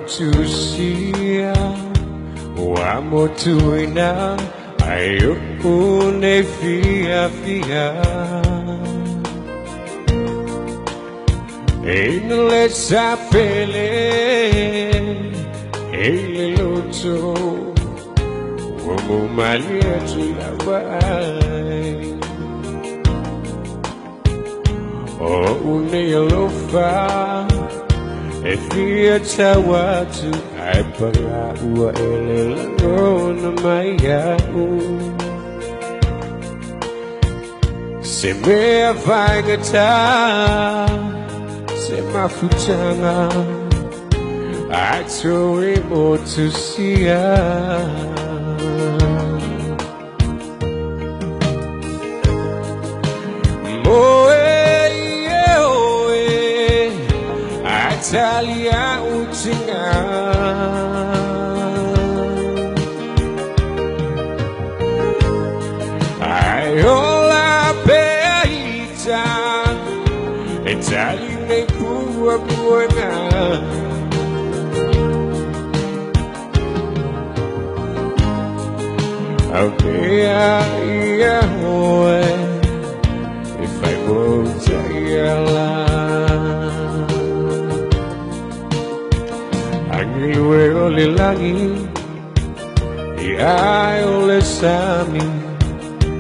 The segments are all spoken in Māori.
motusia wa motuina ayo une fia Inle sapele ele loto Womu malia tuyabai O une lofa Efia tawatu Aipara ua ele lagona maiau Se mea vaingata Se mafutanga Atoi motusia Atalia utinga Ayola peita Itali ne kuwa buena Apea ia hoe If I won't yala Angiliwe ole langi Ia ole sami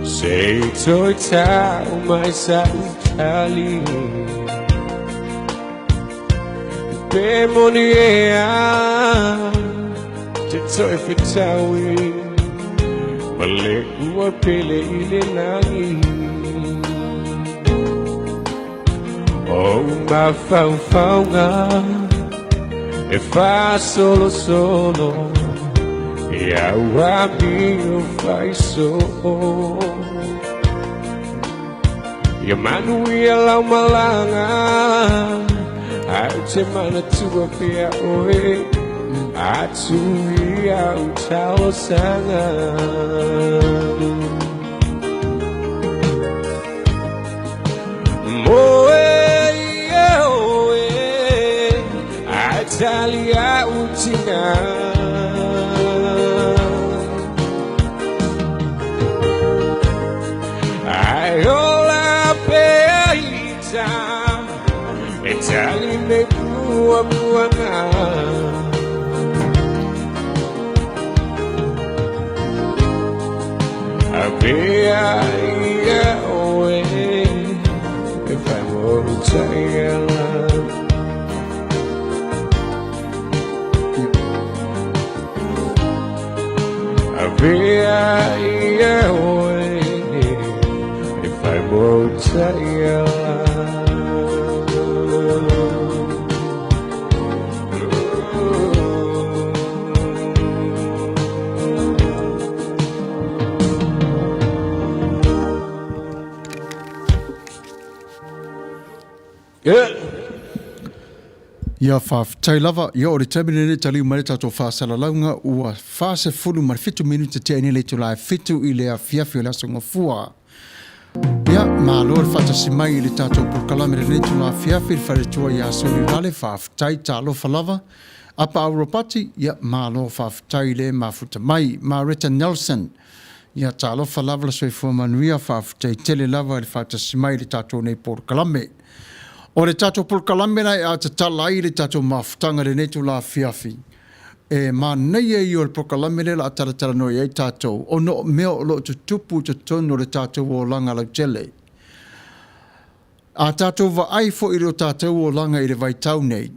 Sei toi tau mai sa utali Pe monia Te toi fitawi Male ua pele ile langi Oh ma faufaunga E fa solo E au amigo fai so E Manuia lau malanga Au te mana tua pia oe Atu ia au talo sanga Italia utina Ayola peita Italia ne bua buana Abea ia oe If I won't tell Abea ia oe If I won't tell Ia whaafitai lava, ia o le taminene taliu mare tato whaasalaunga ua whaase fulu mare fitu minuta te ane leitu lai fitu i lea fiafi o le asonga fua. Ia, maa loa le whatasimai i le tato pulkalame le leitu lai fiafi i wharetua i asoni vale whaafitai talo falava. Apa Auropati, ia maa loa whaafitai le mafuta mai, maa Rita Nelson. Ia talo falava la soifua Manuia whaafitai tele lava i le whatasimai le tato nei pulkalame. O le tato pulkalame nei a te talai le tato mafutanga le netu la fiafi. E nei e i o le pulkalame le la taratara noi e tato. O no meo lo te tupu te tono le tato o langa lau tele. A tato va ai fo i lo tato o langa i le vaitau nei.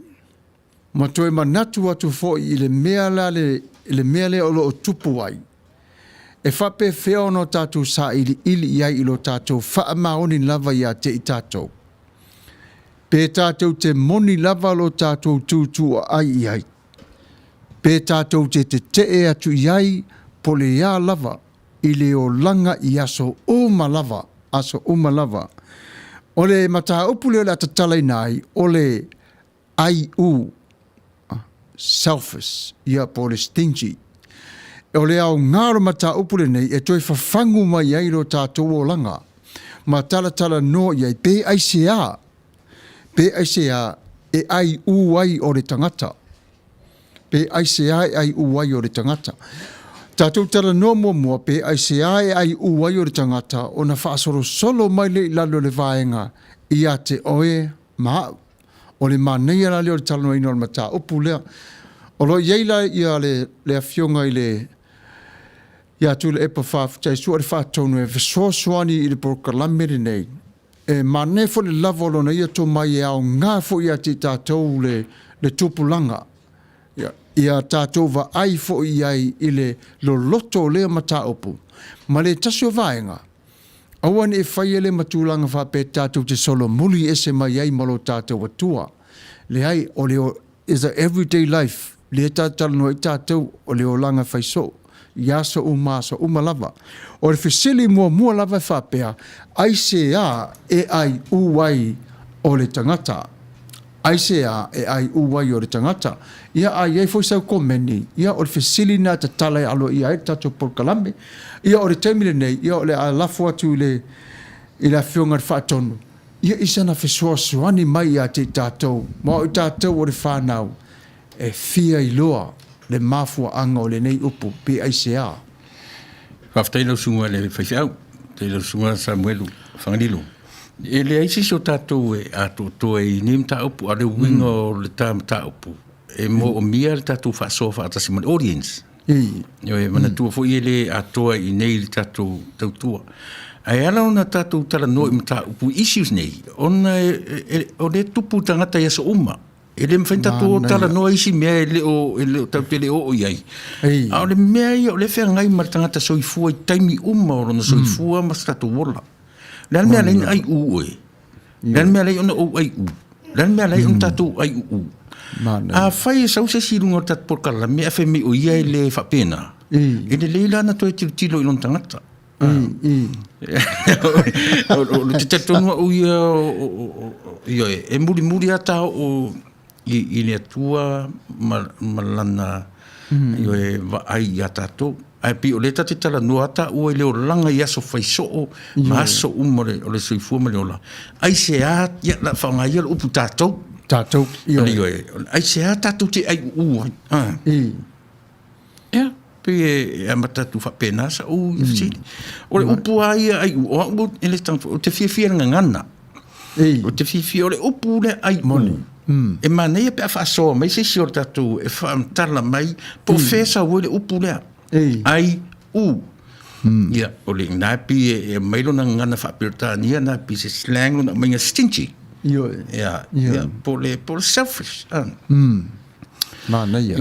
Ma toe manatu atu fo i le mea le o lo tupu ai. E whape feo no tato sa ili iai i lo tato wha maoni lava ia te i tato. Pe tātou te moni lava lo tātou tūtua ai ai. Pe tātou te e atu iai po le ia lava i le o langa i aso uma lava. O le mata upu leo la tatalai nai o le ai selfish ia po le stingy. O le au ngāro mata upu le nei e toi whafangu mai ai lo tātou o langa. Ma tala no iai pe aisea e ai ai o le tangata. pe ai se ai uai o le tangata. Tatou tala no mua pe ai se ai uai o le tangata o na whaasoro solo mai le lalo le vaenga ia te oe maa o le Manuia la leo le tala no ino le mata upu lea. O lo yeila ia le afionga i le ia tu le epa whaafutai sua le whaatonu e fesoasoani i le porokalame le nei. E mane fo le lava lo na ia to mai e au ngā fo ia te tātou le tupulanga. Ia tātou va ai fo iai i le lo loto lea mata upu. Ma le tasio vaenga. Awan e whai le matulanga whape tātou te solo muli ese mai ai malo tātou atua. Le ai o leo is a everyday life. Le tātou no i tātou o leo langa whaiso. Iaso umasa umalava. O le fesili mua lava whapea. Ai se a e ai uai o le tangata. Ai se a e ai uai o le tangata. Ia ai ei foi sau komeni. Ia o le fesili na ta tala alo ia e tātou porkalame. Ia o le taimile nei. Ia o le alafu atu i la fionga le whaatonu. Ia isa na fesoasoani mai a te tātou. Ma o tātou o le whanau. E fia i loa. Le mafua anga o le nei upu. Pe ai se a. Whaftai lau sunga le whaiwhau. Te lau sunga Samuelu. Fagalilo. E le aisi so tātou e ato toa i nim tā upu. A le winga o le tā upu. E mo o mia le tātou whaasofa atasi man audience. Yo e mana tua fo i le atoa i nei le tātou tautua. Ai ala ona tātou tala no i mta upu issues nei. Ona o le tupu tangata ia so uma. E le mwhainta tō tala no isi mea e le o taupele o iai. A o le mea ia o le whea ngai ma tangata soifua i taimi uma o rona soifua ma tātou wola. Le al mea leina ai u oe. Le al mea leina ona o ai u. Le al mea leina ona tātou ai u. A whai e sau se sirunga o tātou porkala mea whai me o iai le whapena. E le leila na toi tilo i lon tangata. O le te tatonua o ia e muri ata o i le atua malana io e ai ia tātou. Ai pi o le tate tala no ata ua i leo langa i aso whaiso o ma aso umore o le soifua ma leola. Ai se a ia la whangai ala upu tātou. Tātou. Ai se a tātou te ai ua. Ia. Pe e matatu whapena sa o le upu ai ai ua e le tanto o te fia ngana. O te fia o le upu le ai moni. E manea pe a whaasoa mai se si o tātou e whaamtala mai profesa o le upu lea. Ai u. Ia, o le ngāpi e mailo na ngana whaapirotania na pi se slang na mainga stingy. Ia, po le selfish. Manea.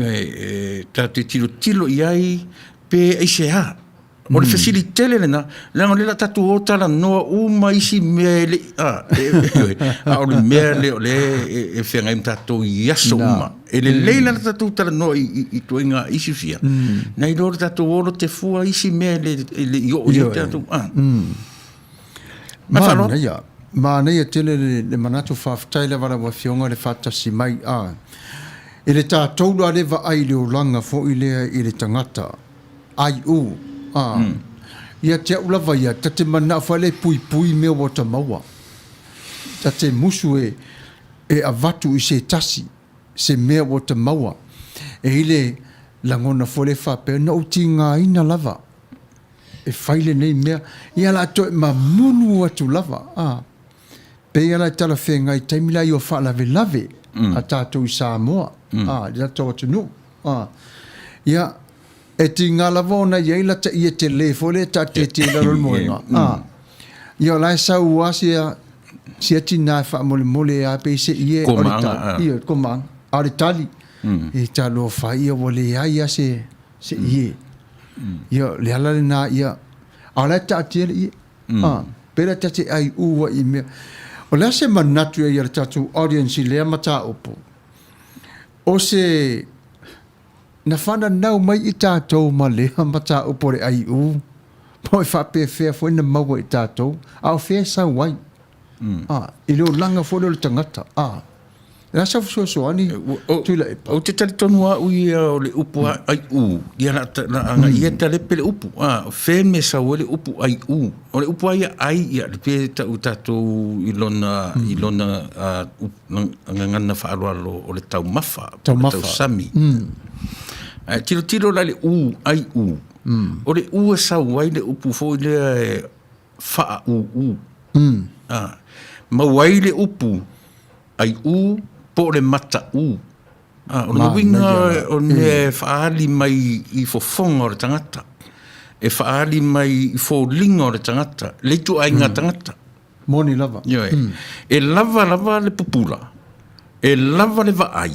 Tātou tilo iai pe ai se ha. O le facilitele lena, langa lela tatu o tala noa uma isi mea le, o le mea le o le e whenga im tatu i aso uma. E le leila la tatu tala noa i tuenga isi fia. Nei lor tatu oro te fua isi mea le i o i tatu. Manea tele le manatu whaftai le wara wa fionga le whatasi mai a. E le tātou la lewa ai leo langa fo i lea i le tangata. Ai u. Ia te ulawa ia, ta te mana whale pui mea o Samoa. Ta te musu e avatu i se tasi, se mea o Samoa. E ile langona whale whape, na uti ngā ina lava. E whaile nei mea, ia la to ma munu atu lava. Pe ia la tala whenga i taimila i o whalawe lave, a tātou i Samoa. Ia tō atu nu. Ia, e ti ngā lavona iei la ta ia te le fole ta te laro moenga. Ia lai sa ua sia ti nā wha mole a pe se ie orita. Ia komang. Aritali. E ta lo wha ia wale ia se ie. Ia le ala le nā ia. A lai ta te ie. Pera ta te ai ua i mea. O lea se manatu ia le tatu audience lea mata opo. O se na whana nau mai i tātou ma lea mata upore ai u. Po e whape whea fwoi na maua i tātou. Au whea sa wai. I leo langa fwoi le tangata. Nā sa fusoani tula e pa. O te tali tonu a ui o le upu ai u. Ia na anga ia te lepe le upu. When me sa o le upu ai u. O le upu ai ai ia le pe tatou ilona ngana whaaroalo o le tau mafa. Tau mafa. Tau sami. Tiro la le u ai u. O le u e sa wai le upu fo le wha u. Mawai le upu ai u po le mata u. O le winga o ne whaali mai i fofonga o le tangata. E whaali mai i fōlinga o le tangata. Leitu ai ngā tangata. Moni lava. E lava le pupula. E lava le vaai.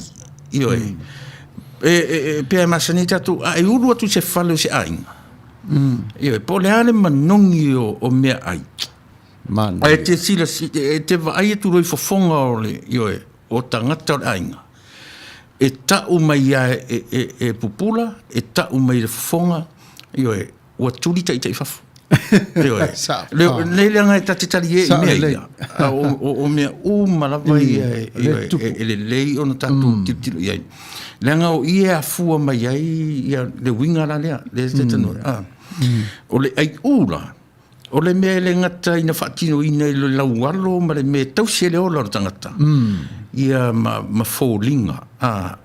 Pea masani tatu, e uru atu se whale o se ainga. Po le ale manongi o mea ai. E te sila, e te vaai e tu roi fofonga o le, o tangata o le ainga. E tau mai e pupula, e tau mai le fofonga, ua turi ta i te ifafu. Le leanga e tati tali e mea ia. O mea malava e le lei o na tatu tiro iai. Leanga o ia fua mai ai, le winga la lea, le te tanua. O le ai ula, o le mea le ngata ina whaatino ina i le laualo, ma le mea tausia le ola o tangata. Ia ma fōlinga,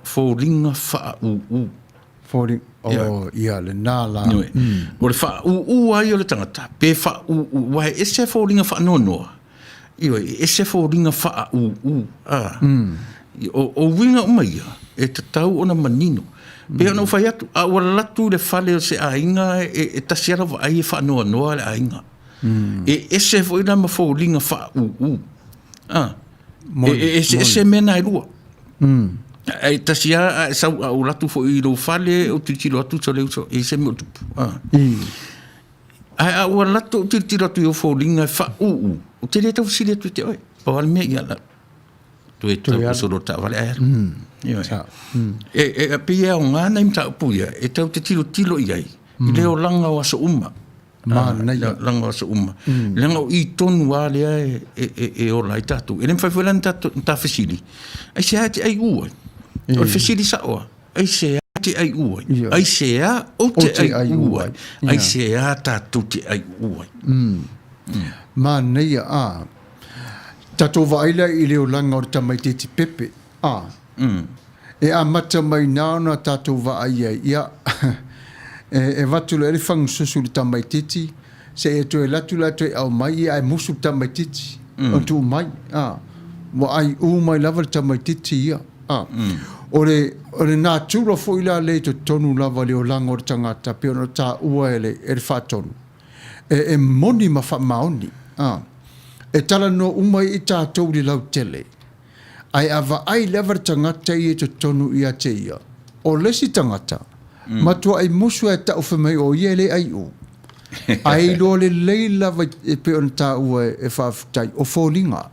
fōlinga wha u. Fōlinga, ia le nāla. O le wha u ai o le tangata, pe wha u, wae ese fōlinga wha nonoa. Ese fōlinga wha u. O winga umaia, e te tau ona manino. Pea no whai atu, a ua latu le whale o se ainga, e tasiara wa ai e whanoa noa le ainga. E ese fo ina ma fōlinga wha u. Ese mena e lua. E tasia, sau au latu fo i lo whale, o titiro atu so leu so, e se me o tupu. A ua latu o titiro atu i o fōlinga wha u. O te le tau sile atu te oi. Pa wale mea ia la. Tu e tau kusoro ta wale aera. E pia o ngana im tau puia, e tau te tilo iai. I leo langa o aso uma. Langa o aso uma. Langa o i tonu a lea e o lai tatu. E nem whaifuela ni ta fesili. Ai se ati ai ua. O le fesili sa oa. Ai se ati ai ua. Ai se a o te ai ua. Ai se a tatu te ai ua. Manuia Tatou vaila i leo langa o tamaititi pepe. E a mata mai naona tatou vaia ia. E watu le whangu susu le tamaititi. Se e toe latu e au mai e musu tamaititi. O tu mai. Wa ai mai lava le tamaititi ia. O le nā tura fo ila le to tonu lava leo langa o tangata. Peo no tā ua ele whatonu. E moni ma wha maoni. E tala no umai i tātou li lau tele. Ai awa ai lewa tangata i e to tonu i a te ia. O lesi tangata, matua ai musu e tau whamai o ia le ai o. Ai lo le leila e pe on tā ua e whaafutai o fōlinga.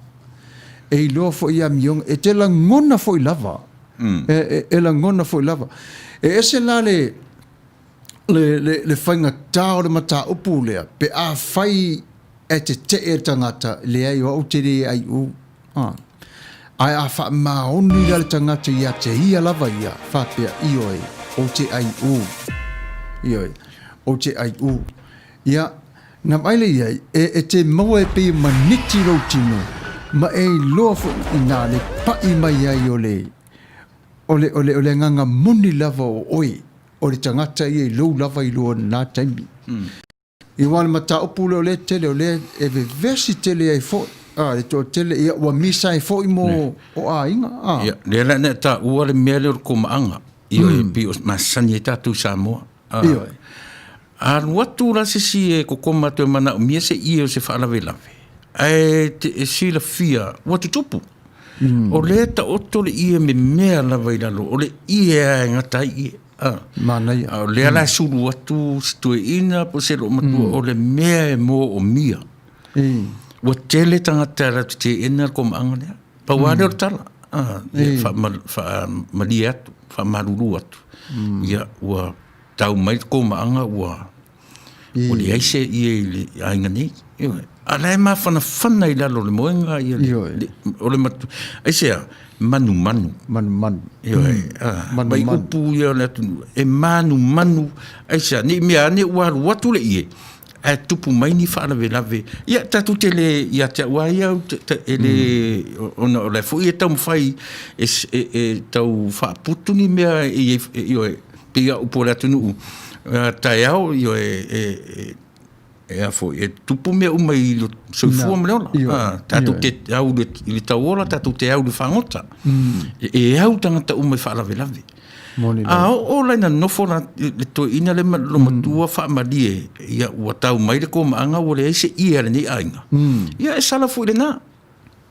E lo fo ia miong, e te la ngona fo i lava. E la ngona fo i lava. E ese la le whainga tā o le mata upu lea, pe a whai e te e tangata le ai o te re ai u. Ai a wha maoni le tangata ia te ia lava ia, whapea ioi, o te ai u. Ioi, o te ai u. Ia, na maile iai, e te maua e pe maniti rau tino, ma e loa fo ina le pai mai ai o le nganga muni lava o oi, o le tangata ia i lou lava i loa nā taimi. I wana mata upu leo le tele o le e vesi tele ai fo le to tele ia wa misa ai fo i mo o a inga le la ne ta ua le mele o komaanga i o pi o masani e tatu Samoa a watu la si e kokoma te mana o mia se i o se whalave lave e si la fia watu tupu o le ta oto le i e me mea lava i lalo o le i e ngata i Manuia. Le ala suru atu stue ina po se lo matua o le mea e mo o mia. Wa tele tangata la te ina kom angane. Pa wale o tala. Fa mali atu, fa maruru atu. Ia ua tau mai kom anga ua O le aise ia le ainga nei. Ala e mawhana i lalo le moenga ia le. O le matu. Aise a, manu. Manu. Mai upu ia le atu. E manu. Aise a, ni mea ane uaru watu le ie. A tupu mai ni whaalawe. Ia tatu te le, ia te ua ia, ele, ona o le fu ia tau mwhai, e tau whaaputu ni mea, pia upo le atu nuu. Tai au, e afo, e tupu mea umai lo soifua mleola. Tatu te au le tauola, tatu te au le whangota. E au tangata umai whaalawe. O laina nofo na le to ina le lo matua fa malie ia ua tau mai le ko maanga o le ese ia le ni ainga. Ia e sala fu le na.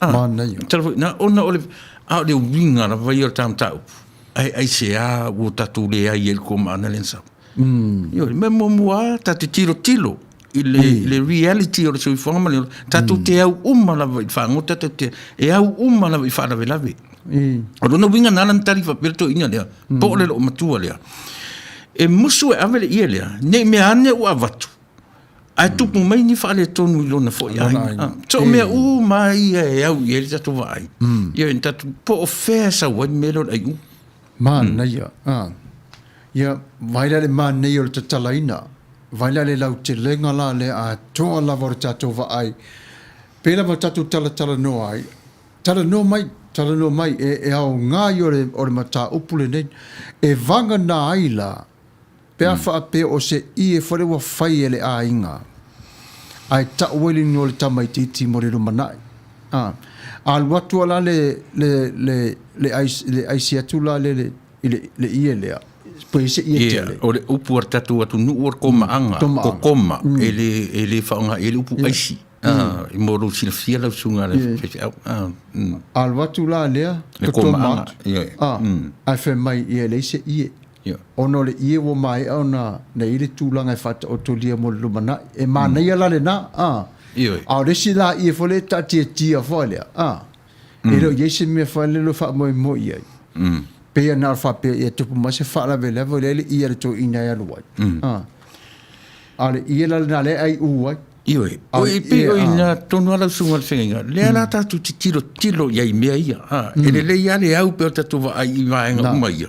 Na ona o le a le winga na vai o tam tau. Ai se a o tatu le ai el ko maana le sa. Io me mo mua tatu tilo. Le reality o le so forma le tatu te au la vai fa ngota te e au la vai fa la velavi. O no winga nalan tarifa perto ina lea. Po le lo matua lea. E musu e avele ia lea. Ne me ane ua vatu. Ai tupu mai ni whaale tonu i lona fo ia. So mea mai e au i eri tatu vai. Ia in tatu po o fea sa wai melo ai u. Man na ia. Ia vaila le man na ia o tatala ina. Vaila le lau te lenga la le a toa lava o tatu vai. Pela ma tatu tala no ai. Tala no mai e au ngā i ore mata upule nei. E vanga nā aila. Pea wha pe o se i e whare wa whai ele a inga. Ai ta ueli no le tamai titi mo le rumanai. Al watu ala le aisi atula le i lea. Poi se i tele. O le upu ar tatu atu nu or koma anga. Ko koma. Ele whaonga ele upu aisi. I moro sila fia lau sunga le al watu la lea le koma ai fe mai i le se i ono le i wo mai ona na ile tūlanga e whata o tolia mo le lumana e mana ia la le na au resi la i e fole ta tia fole e lo yese me fole lo fa mo i pe na fa pe e tupu ma se fa la vele le i le to ina ya lo ale i la na le ai u Ioi. Oi pe ina tonu ala sunga senga. Le ala tatu tilo ia mea ia. Ele le ia le au pe tatu va ai vaenga uma ia.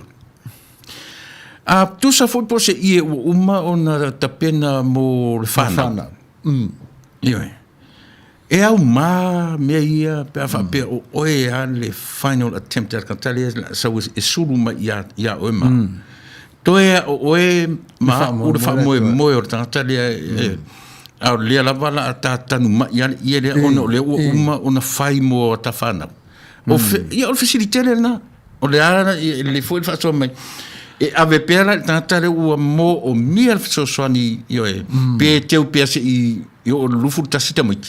Tu sa foi po se ia uma ona tapena mo le fana. Ioi. E au mea ia pe fa pe o e le final attempt at Cantalia so e sulu ma ia o ma. Toe o e ma o fa mo o Cantalia au lea lava la tanu ma ia le ona le uma ona fai mo tafana o ia o facilitele na o le ara le foi fa so mai e ave pera tanta le o mo o mia so soani io e pe teu pe se i o lufu tasita mai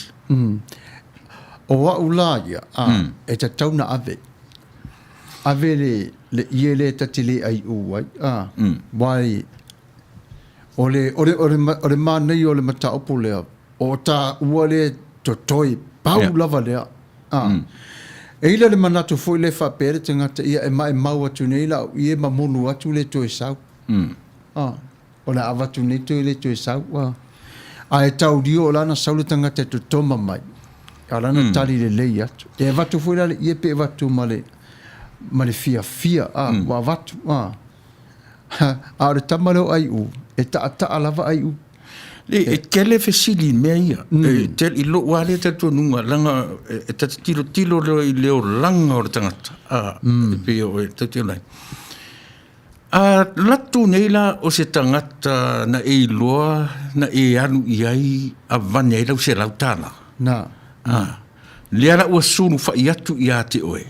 o wa ulaia e ta tauna ave le iele tatile ai u wai Ore mānei o le mata opo lea. O ta ua le totoi pau lava lea. E ila le manatu foi le whapere te ngata ia e mai mau atu nei la i e mamonu atu le toi sau. O le avatu nei toi le toi sau. A e tau rio o lana sau le tangata to toma mai. A lana tali le lei atu. E avatu foi la le i e pe avatu ma le fia. Wa avatu. A ore tamareo ai u. E ta alava ai u. E kele fesili mea ia. Tel i lo wale te tu nunga langa e ta tilo i leo langa o tangata. Pe o e te te lai. Latu neila o se tangata na e loa na e anu i ai a vane e lau se lautala. Leara ua sunu whai atu i a te oe.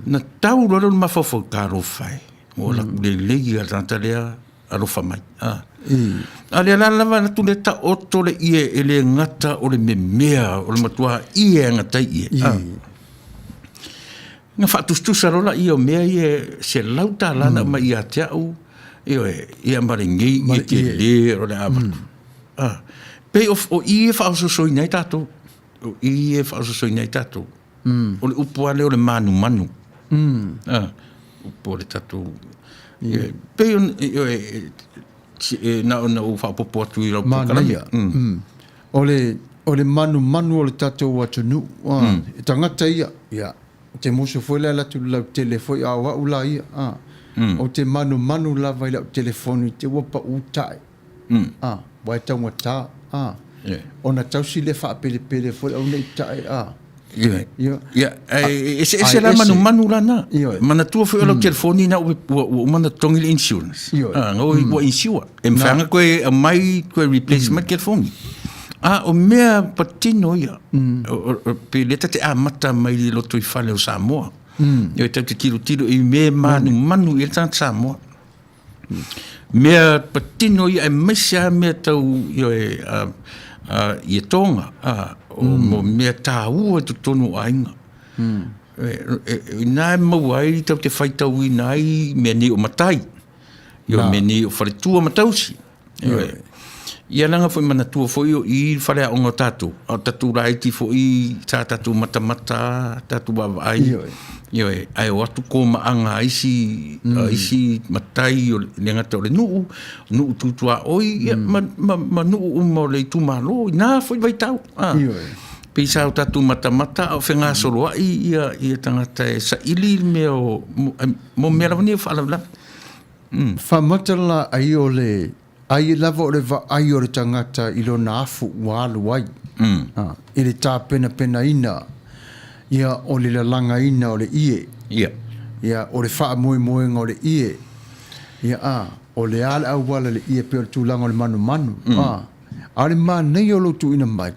Na tau loro mawhawhau karo whai. O la lei a tanta lea alofa mai. Ale la lava na tu le ta oto le ie e le ngata o le memea o le matua ie ngata ie. Nga whatustusa rola i o mea ie se lauta lana ma i a te au i a marengei i ke le o le avatu. Pe o ie whaososoi nei tatou. O ie whaososoi nei tatou. O le upuale o le manu. Upo le tatou. Pe na o whapopo atu I lau Manuia. Ole manu o le tatou atunu. E tangata ia. Te moso foi la la tu lau telefoi a wa ula ia. O te manu lava I lau telefoni te wapa utai. Wai taunga tā. Ona tausi le whaapele foi au nei tae. Ese la manu lana. Mana tua foi lau telefoni na o mana tongi le insurance. Ngoi wa insure. E mwhanga koe mai koe replacement telefoni. O mea patino ia. Pe leta te mata mai li loto I whale o Samoa. Ia tau te tiro I mea manu I tanga Samoa. Mea patino ia e mesia mea tau ia tonga. Mo mea tāua tu tonu ainga. Nā mawai tau te whaitau I nai mea ni o matai. Mea ni o wharetua matausi. Ia langa foi manatua foi I whare o ngā Tatou. O Tatou raiti foi tā Tatou mata, Tatou wawai. Ai o atu ko maanga isi matai o le ngata o le nuu tutua oi, ma nuu umo le tumalo, nā foi vai tau. Pisa o Tatou mata o whenga soroa ia tangata e sa ili mea o mo mea lavani o whaalaula. Whamatala ai o le ai lava o le va ai o le tangata I lo na afu walu wai. I le tā pena ina. Ia o le langa ina o le ie. Ia o le wha moenga o le ie. Ia o le ala au wala le ie pe o le tūlanga o le manu. A le maa nei o lo tu ina mai.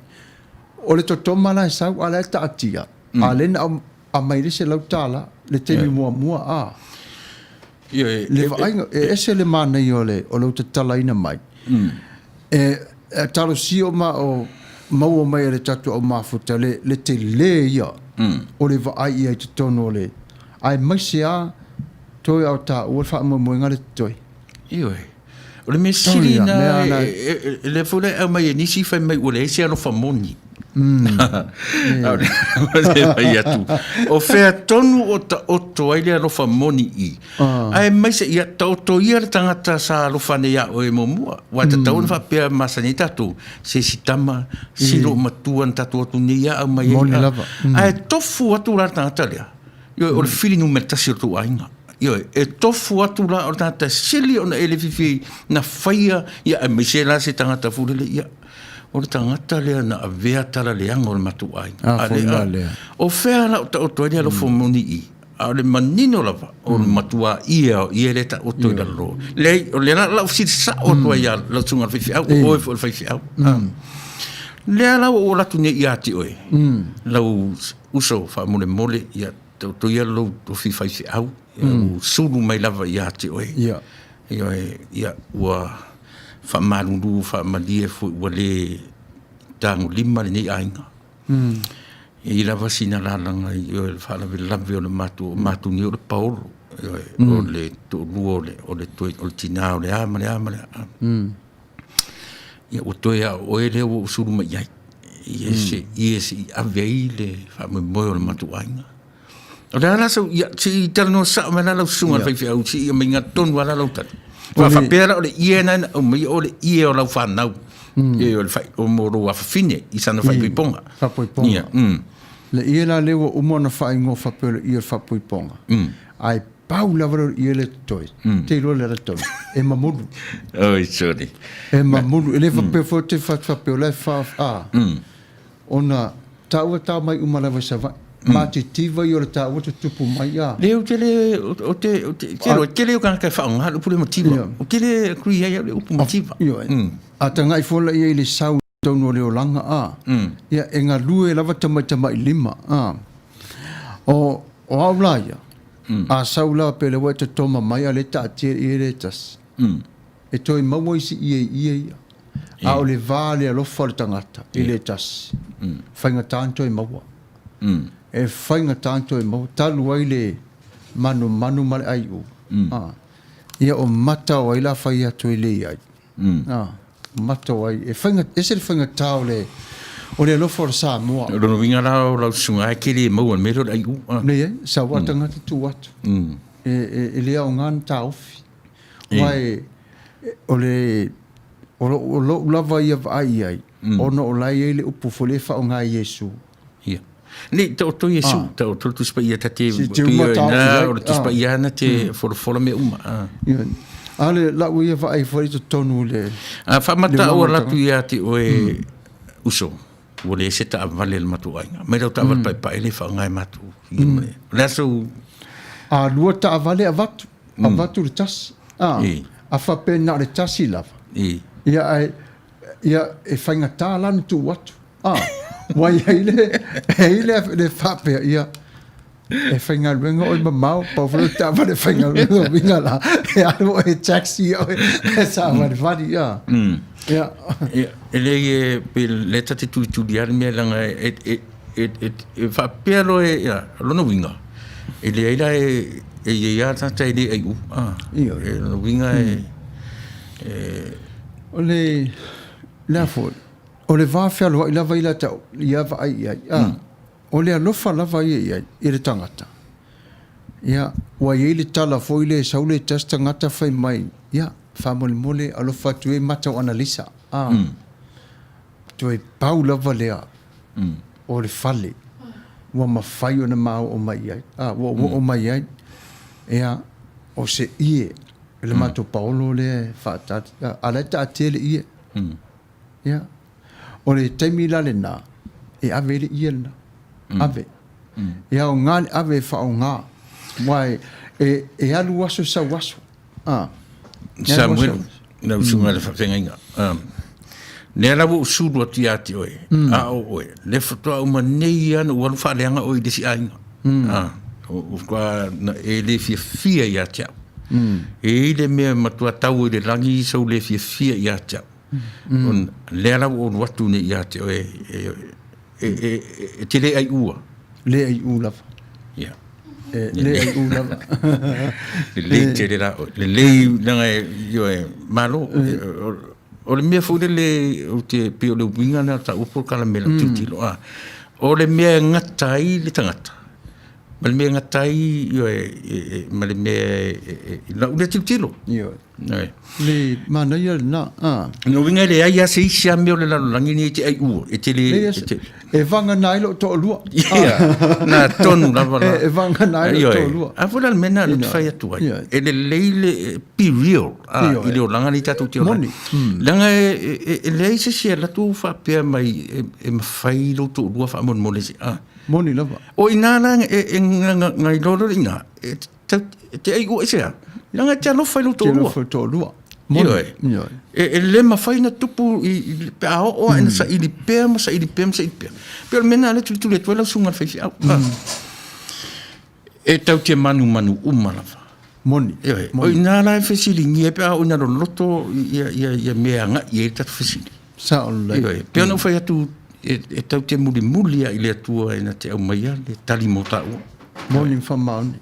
O le totomana e sau ala e taatia. A le na a mai le se lau tala le temi mua. Le vainga ese le mana I ole o lo te tala ina mai. Talo sio ma o mau o mai le tatu o mafuta le te le ia. O le vai ia te tono le. Ai mai se a toi au ta o fa mo moenga le toi. O le mesiri na le fole au mai nisi fa mai o le se ano famoni. O fea tonu o toa ile alofa moni I. Ai mai se ia tauto ia le tangata sa alofa ne ia o e momua. Wa te tau na whapea masani Tatou. Se sitama, silo matuan Tatou atu ne ia au mai. Ai tofu atu la tangata lea. O le feeling o metasi o tu ainga. E tofu atu la o tangata sili o na ele fifi na whaia ia ai mai se la se tangata furele ia. O le tangata lea na avea tala leanga o le matu ai. O whea na o toenia lo fomoni I. A le manino lava o le matua ia le ta o toina lo. O le na lau si sa o toia lau tunga fifi au. O e fo le fifi au. Lea lau o latu ne ia ti oe. Lau uso wha mole ia toia lau o fifi au. Sulu mai lava ia ti oe. Ia ua... fa malundu fa malie fu wale tangu lima ni ainga I lava sina lalanga I fa la lave o le matu ni o le paolo o le to luole o le to o tina o le amale ia o to ia o ele o suru mai ai ese avei le fa mo o le matu ainga o la so ia si terno sa ma la sunga fa fi au si me ngaton wala la utat wa fa pera o le iena o me o le ie o la fa nau e o le fa o moro wa fine I sana fa piponga ia le iena le o mo na fa ngo fa pera ie fa piponga ai Paula varo ie le toi te lo le toi e mamudu oi sorry e mamudu ele fa pe fo te fa pera fa ona taua ta mai umala va sa ma te tiva I o le tāua te tupu mai a. Leo tele o tele o kanaka whaonga lupu le motiva. O tele kuri ai le upu motiva. A tanga I fola ia I le sau tauno leo langa a. Ia e ngā lue lava tamai lima a. O au laia. A sau la pele wai te toma mai a le ta tia I le tas. E toi maua isi ia. A o le vale alofa le tangata I le tas. Whainga tānto I maua. E whainga tānto e mau talu ai le manu male ai u. Ia o mata o ai la whai atu I le ai. Mata o ai. E se le whainga tāo le o le alofa o Samoa. O rono winga lau sunga e kere mau an mero ai u. Nei sa watanga te tu atu. E lea o ngān tā ofi. Wai o lo lava ia ai ono o lai ele upu fole fa o ngā Yesu. Ia. Ni to Yesu to tu spa ia tate uma na o tu spa ia na te for me uma. Ale la ia va ai fole to tonu le. Fa mata o la tu ia te o uso. O le se ta vale le matu ai. Me do ta vale pa ele fa ngai matu. La so a lua ta vale avatu le tas. A fa pena le tasi lava. Ia e whainga tālani tū watu. Wai heile le whapea ia. E whainga ruenga oi mamau, pawhuru tāwa le whainga ruenga o winga la. E alo e taxi oi, e sa wari wari ia. Ia. E le tate tūri ari mea langa e whapea lo e lona winga. E le eira e ia tata e le ei u. E lona winga o le fo o le va fe lo ila va ila ta ia va ai o le alofa lava ia i le tangata ia wa ia le tala fo ile saule testa ngata fai mai ia fa mole alofa tu e mata o analisa tu e pau lava le o le fale wa mafai ona mau o mai ai o mai ai ia o se ie le mato Paulo le fata ala ta tele ie ya o le temila le na e ave le ie na ave ya o ngal ave fa o nga mai e alu waso sa waso Samuelu na usunga le fatenga ne la bu sudu ati oi oi le foto o manei ana o fa le anga oi disi ai o kwa e le fia ya tia e le me matua tau le rangi so le fia ia ta on le ala o watu ne ia te e te le ai ua ia le ai ula le te le nanga yo e malo o le me fu le o te pe o le winga na ta upo kala mela tutilo o le me ngatai le tangata mal me ngatai yo mal me la u le tutilo yo le Manuia na no winga le ai se sia me le la langi ni te ai u e te le e vanga nai lo to lua na tonu la vala e vanga nai lo to lua a vola mena le fai atu ai e le leile period ile o langa ni tatu te moni langa e le se sia la tu fa pe mai e fai lo to lua fa mon mole moni lava o ina la ngai loro ina te ai u ese langa te no fai lo to lua e le ma fai na tupu i pe a o ina sa ili pe pero mena le tu le tuela sunga fai e tau te manu umalava moni o ina la fesili ngi pe a una loto ia mea nga ia tatu fesili sa on le pe no fai atu e tau te muli ia ile atua ina te au mai le tali mota u moni fa mauni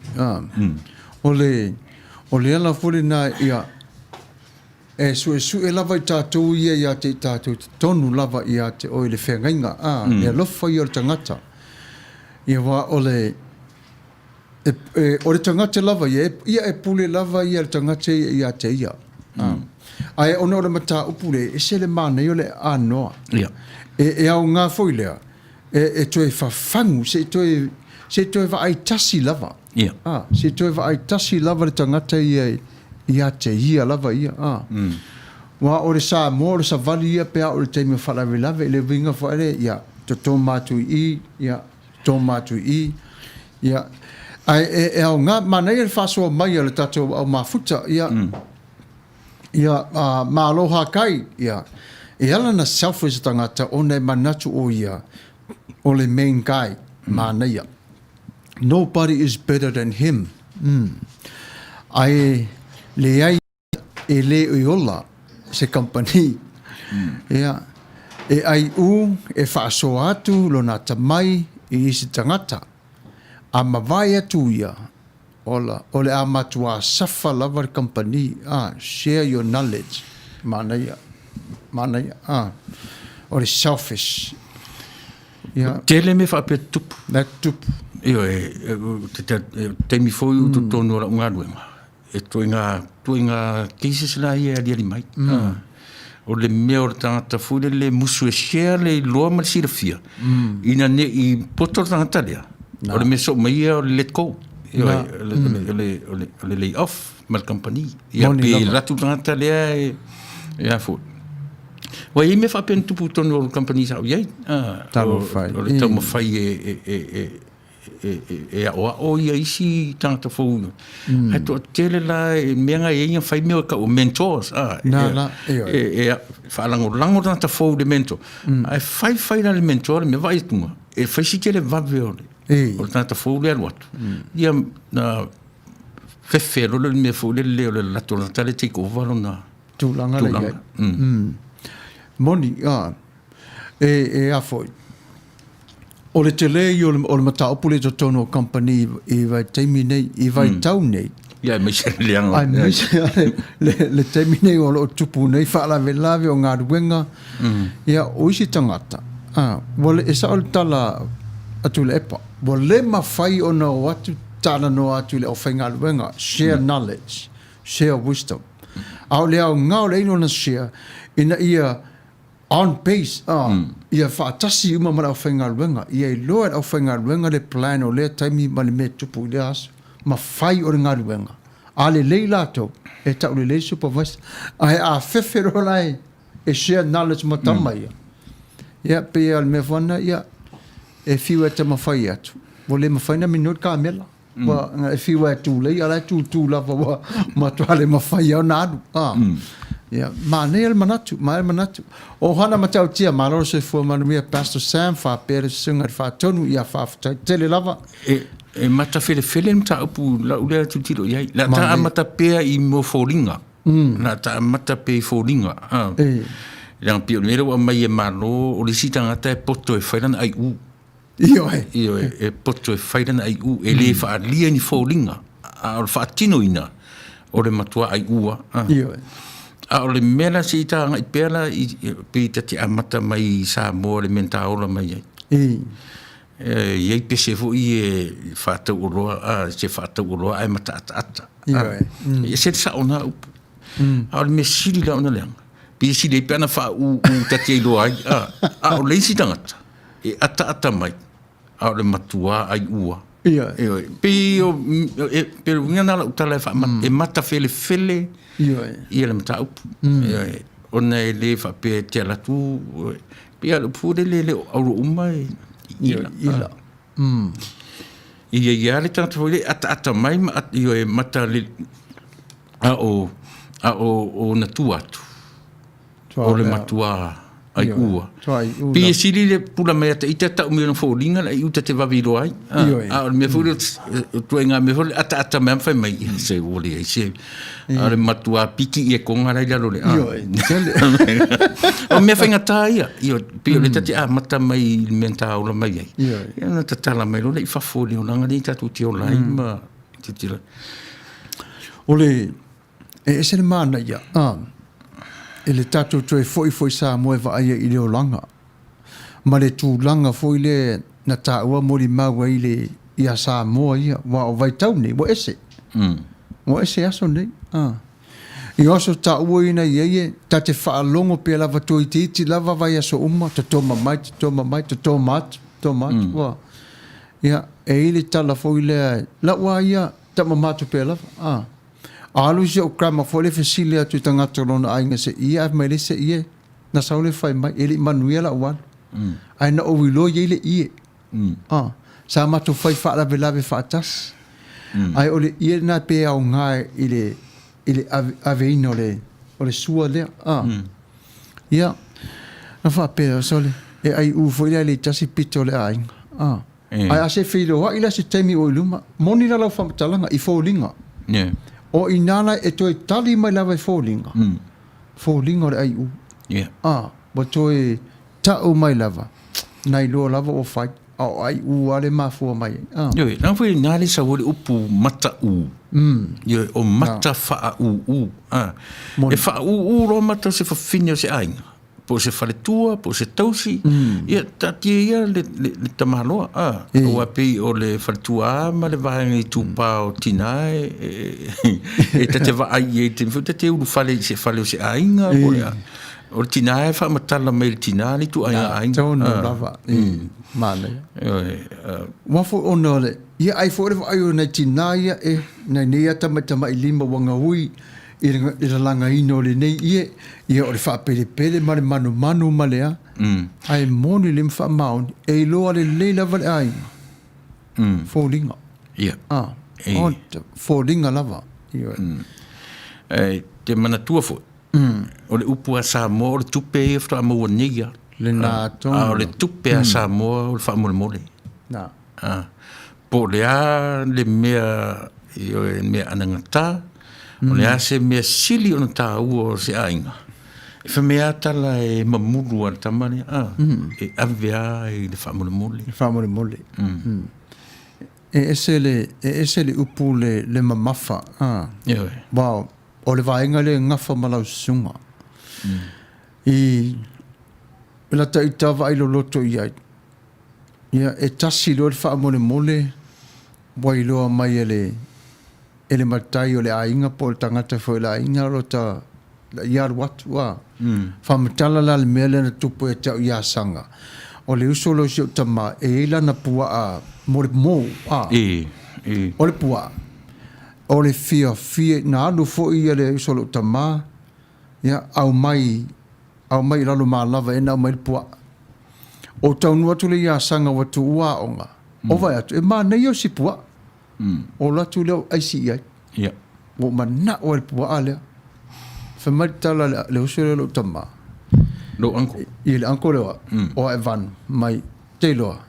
o le ala fole na ia e su e lava i Tatou ia te Tatou tonu lava ia te o le whengainga e alofa i o le tangata ia wa o le tangata lava ia e pule lava ia le tangata ia te ia ai ono le mata upule e se le mana i o le anoa e au ngā foilea e toe whawhangu se toe wa ai tasi lava se toe wa ai tasi lava le tangata ia te ia lava ia wa o le Samoa le savali ia pea o le teimi whalawelawe le winga whaere ia to tō mātu i ia ai au ngā mana ia le whasoa mai le tatou au mafuta ia māloha kai ia e ala na selfish tangata o nei manatu o ia o le main guy mana ia nobody is better than him ai le ai e le ola se company ia e ai e whaaso atu lo na tamai i isi tangata a mawai atu ia o le a matua safa lava company share your knowledge mana ia o le selfish ia tele me fa pe tupu na tupu io te mi foi tu tonu la unga duenga toinga cases la ia ali mai. O le mea o tangata fule le musu e share le loa ma sirafia. Ina ne I poto tangata lea. O le mea so mai ia o le let go. O le lay off ma le company. Ia pe ratu tangata lea e a fo. Wa I me fa pen tupu tonu o le company sa o iai. O le tau mawhai e o ia isi tangata fōunu. Hai tō tele la meanga e inga whai mea ka o mentors. Whaalango tangata fōu le mentor. Ai whai na le mentor me vai tunga. E whai si tele vave o le. O le tangata fōu le aluatu. Ia na whewhero le mea fōu le leo le lato na tale take over na tūlanga le iai. Moni, e a fōi. O le te lei o le Mataupu le tono company I vai teimi nei, I vai tau nei. Ia, mai se leanga. Ai, mai se le teimi nei o lo tupu nei, whaalawe o ngā ruenga. Ia, o isi tangata. Wale, e sa o le tala atu le epa. Wale mawhai o na o atu tala no atu le o whai ngā ruenga. Share knowledge, share wisdom. Au le au ngā o le ino na share, ina ia on pace, ia whaatasi uma mara au whainga ruenga. Ia I loa au whainga ruenga le plan o lea taimi ma le me tupu le asu. Ma whai o le ngā ruenga. A le lei lato, e tau le lei supervisor. Ai a whewhero lai, e share knowledge ma tama ia. Ia, pe ia le me whana, ia, e whiu e te ma whai atu. Wo le ma whaina minut ka mela. E whiu e tū lei, ala tū lava wa ma tuale ma whai au nādu. Yeah, ma nei el manatu. O hana matau tia maloro se fu Manuia Pastor Sam fa pere sunga fa tonu ia fa tele lava. E matafele fele mta upu la ule tu tiro iai. La ta matapea I mo foringa. La ta matape foringa. Yang pio mero wa mai e malo o le sita ngata e poto e whairan ai u. Iyo e poto e whairan ai u. E le fa lia ni foringa. A fa tino ina. O le matua ai ua. Iyo o le mela si ta I pela I pe tati amata mai Samoa le mentaola mai ai. Iai pese fo I e whātau uroa, se whātau uroa ai mata ata. E se sa ona upu. A o le me siri la ona leanga. Pe siri e peana wha u tati ai loa ai. A o leisi tangata. E ata mai. A o le matua ai ua. Pe winga nala utala e matafele fele ia le mataupu. Ona e le whape te alatu. Pe Alopopo le auro uma ila. Ia le tangata fo le ata mai e mata le a o na tu atu. O le matua ai ua. Pe sili le pula mai ata ita ta umena fo linga la uta te vavilo ai. A me fo tuenga me fo ata me fai mai se wole ai se. A le matua piki e konga lai lo le. O me fai ngata ia. Pe le tati mata mai menta o la mai ai. Ia na tala mai lo le fa fo le langa ni tatu ti o lai ma titila. Ole e se le mana ia. E le tatou toe foi Samoa va aia I leo langa. Ma le tūlanga foi le na Taua mori maua I le ia Samoa ia. Wa o vai tau nei, wa ese. Wa ese aso nei. I oso Taua ina ie, ta te whaalongo pe lava toi titi, lava vai aso uma, ta toma mai, wa. Ia, e ili tala foi le, la wa ia, ta mamatu pe lava. Alu se o krama fo le fesile atu tangata lona ainga se ia mai le se ia na saule fai mai ele Manuia la wan ai na o wilo ye le ia sa ma to fai fa la vela fa tas ai ole ia na pe au ngai ile aveino le o le sua le ia na fa pe sole e ai u fo le tasi pito le ainga ai ase filo wa ila se temi o luma moni la fa talanga I fo linga o inana e toi tali mai lava fōlinga. Fōlinga le ai u. Ba toi tau mai lava. Nai loa lava o whai. Au ai u ale mafua mai. Nā whai nāre sa wale upu mata u. O mata wha u. E wha u ro mata se whawhinia se ainga. po se whaletua, po se tausi. Ia, tatia ia le tamaloa. Ua pei o le whaletua ma le vahenga I tūpā o tina e te vaai e te mwhu, te uru whale se whale o se ainga. O le tina e whamatala mai le tina ni tu ainga ainga. Tauno lava. Mane. Wafo ono le, ia ai fo ai o nei tina ia e, nei nea tama I lima wanga hui, I la langa ino le nei ia o le whaapele ma le manu ma lea. Ai moni le mwha maoni, e loa le leila vale ainga. Fōlinga. Ia. Fōlinga lava. Te manatua fo. O le upu a Samoa, o le tupe e whra maua negia. Le nā tōna. O le tupe a Samoa, o le wha mole. Nā. Po le a le mea, o le mea anangata, o le a se mea sili o na tā ua o se ainga. E wha mea tala e mamuru an tamane, e avea e le wha mole. Le wha mole. E ese le upu le mamafa. Wow. O le vaenga le ngafa malau sunga. I la ta itawa I lo loto I ai. Ia e tasi lo le wha mole wai loa mai ele matai o le ainga po le tangata fo le ainga lo ta iar watu wa. Wha matala la le mele na tupu e tau ia sanga. O le uso lo si o tama e ila na pua a mole mo. O le pua. O le fia na alu fo ia le solo tama ia au mai lalo malava ena au mai pua o taunu atu le ia sanga watu ua onga o vai atu e mana ia si pua o latu leo aisi ia o mana o le pua alea whamatala le usole lo tama lo anko i le anko lewa o evan mai te loa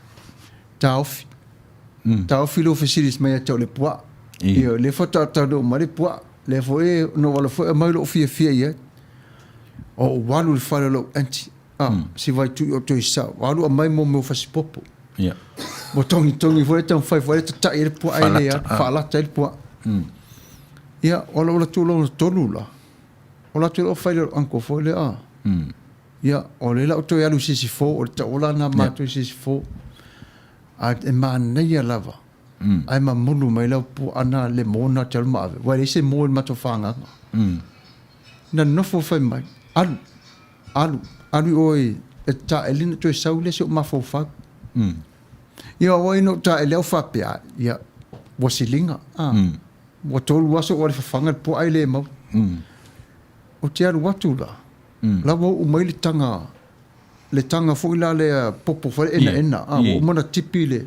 taufi lo fesiris mai atau le pua Ia le fota tado mari pua le foi no wala foi mai lo fia ia o walu le fala lo anti si vai tu o tu sa walu mai mo fasi popo ia mo tongi foi tan foi ta ele pua ele ia fala ta ele pua ia ola tu lo tolula ola tu o fai anko foi le ia ole la to ia lu si fo o ta ola na ma tu si fo a e man ia lava ai ma mulu mai lau pu ana le mona tel ma ave wa ese mo ma to fanga na no fo fai mai alu oi e ta elina to saule so ma fo fa ia wa no ta ele fa pia ia wasilinga wa tolu waso wa fanga pu ai le mo o tia watu la wo o mai le tanga fo ila le popo fa ena o mana tipile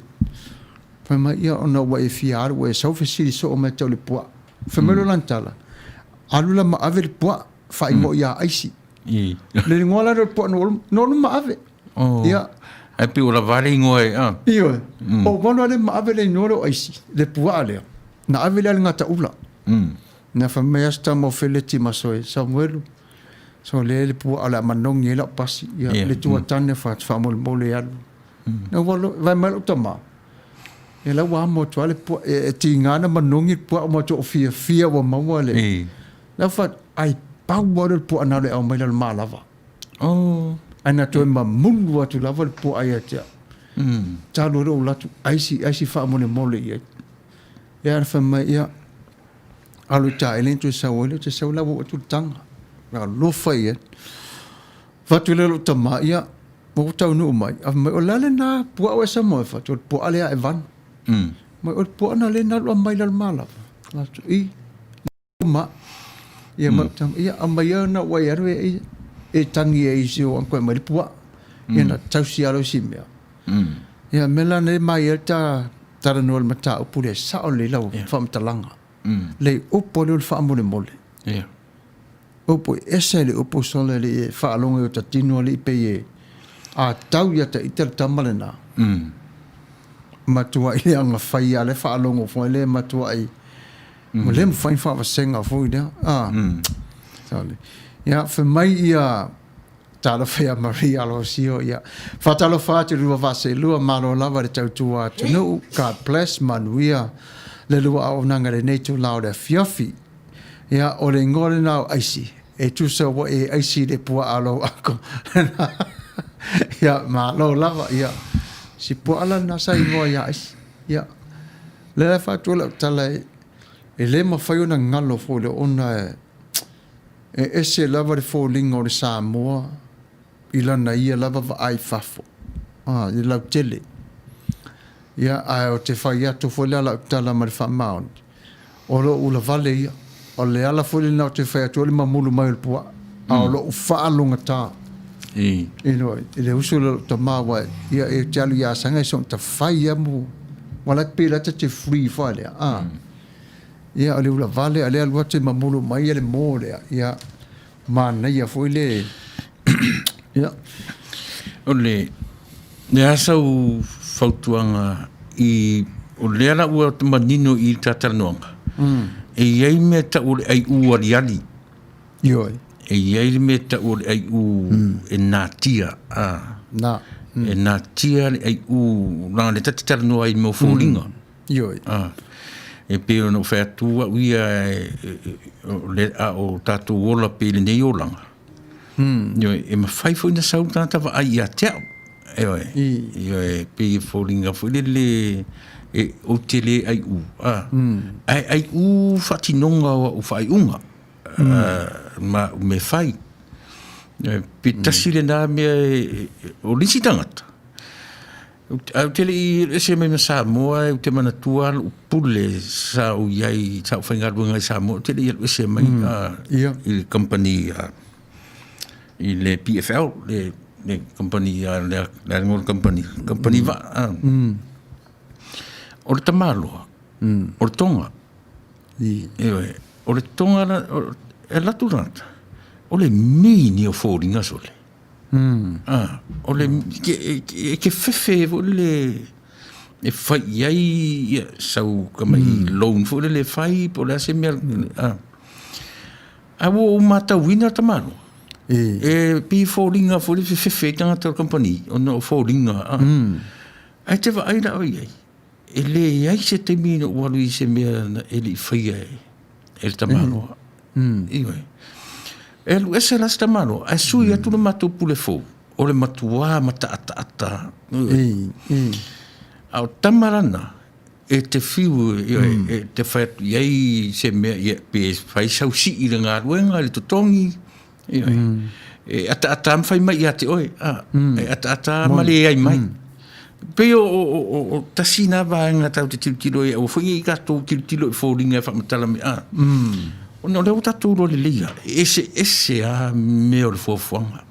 Fama ia ona wa e fiar wa e sau fesiri so o me tau le pua. Famelo lantala. Alula ma ave le pua fa imo ia aisi. Le ngola le pua no ma ave. Ia. Ai pi ora vale ngoe. Ia. O bono le ma ave le noro aisi. Le pua le. Na ave le ngata ula. Na famea sta mo feleti masoe Samuelu. So le pua ala manong ia la pasi. Ia le tua tane fa mo le alu. Na walo vai malo tama. E la wa mo toale po e tingana manongi po mo to fia wa mo le la fa ai pa wa po ana le au mai le malava ana to ma mun wa tu lava po ai atia ta lo la tu ai si fa mo le mole ia fa mai ia alu ta ele tu sa wo le tu sa la wo tu tanga na lo fa ia fa tu le ta ma ia mo ta no mai o la le na po wa sa mo fa tu po ale e van mai o po na le na lo mai le mala la i ma ia ma tam ia mai na wa ia e tangi e si o ko mai po ia na tau si alo si me ia mela ne mai ta tara no mata o pule sa o le la fam talanga le o po le fa mo le mole ia o po ese le o po so le fa longa o tatino le pe a tau ia ta itel tamalena matua ile anga fai ale fa longo fo le matua I mo le fai fa senga fo ida sale ya fe mai ia talo fe Maria lo sio ia fa talo fa te lu va se lu malo lava de tau to no God bless Manuia le lu au nanga le neto lao de fiafi ya o le ngore na aisi tu sa wa ai si de pua alo ako ya ma lo lava ya si pua ala na sai mo ya ya le fa tu la tala e le ma fa una ngalo fo le ona ese lava de fo lingo de Samoa ila na ia lava va ai fafo i la tele ya ai o te fa ya tu fo la tala ma fa mount o lo ula vale ia o le ala fo le na te fa tu le mamulu mai le pua o lo fa longa ta no le uso lo tamawa ia e tali ya sanga son ta fa ya mu wala pela te free fa le ia ole ula vale ale alua te mamulu mai ale mole ia mana ia foi le ia ole ne asa u fautuanga i ole ala ua te manino i tatanonga e iai me ta ule ai u ariali ioi e iai me ta ule ai u e natia na e natia ai u na le tatanonga ai mo folinga ioi e peo no fa tua uia le a o Tatou ola pele nei olanga yo e ma fai foi na sau tata va ai atia yo e pe folinga foi le e o tele ai u ai u fatinonga o fai unga ma me fai pe tasile na me o lisi tangata au tele i se me Samoa te mana tua o pule sa o iai sa o whainga runga i Samoa tele i se mai i company i le PFL le company le ngol company va o le tamalo o le tonga o le tonga e la turanta o le mini o fōringa sole o le ke fefe o le e fai ai sau kamai loan fo le fai po la se me a wo mata wina tamano e pi fōringa fo le fefe tanga tor company o no fōringa ai te va ai la oi e le ai se te mino walu i se me e li fai ai e tamano iwe e lu ese la stamano a sui atu le matu pule fo o le matua mata ata au tamarana e te fiu e te fai iai se me pe fai sau si i le ngā ruenga le tutongi e ata fai mai ate oi e ata male ai mai pe o tasina vaenga tau te tiltilo e o foi i kato tiltilo e fōringa e whamatala me o no leo Tatou lo le lia ese a meo le fofuanga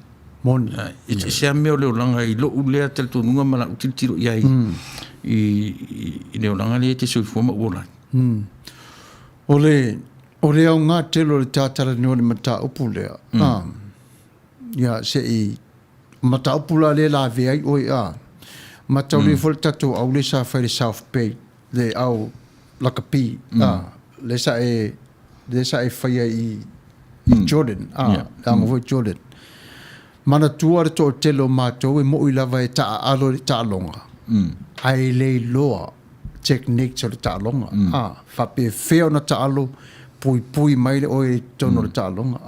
moni ese a meo leo langa i lo ulea tel tununga mala utiltiro iai i leo langa le te soifuma uola o le au ngā telo le tātara ni o le mata upu lea ia se i mata upu la le la vea i oi mata ule fol Tatou au le sa whai le South Bay le au lakapi le sa e whaia i Jordan anga foi Jordan mana tua re to telo mātou e mo i lava e taa alo le taa longa ai le loa technique so le taa longa whape feo na taa alo pui mai le oe tono le taa longa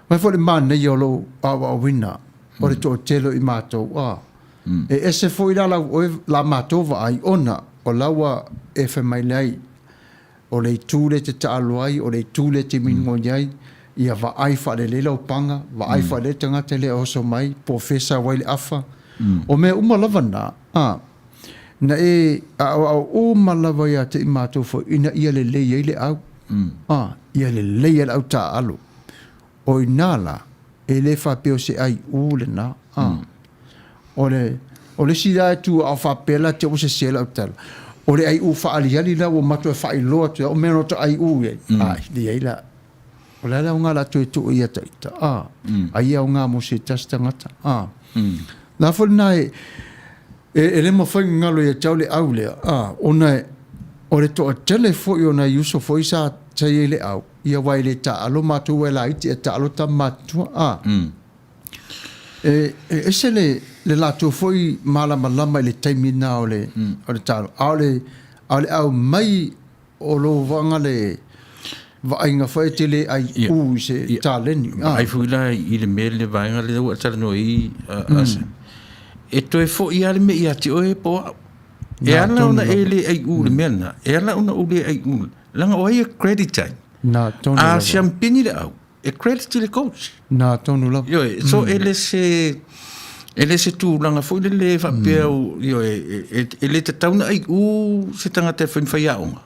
mai fo le mana i olo awa wina o le to telo i mātou e ese foi la mātou va ai ona o lawa e wha mai lei o le tūle te tāluai, o le tūle te mingonjai, ia va ai wha le lau panga, va ai wha le tangata le oso mai, profesa waile afa. O mea umalava na, na e, o malava ia te imātou fo, ina ia le lei le au, ia le lei le au tā alo. O inala, e le whapeo se ai ule na, o le sida e tu au whapela te o se sela au tala. O le ai u whaaliali la o matua whai loa tu o meno to ai u e di ai la o la ngā la tu tu ia taita ai au ngā mo se tastangata la fo na e le mo foi ngalo ia tau le au le ona o le to tele fo yo na yuso foi sa tai le au ia wai le ta alo matu e la iti ta alo ta matu ese le lato foi malama le taimina o le talo ale au mai o lo vanga Vainga whae tele ai u se taleni. Ai fuila i le mele vainga le ua tala no i asa. E toi fo i ale me i ati oe po au. E ala una e le ai u le mena. E ala una u le ai u. Langa o ai credit time. Na tonu A champini le au. E credit le coach. Na tonu lava. Yo, so ele se tu langa fo le fa pe yo ele te tauna ai u se tanga te whaia onga.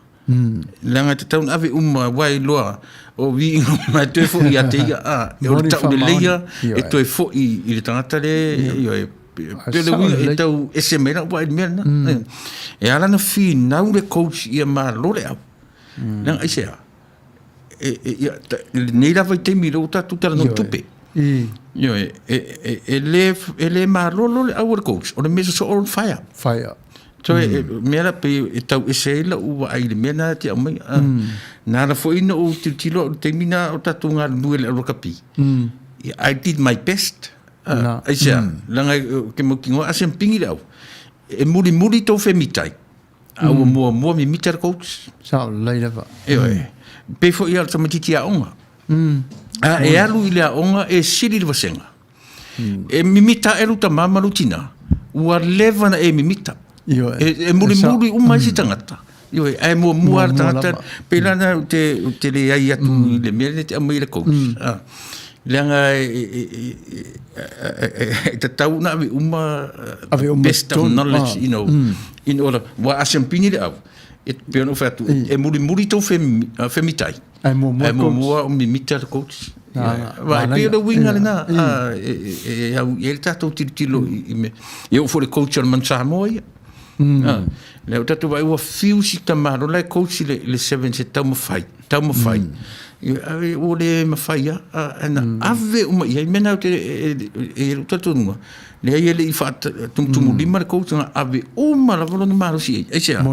Langa te tauna ave wai loa o vi ma te fo i ate ia e o tau le leia e toi fo i le tangata le yo pele ui e tau ese mera wai mera e ala na fi nau le coach ia ma lore au langa aisea nei la vai te miro tatu tala no tupe yo ele ma lolo le au le coach o le mesa so on fire so mera pe e tau ese la u ai le mena te amai na la fo ina o tilo te mina o tatu nga luele o kapi I did my best aisea langa ke mo kingo asem pingi le au e muri to fe mitai au mo mi mitar coach sa leila va pe fo ia tama titi a onga e alu ile a onga e siri le vasenga e mimita e luta mama lutina ua leva na e mimita e muri umai si tangata e mua tangata pe lana te le ai atu le mele te amai le coach leanga te tau na ave best of knowledge in order wa asampini le au e peono fatu e muri to femitai ai mo o mi mita coach vai peono winga na e tatou tilo e o for coach man Samoa le o tatou vai o fiu si tamaro le coach le 7 se tau mo fai o le mafai ana ave uma ia mena te e tatou nua le ia le fa tum lima le coach ave uma la volo maro si e sia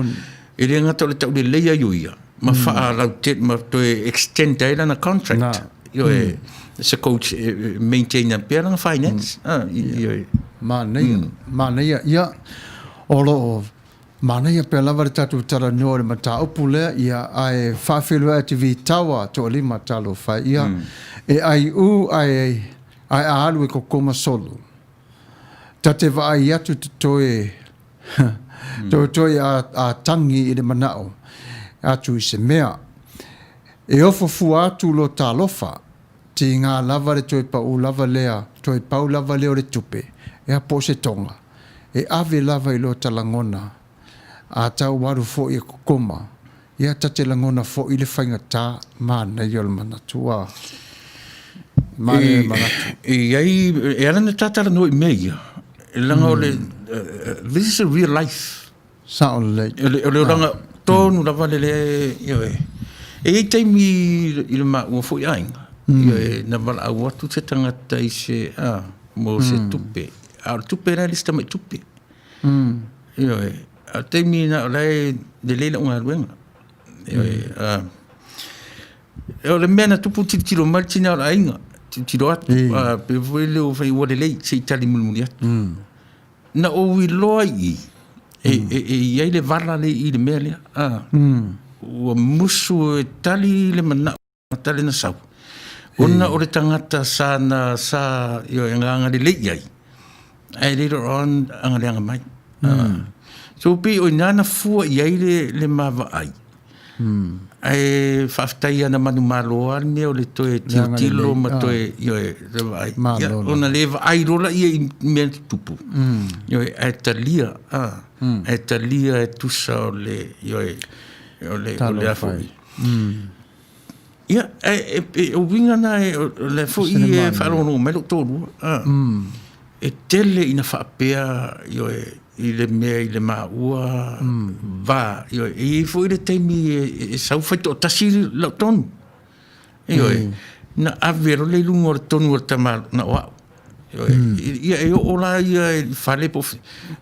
e le ngata le tau le leia yoia ma fa la te ma to extend ela na contract yo e se coach maintain a pera finance Manuia ia olo Manuia pe lava le tatu tala no le Mataupu le ia ai whawhelu e te vi Taua to lima talo whai ia e ai ai alu e ko koma solo ta te vai atu te toe toi a tangi i le manao atu i se mea e ofo fu atu lo talofa ti ngā lava le toi pau lava lea toi pau lava leo le tupe e a po se tonga e ave lava i lo talangona a tau waru fo i kokoma ia tate langona fo i le whainga tā mana i ole manatua manatu e alana tātara no i mea e langa o le this is a real life sound like o le langa tonu lava le e taimi i le ma ua fo i ainga na wala au atu te tangata i se mo se tupe a tupe ra lista mai tupe a taimi na olai de leila unga ruenga o le mena tupu tilo martina o ainga tilo atu pe vele o fai wale lei se itali mulmuli atu na o wiloa i iai le vala le i le mea lea ua musu e tali le mana tali na sau ona o le tangata sa e nganga le lei ai ai later on anga le anga mai so pe o nana fua iai le mava ai ai whaftai ana manu maloa ne o le toe tilo ma toe ai ona leva ai rola ia i mea tupu ai talia e tusa o le o le afo ia o winga na le fo i e wharono melo tōru e tele ina whaapea i le mea i le maua va i fo i le teimi e sau whaito o tasi lau tonu na avero le lungo o tonu o tama na wau ia e o la ia e whale po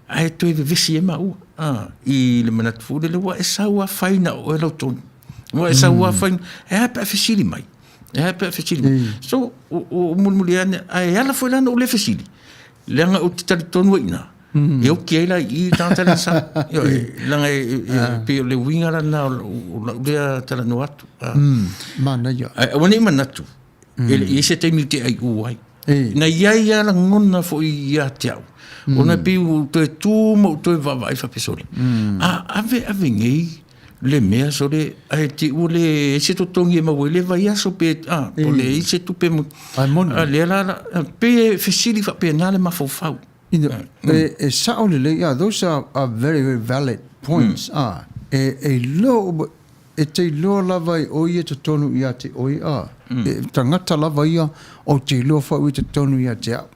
ai toi vesi e maua i le manatu fude le wa e sau a whaina o e lau tonu wa e sau a whaina e hape a fesili mai so o mulmuli ane ai ala foi lana o le fesili leanga o te tali tonu ina E o ke la I tantala sa. Yo langa pe le winga la na o le tala no atu. Mana ia. Wani manatu. E se te mite ai uai. Na ia la ngona fo ia tiau. Ona pe to tu mo to va vai fa pesori. Ave ngei le mea so le ai ti ule se to tongi ma wele vai aso pe po le se tu pe le la pe fesili fa pe na le ma fo fau. Those are very, very valid points. Te lo lava I oia te tonu ia te oia. Tangata lava ia o te lo fa ui te tonu ia te au.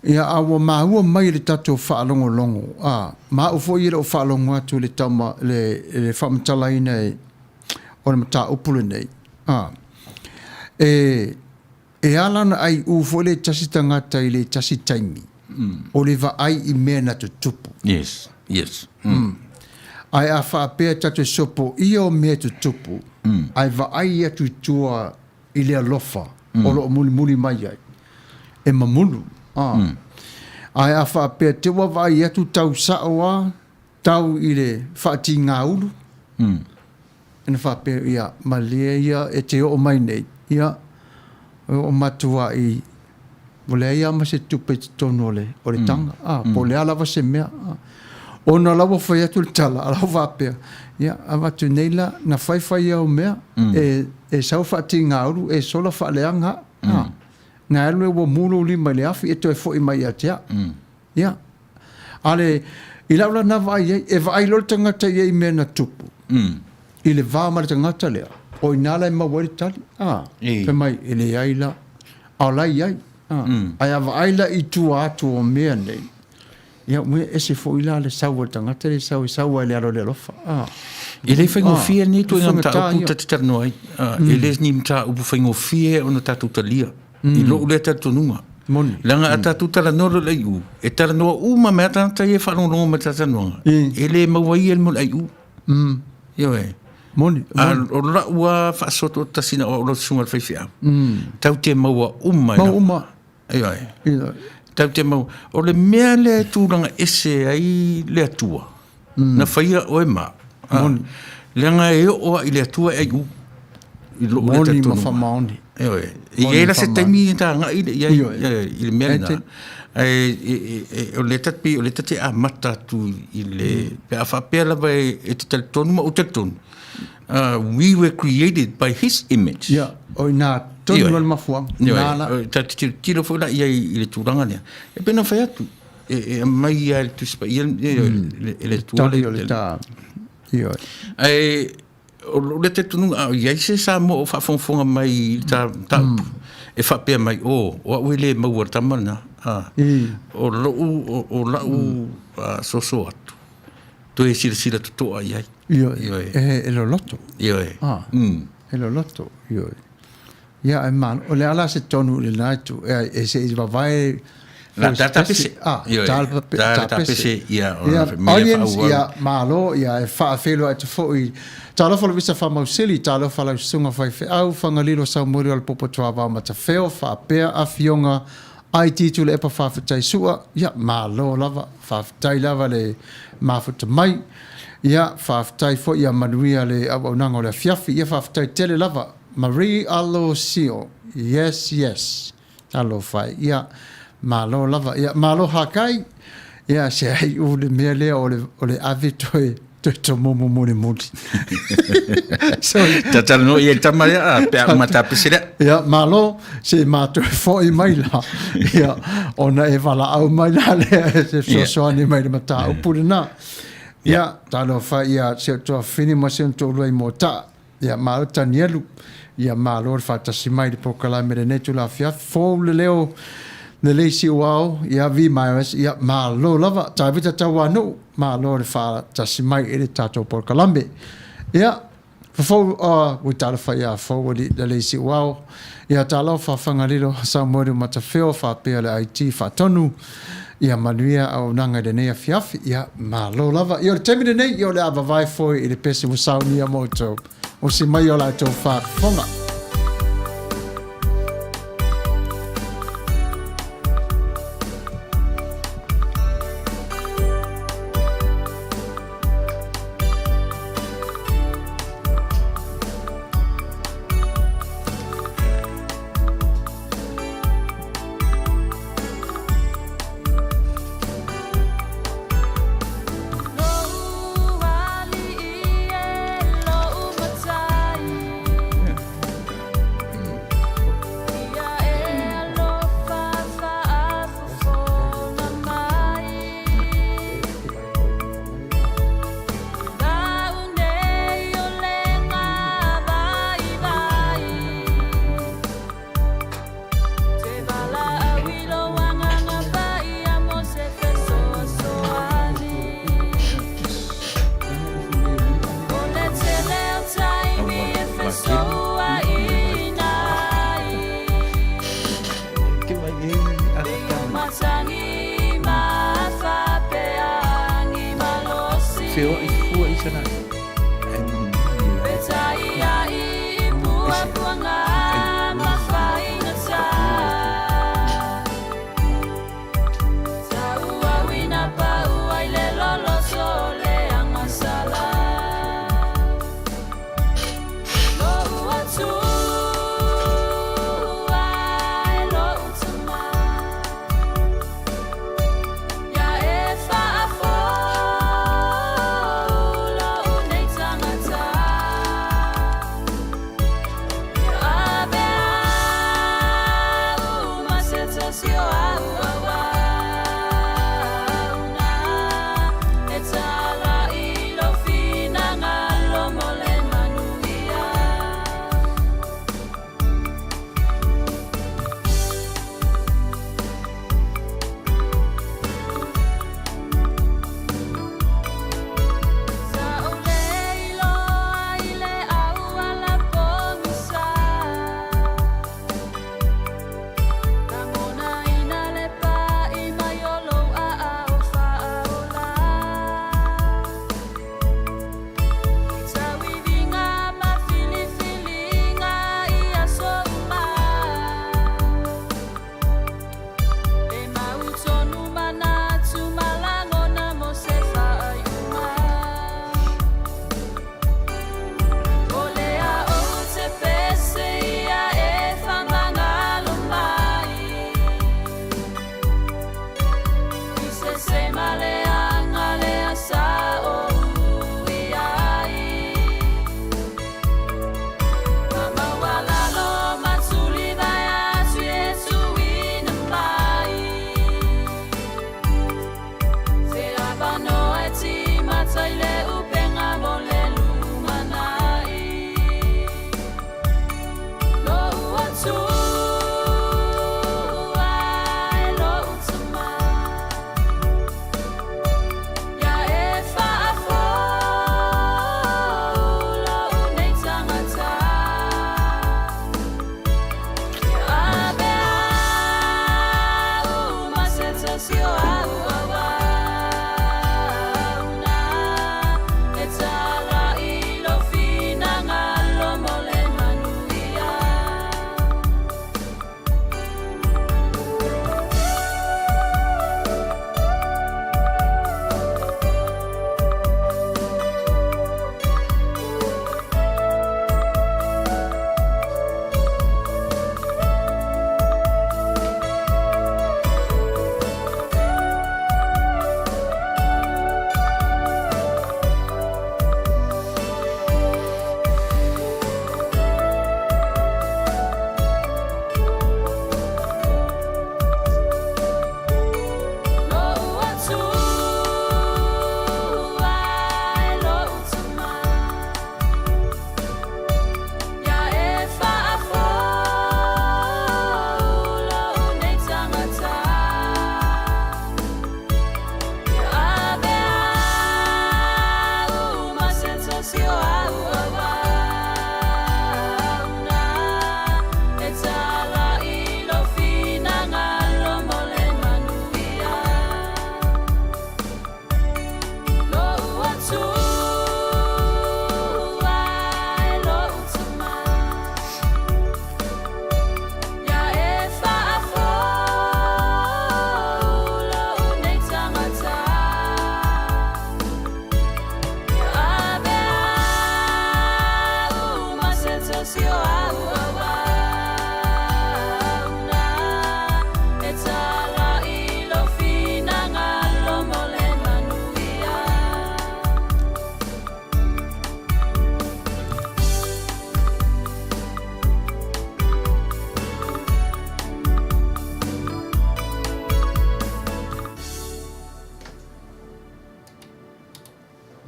Ia awa mahua mai le tatou whaalongo longo. Ma o fo ira o whaalongo atu le tauma le whamatala ina o le mata upule nei. E alana ai u fo le tasi tangata I le tasi taimi. O le va ai I mea na te tupu. Yes. Ai a whaapea tatu sopo I o mea te tupu. Ai va ai atu tua I le alofa. O lo muli mai ai. E mamulu. Ai a whaapea te wawa I atu tau saoa. Tau I le whaati ngā ulu. Ena whaapea ia malea ia e te o mai nei. Ia o matua I Vole ia ma se tupe te tono o le tanga. Po le alawa se mea. Ona lawa whai atu le tala, alawa wapea. Ia, awatu neila, na whai au mea, e sau whaati ngā uru, e sola whaaleanga. Ngā elu e wa mulu li mai le afi, e toi fo I mai atea. Ia. Ale, I laula na vai, e vai lor tangata I mea na tupu. I le vā mara tangata lea. O I nala I mawari tali. Pe mai, I le aila, au lai ai. Ai ava aila I tua atu o mea nei. Ia mea ese fo ila le saua tangata le saua le alo le lofa. E le whaingofia ni tu ngam ta upu tatitano ai. E le ni mta upu whaingofia ono tatu talia. I lo ule tatu nunga. Langa a tatu tala noro le iu. E tala noa uma mea tanta e whanononga ma tata noa. E le mawai el mo le iu. Ia e. O la ua whaasoto tasina o lo sunga whaiwhia. Tau te maua uma. Uma. Ia e. Tau te mau. O le mea le tūranga ese ai le atua. Na whaia o e maa. Leanga e o I le atua ai u. I lo le tatu. Moni ma whamaoni. Ia e. I e la se taimi ta nga I le mea na. O le tati a mata tu I le. Pe a whapea lava e te tali tonu ma o te tonu. We were created by his image. Yeah. O nā tonu al mafuang. Nāla. Tiro fwela I le tūranga nea. E pena whai atu. E mai ia le tuspa. Ia le tūranga. Tali o le tā. Ia. O le te tununga. Ia se sa mo o whafonga mai ta upu. E whapea mai o ue le maua tamana. O lau soso atu. To e sila tutoa iai. Ia. E lo loto. Ia e. E lo loto. Ia. Ia e man. O le ala se tonu le naitu. E se I wawai. La data pese. Data pese. Ia. Audience. Ia malo. Ia e whaafelo ai te fōi. Talo whala visa whamausili. Talo whala sunga whai au. Fagalilo Samuelu Alopopo Tuavao Matafeo. Whaapea a fionga. Ai titu le epa whawhitai sua. Ia malo lava. Whawhitai lava le mafuta mai. Ia whawhitai fo ia Manuia le awaunanga o le fiafi. Ia whawhitai tele lava. Marie Alosio. Yes. Talo whai. Ia malo lava. Ia malo hakai. Ia se ai u le mea lea o le avi toi to momo muli. Tatalo no ia tamaya pe mata pesira. Ia malo se mato foi mai la. Ia ona e vala au mai la le se soani mai mata upuna. Ia talo fa ia se to fini ma se to lo mota. Ia malo tanielu. Ia malo fa tasimai de pokala me ne tu la fia fo le leo le leisi wao ia vi mai ia malo lava tavita tawanu malo le fa tasimai ele tato por kalambe ia fo we tala fa ia fo le leisi wao ia tala fa Fagalilo Samuelu Matafeo fa pele IT fa tonu ia Manuia au nanga de nei fiafi ia malo lava ia temine nei ia le ava vai fo ile pese mo sauni a moto o si mai ola to fa fonga.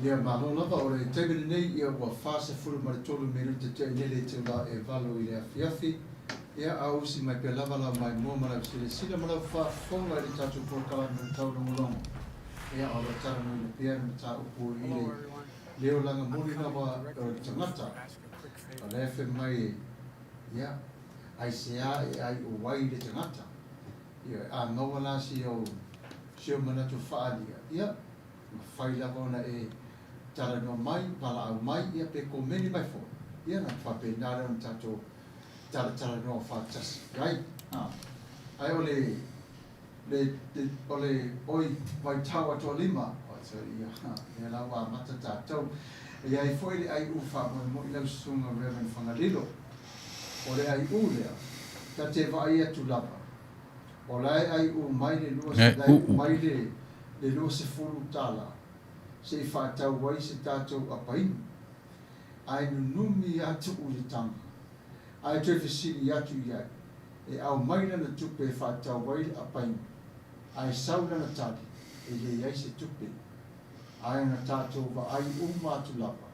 Ia malo lava o le taimini nei ia ua fase fulu ma le tolu minuta te nele te la e valo i le afiafi. Ia a usi mai pe lava la mai mua ma la sile sila ma la whafonga i le tatu porkala na taulogologo. Ia o le tara nui le pia na ta upu i le leo langa muni lava o le tangata. A le efe mai ia ai se a e ai o wai le tangata. Ia a noa la si o sio manatu whaalia. Ia whai lava ona e tara no mai, pala au mai, ia pe ko meni mai fo. Ia na whape nare on tato tara no whaatasi. Rai? Ai ole oi vai taua toa lima. So ia la wa mata tatou. Ia i foi le ai ufa mo i lau sunga Reverend Fagalilo. O le ai u lea, ta te vai atu lava. O le ai u mai le lua se mai le lua se fulu tala. Se i whātau wai se tātou apainu. Ai nunumi atu u le tanga. Ai tue whisiri atu iai. E au maila na tupe e whātau wai le apainu. Ai sauna na tali. E le iai se tupe. Ai na tātou wa ai umatu lava.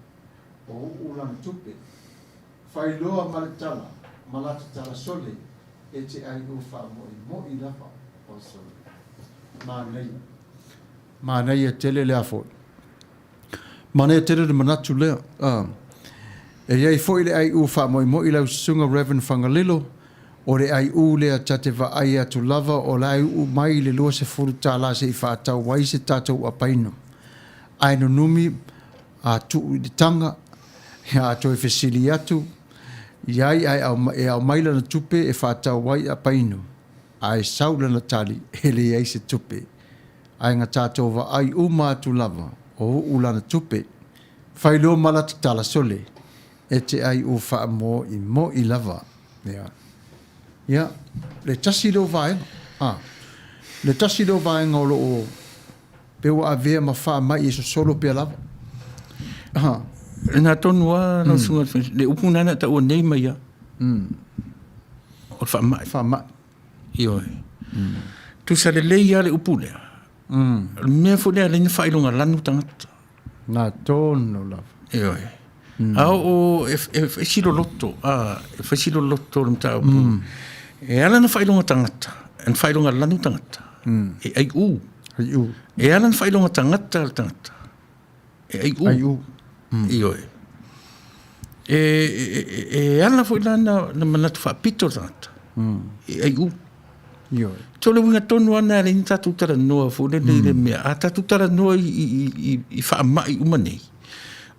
O ula na tupe. Whai loa maletala. Malata tala sole. E te ai uwha mo i lava. O sole. Māneia. Māneia tele le afo. Mana e tere de manatu lea. E iei foi le ai u wha mo i lau sunga Reverend Fagalilo, o le ai u lea tate wa ai atu lava, o le ai u mai le lua se furu tāla se i whaatau wai se tātou apaino. Ai no numi a tu i de tanga, a to e whesili atu, iai ai au maila na tupe e whaatau wai apaino. Ai saula na tali, hele iei se tupe. Ai ngā tātou wa ai u mātu lava, o ulana tupe, whailo malata tala sole, e te ai u wha mo i lava. Ia, le tasi lo vaenga. Le tasi lo vaenga o lo o pewa a vea ma wha mai e so solo pia lava. Nā tonua, nā sunga, le upunana ta ua nei mai ia. O wha mai. Wha mai. Ioi. Tu sa le leia le upunea. Mea fo lea leina whailonga lanu tangata. Nā tōno lava. Ioi. Ao o e silo loto. E whaisilo loto ram tau pu. E ala na whailonga tangata. En whailonga lanu tangata. E ai u. Ai u. E ala na whailonga tangata al tangata. E ai u. Ai u. Ioi. E ala fo ilana na manatu whaapito tangata. E ai u. Ioi. Tole winga tonu ana le ni tatu tara noa fo le le mea. A tatu tara noa i whaamai umanei.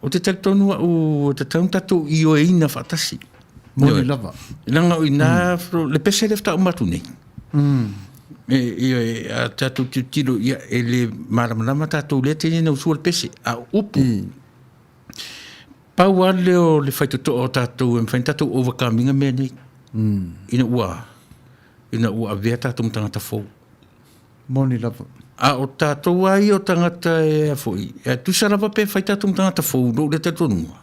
O te tatu tonu o te tautatu i o eina whaatasi. Moni lava. Langa o ina le pese lefta o matu nei. E a tatu tiro ia e le maramalama tatu le tene na usua le pese. A upu. Pau ale o le whaitoto o tatu e mwhain tatu overcominga mea nei. Ina ua. Ina ua vea tātou tangata fōu. Moni lava. A o tātou ai o tangata e a fōi. E tusa lava pe whai tātou tangata fōu, no le te tonua.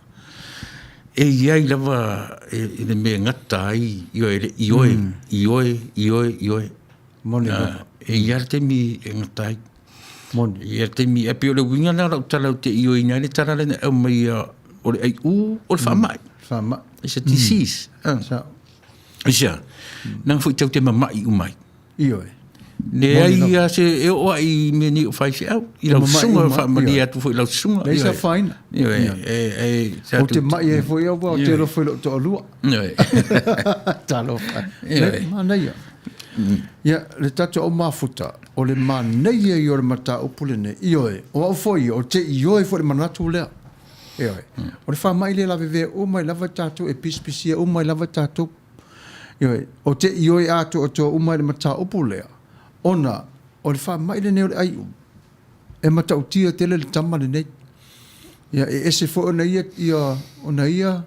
E iai lava e le mea ngata ai, ioe. Moni lava. E iar te mi e ngata ai. Moni. Iar te mi e pio le winga na rau talau te ioe ina, le tara le na au mai o le ai o le whamai. Whamai. It's a disease. Sao. Isa, nang fui tau te mamai umai. Ioe. Ne ai se e o ai me ni fai se au. I lau sunga fa mali atu foi lau sunga. Nei sa fine. O te mai e foi au o te ro foi lo to lua. Talo. Manai. Ya le tato o mafuta o le manai e o le mata upule ne ioe. O au foi o te ioe foi manatu lea. Ioe. O le fa mai le lave ve o mai lava tato e pispisia o mai lava tato. Ioe. O te ioe ato o to o mai le mata upule. Ona o le fa mai le ne o le ai e mata utia tele le tama le nei. Ya e ese fo ona ia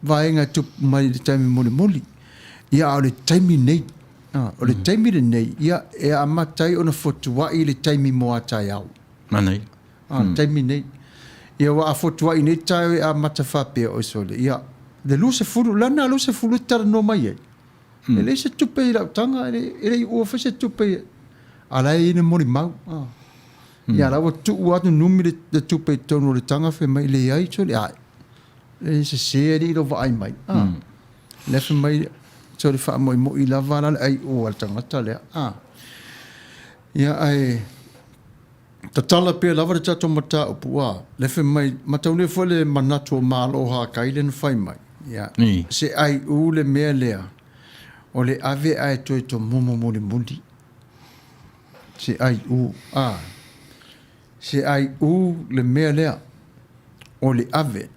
vaenga tu mai le taimi mole moli. Ia o le taimi nei. O le taimi le nei, ia e amatai ona fotuai le taimi moa tai au. Manai. Taimi nei. Ia wa a fotuai nei tai a matafeo o sole. Ia, le luse fulu, lana luse fulu tara no mai e. E le se tupe i lau tanga, e le ua fa se tupe i. Ala e ina mori mau. Ia la wa tu uatu numi le tupe i tono le tanga fe mai le ai sole. Le se se li lo va ai mai. Le fe mai... so le fa mo i lava la ai o al tangata le ia ai tatala pe lava le tato mata o pua le fe mai mata le fo le manatu malo ha kailen fai mai ia se ai u le mea lea o le ave ai to momo mo le mundi se ai u se ai u le mea lea o le ave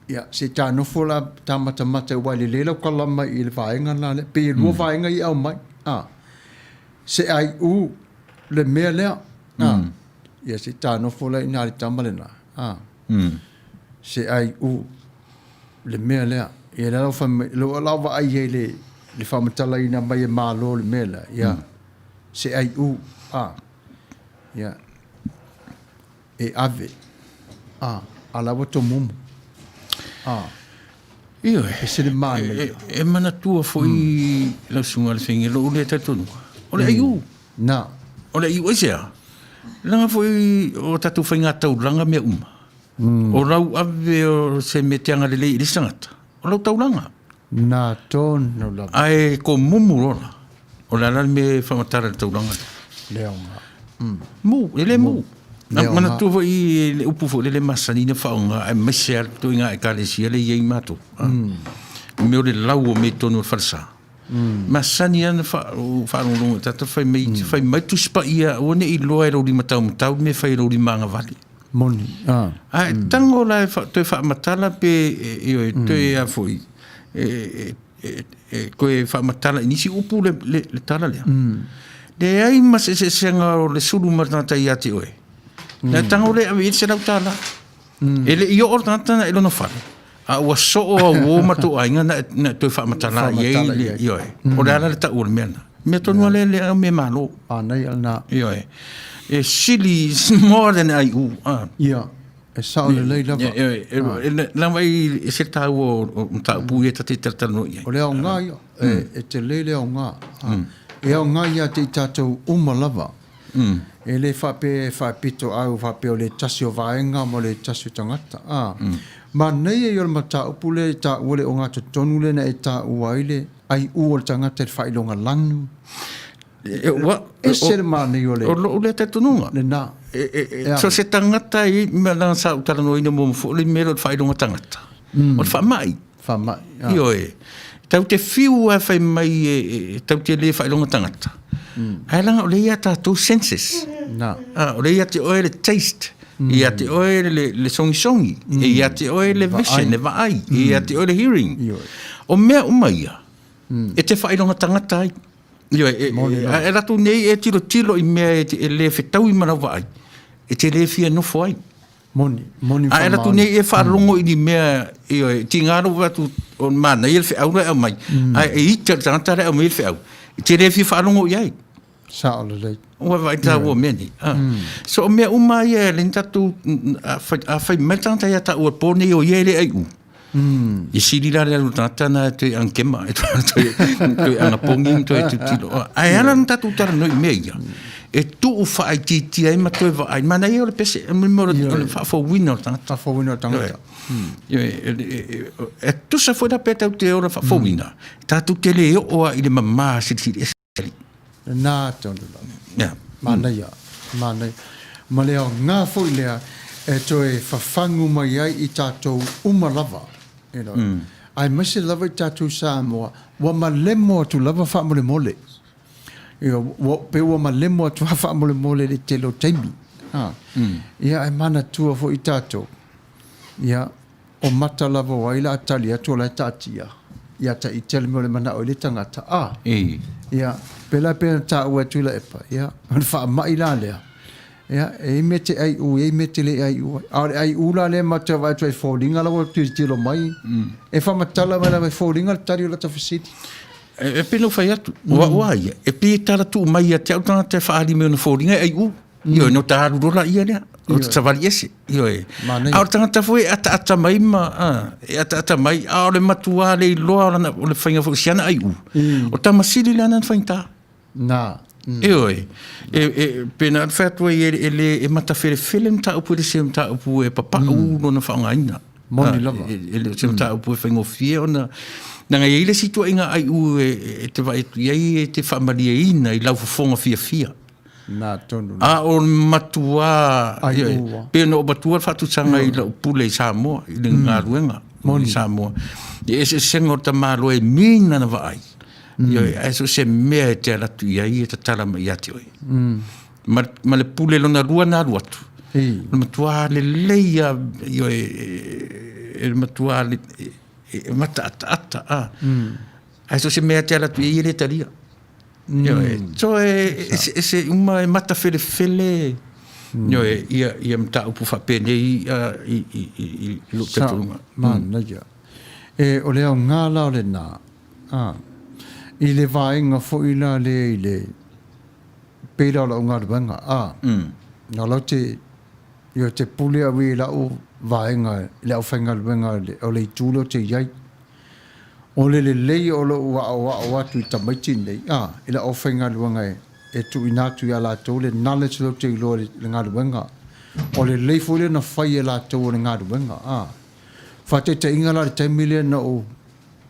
ya se ta no fola tamata mata wa le lela kala mai il vaenga la le pe lo vaenga i au mai se ai u le mele ya se ta no fola ina le tamalena se ai u le mele ya la fa lo la va ai le fa matala ina mai ma lo le mele ya se ai u ya e ave ala voto mumu Io e se le mani e mana tua foi la sunga le fingi lo le tatunu o le aiu na o le aiu sia langa foi o tatu finga tau langa me o rau ave o se metianga le le sangata o lau tau langa na ton no la ai ko mumu rola o la me fa matara tau langa leonga mu ele mu mana tu foi le upu foi le masani ne faunga e mesel tu inga e kale si le ye mato me o le lau me tonu falsa masani an fa no tata fai mai tu spa ia o ne i loa ro di matau me fai ro di manga vali moni tango la tu fa matala pe io tu ia foi ko e fa matala inisi upu le tala le de ai mas se senga le sulu martata ia ti oe na tangole a vit se la tala ele io ortanta ele no fa a o so o matu ainga na to fa matala ye io o dala ta ur mena me to no le me malo nei na io e silly more than I ia e sa le le la vai se ta o ta pu e ta te ta no ye o le nga io e te le nga e nga ia te tatou umalava e le fa pito au fa pe o le tasio vaenga mo le tasio tangata ma nei e o mata upule ta ole o ngata tonu le na e ta uaile ai u o tangata fa ilonga langu e ser ma nei o le te tonu le na so se tangata i me la sa utala no ina mo fo le mero fa ilonga tangata o fa mai io e tau te fiu a fai mai tau te le fa ilonga tangata ai langa o le ia tatou senses o le ia te oe le taste ia te oe le songi ia te oe le vision le vaai ia te oe le hearing o mea umaia e te whailonga tangata ai e ratu nei e tilo i mea e le whetau i mana vaai e te le fia nofo ai moni a ratu nei e wharongo i ni mea ti ngaro watu o mana i le whiau au mai e ita tangata re au mai le whiau te le fia wharongo i ai sa o le o vai ta o meni so me uma ye le tatu a fai metanta ya ta o pone o ye le ai i sili la le tata na te ankema e to ana pongi to e tilo ai ana tatu tar no meia e tu o fai ti ai ma to vai mana ye le pese me mo le fa fo winner tata e tu sa foi da peta o te ora fa fo winner tatu te le o ile mamma si Nā tonu lava. Yeah. Manuia. Ma leo ngā fo i lea e toe whawhangu mai ai i tātou uma lava. You know. Ai mase lava i tātou Samoa. Wa ma lemo atu lava wha mole mole. You know, pe wa ma lemo atu wha mole mole le te lo taimi. Ia ai mana tua fo i tātou. Ia o mata lava wa ila atali atu la tātia. Ia ta i tele mo le mana o le tangata. Ia pela pena ta ua tu la epa. Ia wha mai la lea. Ia e mete ai u, e mete le ai u. Ai u la le mata vai tu ai fōringa lawa tu tilo mai. E wha matala mai la vai fōringa tari o la tawhasiti. E pelo fai atu. Wa ia. E pe tara tu mai a te autanga te whaari mea na fōringa ai u. Io no ta rola ia lea. O te tawari ese. Io e. Ao tangata fwe ata mai ma. E ata mai. Ao le matua le loa o le whainga fo siana ai u. O ta masiri le ana whainta. Nā. Io e. Pena whatua e matafere film ta upu le sem ta upu e papa u no na whaongaina. Moni lava. E sem ta upu e whaingo fie o na. Nanga i le situa inga ai u e te vai tu iei e te whaamaria ina i lau fonga fia. Nā tonu. O matua. Ai ua. Pena o matua whatu sanga i lau pule i Samoa. I le ngā ruenga. Moni. Samoa. E se sengo ta malo e mina na vai. Io e so se mea e te alatu iai e ta tala mai ati oi. Ma le pule lona rua na rua tu. Le matua le leia io e le matua le mata ata. Ai so se mea te alatu iai le talia. Io e so se uma e matafele fele. Io e ia mta upu whapene i lo te turunga. Manuia. E o leo ngā lao le nā. I le vaenga fo i la le i le peira la o ngā ruenga. Nā lau te pule a wei la o vaenga le au whainga ruenga o le i tūlo te iai. O le lei o lo ua atu i tamaiti nei. I la au whainga ruenga e tu inatu i a la tau le knowledge lo te ilo le ngā ruenga. O le lei fo le na whai e la tau o le ngā ruenga. Whate te inga la le taimile na o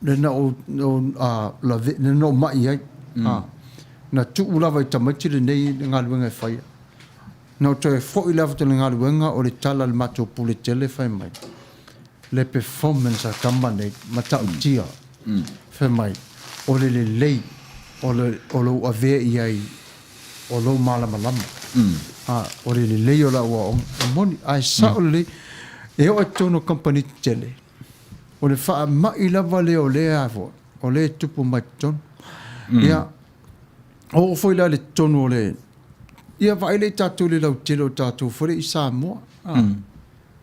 le na o mai ai. Na tu ulawa i tamaiti le nei ngā luenga e whaia. Na o toi fo i lawa te ngā luenga o le tala le mato pule tele whai mai. Le performance a kamba nei matau tia whai mai. O le lei o lo avea i ai o lo malama lama. O le lei o la ua o moni. Ai sa o le e o tono company tele. O le wha mai lava leo lea fo. O le tupu mai tonu. Ia, o foi la le tonu o le. Ia vai le tatu le lau telo tatu fore i Samoa.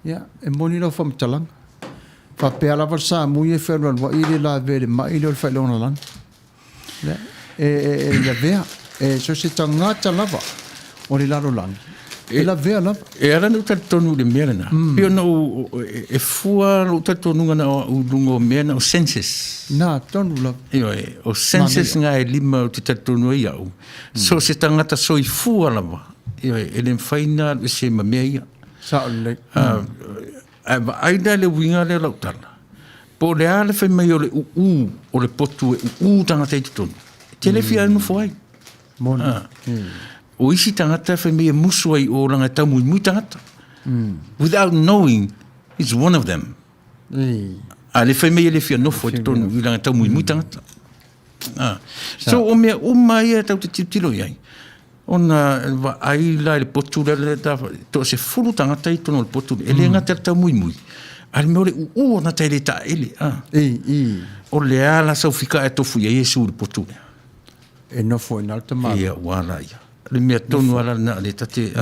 Ia, e moni lau whamtalanga. Wha pea lava Samoa e whenua wa i le la vere mai leo le whailona lana. E la vea. E so se tangata lava. O le laro lana. E la vea lava. E ara no tonu le mea na. Pio no e fua no tonu na o lungo mea na o census. Na tonu lava. Io o census nga e lima o te tonu ia o. So se tangata so i fua lava. Io e le whaina e se ma mea ia. Sa o le. Aida le winga le lautala. Po le ale whai mai o le o le potu e tangata i tonu. Te le fia anu fuai. Mona. O isi tangata whai mea musu ai o ranga tau mui tangata. Without knowing, it's one of them. A le whai mea le fia nofo i tonu i ranga tau mui tangata. So o mea o mai e tau te tilo iai. Ona ai la le potu le to se fulu tangata i tonu le potu. E le ngata tau mui. A le mea le o na tai le ta ele. O le ala sau fika e tofu iai e su le potu. E nofo i nalta maa. Ia wala ia. Le mea tonu ala na le tate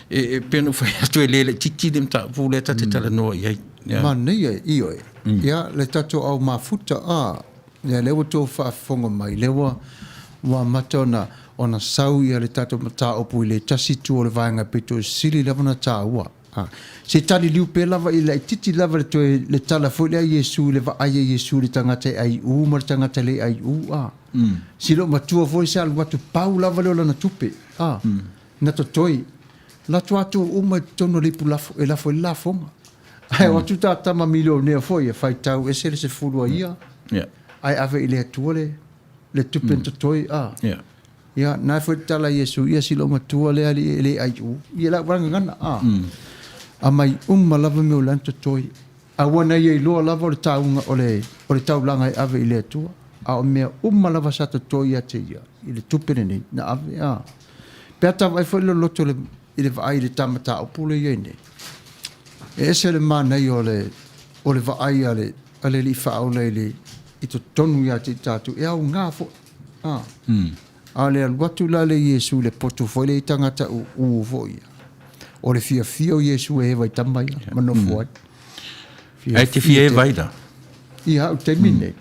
e peno fai atu e le titi dem ta pu le tate tala noa iai. Manuia i oe. Ia le tato au mafuta ia lewa tō whaafonga mai lewa wa mata ona sau ia le tato mata opu i le tasi tu o le vaenga pito sili lava na Taua. Se tali liu pe lava i le titi lava le toe le tala fo le ai Yesu le va ai Yesu le tangata ai u mar tangata le ai u silo matua fo se al watu pau lava le na tupe na to toi la tuatu uma tono le pulafo e la fo la fonga ai watu ta tama milionaire fo ia fai tau e se fulu ia ai ave ile tuole le tupe to toi ia na foi tala Yesu ia silo matua le ali le ai u ia la wanga ngana a mai lava me ulanto toi a wana ia lo lava o taunga o le taulanga e ave ile tua a o mea lava sa toi ia te ia ile tupene nei na ave peta vai foi lo loto le ile vai le tamata o pule ia nei ese le mana io le vai ale li fa o le i to tonu ia te tatu e au ngā fo ale al watu la le Yesu le potu foi le tangata u fo ia o le fia Yesu e vai tamai mano foi ai te fia e vai da ia o te mine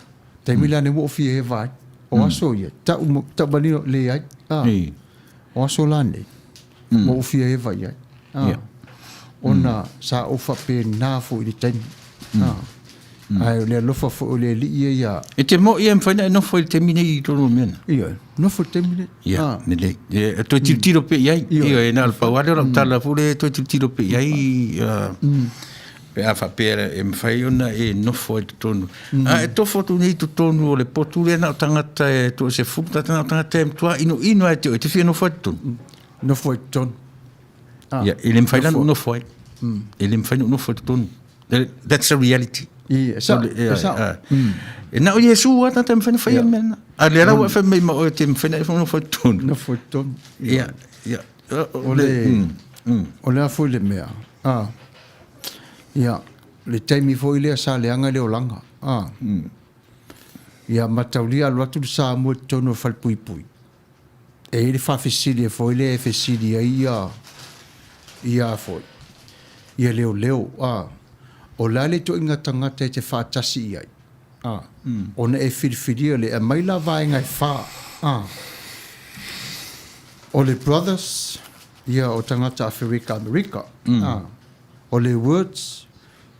te mila ne mo fia e vai o aso ia ta balino le ai o aso la ne mo fia e vai ai ona sa o fa pe na fo i te ai le lofa fo le li ia e te mo ia mfana no foi te mine i tonu mena ia no fo te mine ia ne le to tiro pe ia e na al pawale la tala fu le to tiro pe ia pe a fa pere e mfai ona e no foi te tonu e to foto nei to tonu le potu le na tangata e to se fu tangata te tua ino e te fia no foi te tonu no foi te tonu ia ele mfai la no foi ele mfai no foi te tonu that's a reality esa e na o Yesu ata te mfana fai mena a le ra fa me ma o te mfana no foi tonu no foi tonu ia ole a foi le mea ia le taimi foi le sa le anga le olanga ia mataulia lo atu sa mo tonu fal pui e le fa fesili foi le fesili ia foi ia leo o lale to inga tangata te whātasi iai. Ona e whiriwhiria le e maila vai ngai whā. O le brothers, ia o tangata Afrika Amerika. O le words,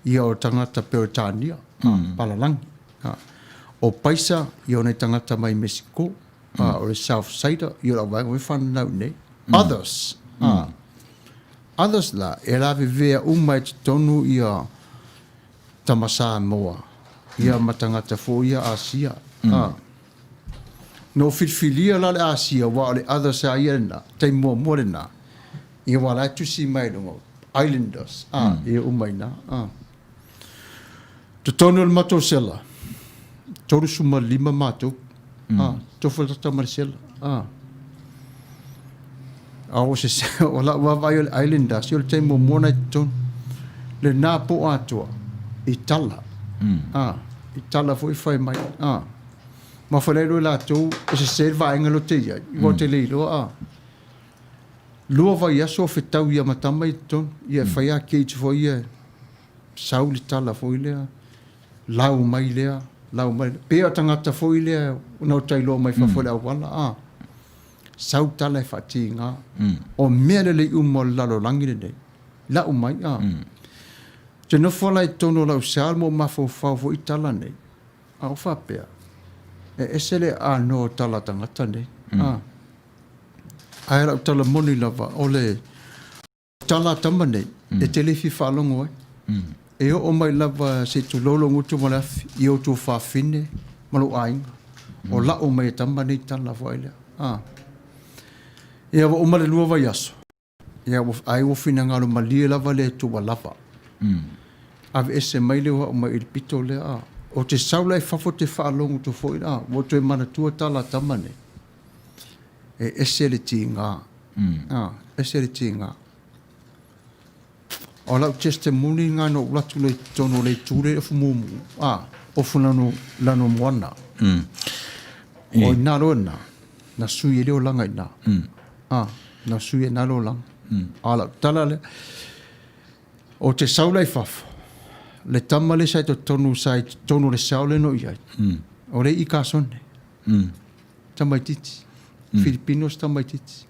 ia o tangata Peritania, Palalangi. O paisa, ia o nei tangata mai Mexico. O le South Sider, ia o vai ngai whanau nei. Others. Others la, e la vivea umai te tonu ia tama Samoa, ia matangata fo ia Asia. No whirwhiria la le Asia, wa le other sa ia na, te mua le na. Ia wa la tusi mai lungo, Islanders, ia umai na. Te tonu le mato sela, toru suma 5 mato, tofu tata marisela. O se o la wa vai le Islanders, ia te mua na tonu, le na po atua. Itala. Itala foi mai. Ma foi lo la tu se serva engalo te ia. Igual te leilo Lua vai aso fetau ia matama i ton. Ia fai a ke foi ia. Saul itala foi lea. Lau mai lea. Pea tangata foi lea. Una tailo mai fa foi wala. Sau tala fa tinga. O mea le umo lalo langi nei. La umai te no fola i tono lau salmo mafo fo itala nei. Au whapea. E esele no tala tangata nei. Ai lau tala moni lava o le tala tama nei. E te lefi whalongo ai. E o mai lava se tu lolo ngutu malafi. I o tu whawhine. Malu ainga. O la o mai tama nei tala whaile. E awa o male lua vai aso. E awa ai o whina ngaro malie lava le tu wa lava. Ave ese mai leo o mai il pito le o te saula e fafo te whaalongu to fo ina o te mana tua tala tamane e ese le tinga ese le tinga o lau testimony nga no latu le tono le ture o fumumu o funano lano moana o naro na sui leo langa ina na sui naro langa ala tala le o te saula e fafo le tama le sai tonu le saule no iai. O le ika sone. Tamai titi. Filipinos tamai titi.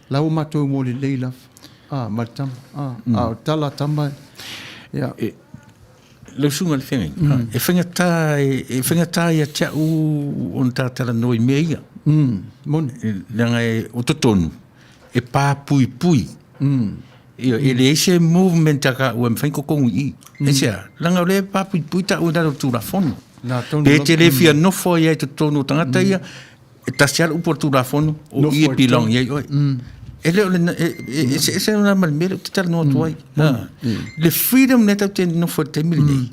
Lau matou mo le leilaf. Matama. Tala tama. Lau sunga le whengai. E whengata ia tia on tātara noi mea ia. Mone. Langa e o totonu. E pā pui. Ele ese movement ka o mfai ko kongu I. Ese langa le papu puita o da tu la fono. Pe te le fia no foi e te tonu tangata ia tasial upo tu la fono o i pilong ye oi ele se una mal mero tal no toi le freedom net out no for temile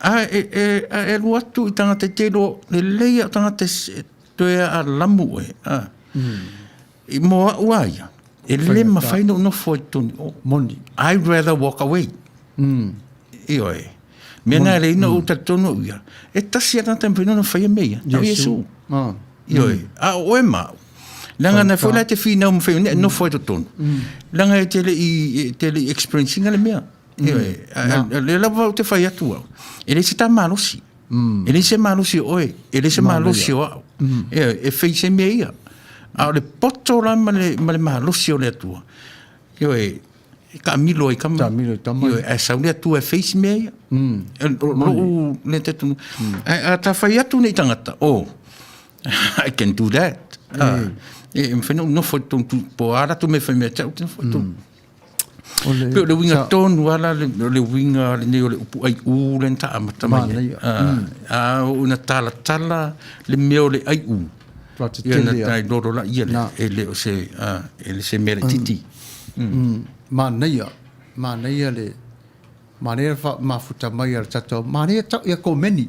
e watu tanga te telo le leia tanga te to a lamu e mo waia ele ma fai no for to Mondi. I'd rather walk away oi mena le no uta tono ia e tasia tanta pino no fai meia Yesu oi o ema langa na foi la te fina mo fai no foi to tono langa e tele experiencing le mea oi le lava te fai atua ele se ta malusi ele se malusi oi ele se malusi o e fai se meia a le poto la male malusi o le atua oi Camilo e Camilo tama. E saule tu e face me. O le te tu. A ta fai atu nei tangata. Oh. I can do that. E me no foi tu po ara tu me fai me tau tu foi tu. Pe le winga ton wala le winga le ne le ai u le ta amata mai. Una tala le meo le ai u. Ia na tai doro la ia le o se ele se merititi. Manuia le Manuia fa mafuta mai ar tato Manuia ta ia ko meni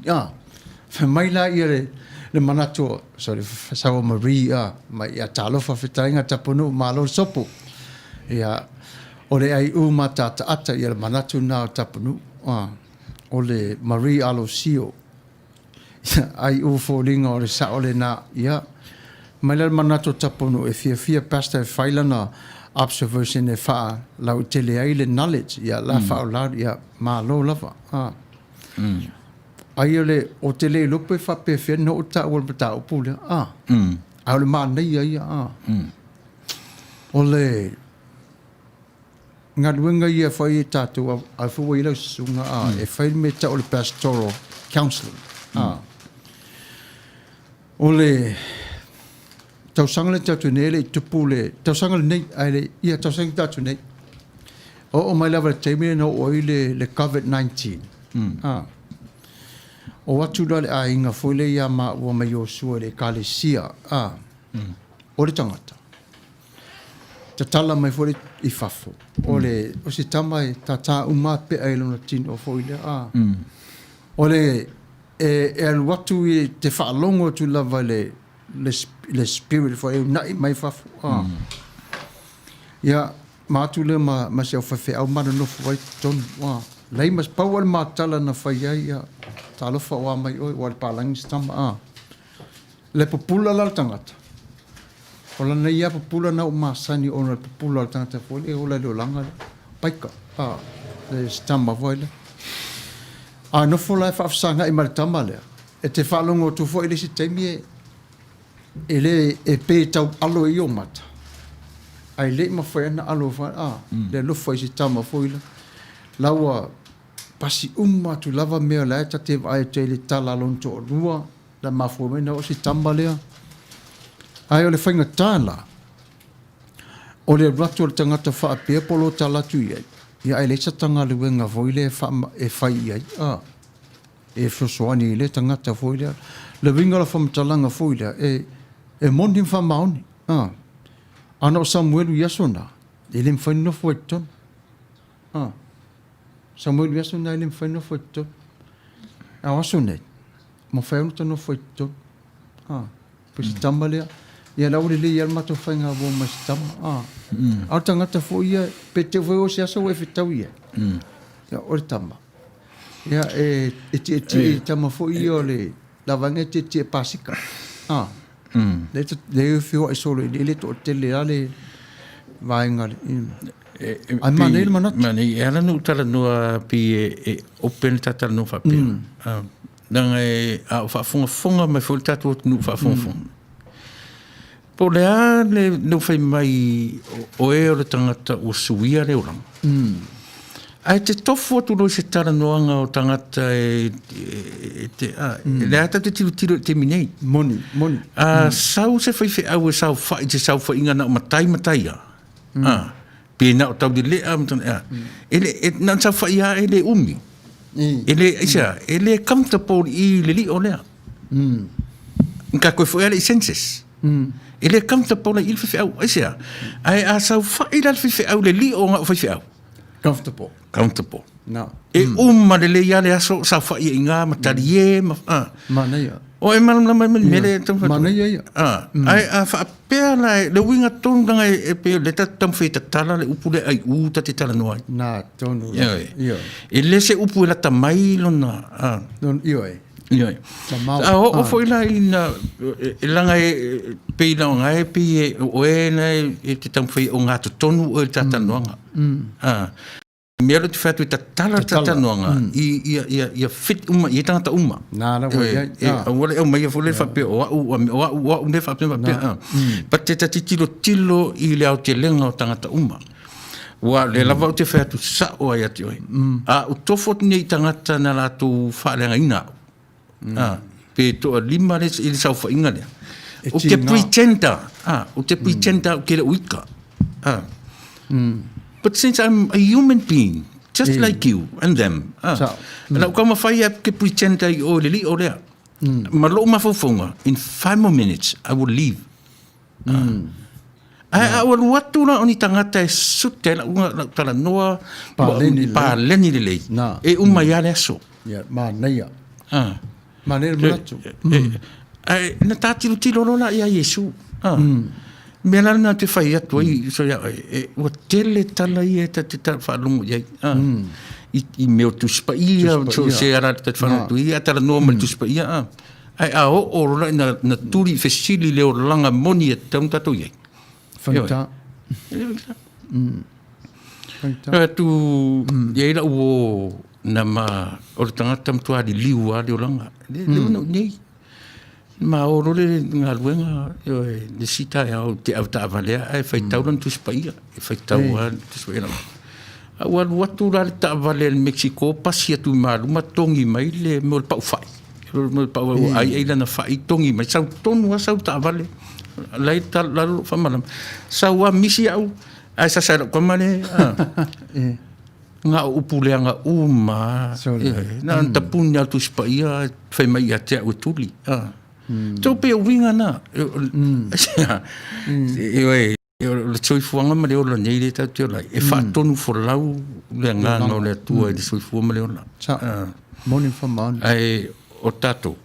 fa mai la ia le manato sorry Samoa Maria mai ia talo fa fitainga tapunu malo sopo ia ole ai u mata ata ia le manato na tapunu o le Maria Alosio ai u folinga o le sa ole na ia mai le manato tapunu e fia pasta e failana observation e fa la tele ai le knowledge ya la fa la ya ma lo lava ai le o tele lo pe fa pe fe no ta o ta o pula ai le ma nei ya o le ngadwenga ia fa i Tatou a fu i le sunga e fa me ta o le pastoral counseling o le tau sanga le tatu nei le tupu le tau sanga le nei ai le ia tau sanga tatu nei o mai lava le teimine no o le COVID-19 o watu le a inga foi le ia ma ua mai o sua le kalesia o le tangata ta tala mai foi i fafo o si tamai ta uma pe ai lona tino foi le o le e al watu i te whaalongo tu lava le spirit for na mai fa ya matu le ma se fa fe au mana no foi ton lei mas power ma tala na fa ya talo fa wa mai o wal palang stam le popula la tangata ola na ia popula na ma sani ona popula tangata foi e ola le langa paika le stam voile no fo la fa sanga i mal tamale e te falongo tu foi le sistemi ele e pe tau alo i o mata ai le ma foi na alo fa le lo foi si tama foi lawa pasi tu lava me la ta te ai te le tala lon to rua la ma foi me no si tamba le ai ole fainga tala o le rato le tangata fa pe polo tala tu ia ai le tanga le wenga foi le fa e fai ia e foswani le tangata foi le winga la fam talanga foi e mondi fa mauni ana Samuelu yasona ele me foi no foito Samuelu yasona ele me foi no foito a wasone mo foi no foito pois tambale ia la ule ia mato fainga bo mas tam a tangata foi pete foi o sia so e fitauia ya o tamba ya e tama foi ole la vangete te pasika le fio e solo le to tele ale vai ngale ai manel manat mani era no tala no pi open tata no fa pi dan a fa fonga me foi tatu no fa fonga po le no fai mai o le tangata o suia le orang ai te tofu tu lo se tala noanga o tangata le ata te tiro te minei moni sau se fai au sau fai te sau fai ngana matai pena o tau de le ele nan sau fai ele umi ele isa ele comfortable i le li o lea Ka koe fo ele senses. Ele comfortable na il fe au. Isia. Ai a sau fa ila fe au le li o nga fe au. Comfortable. No. E umma le ia le aso sa fa i nga matarie ma. Manuia. O e malam lama mele tam fa. Manuia. Ai a fa pela le winga tonga e pe le tam fe tala le upule ai u ta te tala no ai. Na tonu. Io. E le se upu la tamai lona. Non io e. Io. O foi la ina langa e pe la nga e pe o e na e te tam fe o nga tonu o tata noanga. Melo te fatu ta tala noanga ia fit uma ia tanga uma. Na la o wale o mai fole fa pe o ne fa pe pa te tilo I le au te lenga o tanga uma. Wa le lava o te fatu sa o ia te oi. A o tofot nei tangata na la tu fa lenga ina. Pe to lima le il sa fa inga le. O te pretender. O te pretender ke le uika. But since I'm a human being, just like you and them, now come a fire ke pretend I o le o le. Malo ma fofonga in 5 more minutes I will leave. I will what to na oni tangata e sute la tala noa pa leni le lei. E uma ya le so. Ya maneia. Maneira matu. Ai na tatilu tilo la ya Yesu. Me la na te fai atu I so ya o tele tala I te ta fa lungu ya I me tu spa ia so se ara te fa tu ia tala no me tu spa ia ai a o na turi fesili le o langa moni e tau tatu ia Fanta tu ia la o na ma o tangata mtua di liua de o langa le no nei ma o le ngaluenga le sita o te au ta valea e fai taulan tu spaia e fai taua tu spaia a watu la ta valea in Mexico pasia tu maluma tongi mai le mo pa fai mo pa ai la na fai tongi mai sau tonu sau ta vale lai ta la fa malam sau a misi au ai sa sa ko mane nga upule nga uma na ta punya tu spaia fai mai ate o tuli Tau pe o winga na. Le tsoi fuanga ma le ola nei le tau te ola. E wha tonu for lau le nganga o le atua e le tsoi fuanga ma le ola. Morning for man. Ai o tato.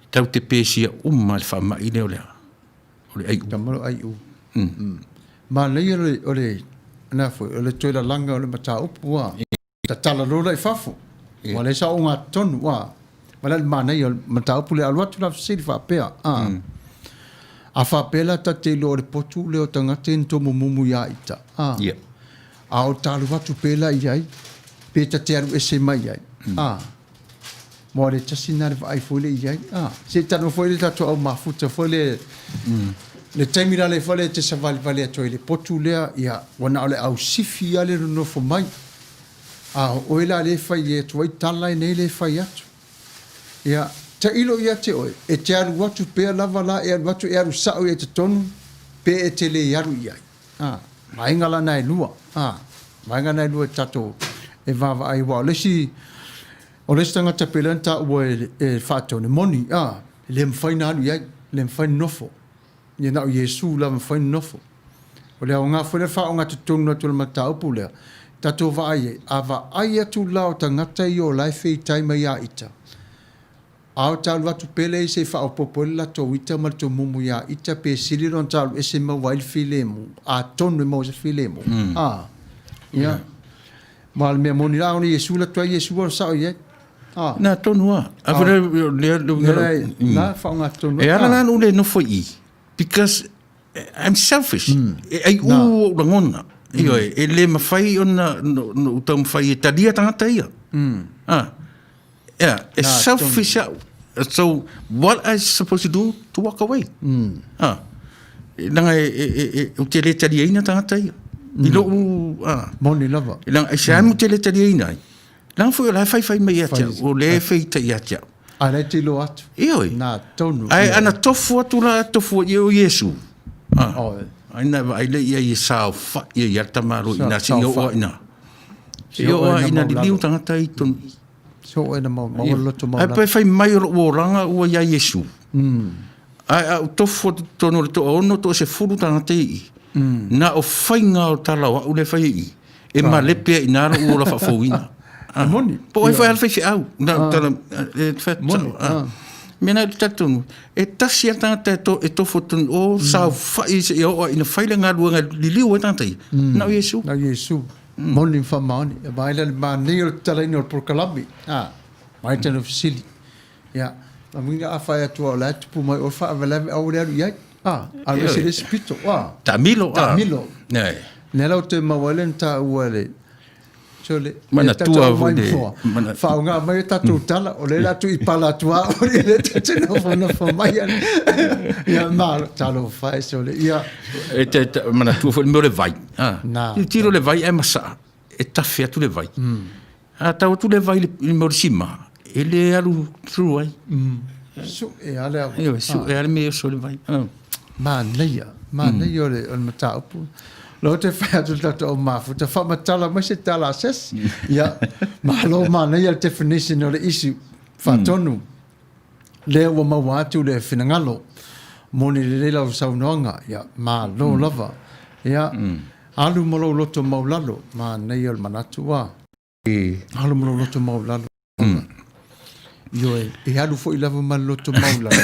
Tau te pesia uma le wha mai le olea. O le ai u. Tamaro ai u. Ma nei o le na fo o le toi la langa o le mata upu wa. Ta tala rola I fafo. Wa le sa o ngā tonu wa. Wala mana yo matau pule alwa tu la fsi fa pea a fa pela ta te lo le potu le o tanga tento mumu ya ita a o talu watu pela ai pe ta te aru ese mai ai mo le tasina le ai fole ai se ta no fole ta to au mafuta fole le temira le fole te sa vale to le potu le ya wana le au sifi ale no fo mai o ila le fa ye to tala nei le fa ya ia te ilo ia te oi e te aru watu pea lava la e aru watu e aru sao e te tonu pe e te le aru iai mainga la nai lua mainga nai lua tato e vava ai wa lesi o lesi tangata pelanta ua e whato ne moni le mwhaina aru iai le mwhaina nofo ia nao Yesu la mwhaina nofo o lea o ngā whare wha o ngā te tonu na tula mata upu lea tato va ai ava ai atu lao tangata I o lai whei taima ia ita Ao talu watu pele se fa opopo la to wita mal to mumu ya ita pe siliron talu ese ma wail filemu a tonu mo se filemu ya mal me moni la oni Yesu la to Yesu sa ye na tonu a vere le na fa nga tonu e ala na ule no foi because I'm selfish ai u ngona io e le ma fai ona no tam fai tadia tangata ia Yeah, it's selfish. So what I supposed to do to walk away? Nanga o te le tari ina tangata ia. Ilo moni lava. Nanga e sa mo te le tari ina. Nanga foi la fai mai atia o le fai tai atia. Ana te lo atu. Ioi. Na tonu. Ai ana tofu atu la tofu o Yesu. Ai na ai le ia sa fa ia tamaro ina si o ina. Yo ina di liu tangata I tonu. So ena mau loto mau. Ai pe fai mai o ranga o ia Yesu. Ai au tofo tono le to ono to se furu tanga te I. Na o whainga o talawa o le whai I. E ma le pia inara o la whawina. Moni. Po e whai alwhai se au. Na tala e whai. Mena le tatunu. E tasi a tanga e tofo tono o sa whai se i o ina whaile ngā ruanga li liu e tanga te. Na o Yesu. Na Yesu. Moni whamaoni. E maila le mani o tala ino o Porkalami. Mai tano fisili. Ya. Ma minga a whai atua o la tupu mai o wha avelave au le aru iai. Alu se le spito. Tamilo. Tamilo. Nei. Nela o te mawale ta uale. Sole. Mana Tuavao de. Fa nga mai Tatou tala o le latu I pala tua o le te no fa mai. Ya mal talo fa sole. Ya. E te mana Tuavao me le vai. Na. Il tiro le vai e masa. E tafia tu le vai. Tau tu le vai le morsima. Ele alu true ai. Su e ale. Io su e ale me so le vai. Manuia o le Matafeo. Lo te whai atu tata o mafu, te whamatala mai se tala ses. Ia, mahalo Manuia le definition o le isi whatonu. Lea ua maua atu le whinangalo. Moni le leila o saunoanga. Ia, mahalo lava. Ia, alu malo loto maulalo. Manuia o le manatu wa. Alu malo loto maulalo. Yo e alu fo ilava maloto maulalo.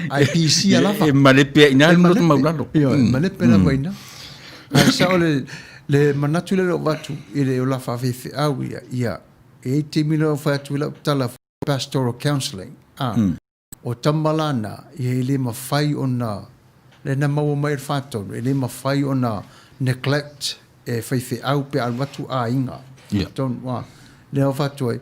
Ai PC alava. E malepea ina loto maulalo. Yo, malepea lava ina. Sa ole le manatu le lo watu ile o la whawhiwhi au ia e te mino o whatu ila tala pastoral counselling o tamalana ia ile ma whai o na le na maua mai whatonu ile ma whai o na neglect e whaiwhi au pe al watu a inga le o whatu ai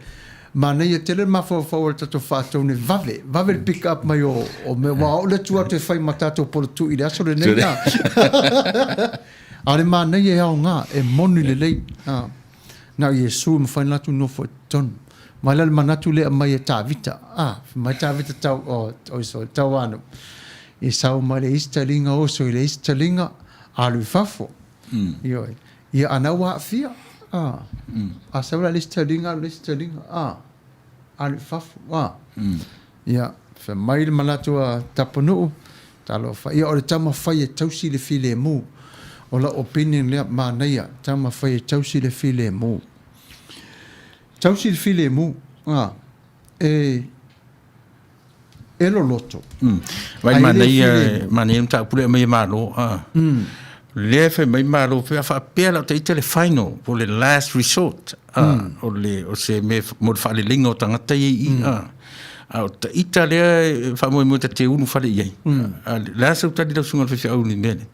ma nei e tele mawhawhau le tato whatau ne vave le pick up mai o me wao le tua te whai matato polo tu i le aso le nei na Ale mana ye au nga e moni le lei. Na Yesu me fai latu no fo ton. Ma le manatu le mai e tavita. Mai tavita tau o so tau anu. E sau mai le istalinga o so le istalinga alu fafo. Yo. Ia ana wa fia. A sau le istalinga alu fafo. Ia fa mai le manatu a taponu. Talo fa ia o le tama fai e tausi le file mu. O la opinion lea Manuia, tama whai tausi le file mu. Tausi le file mu, e lo loto. Vai Manuia mta pule mai malo. Le fe mai malo fe fa pela te tele final for the last resort. O se me mo fa le lingo tanga te I. Au ta Italia fa mo te unu fa le I. La se utali da sunga fe au ni mene.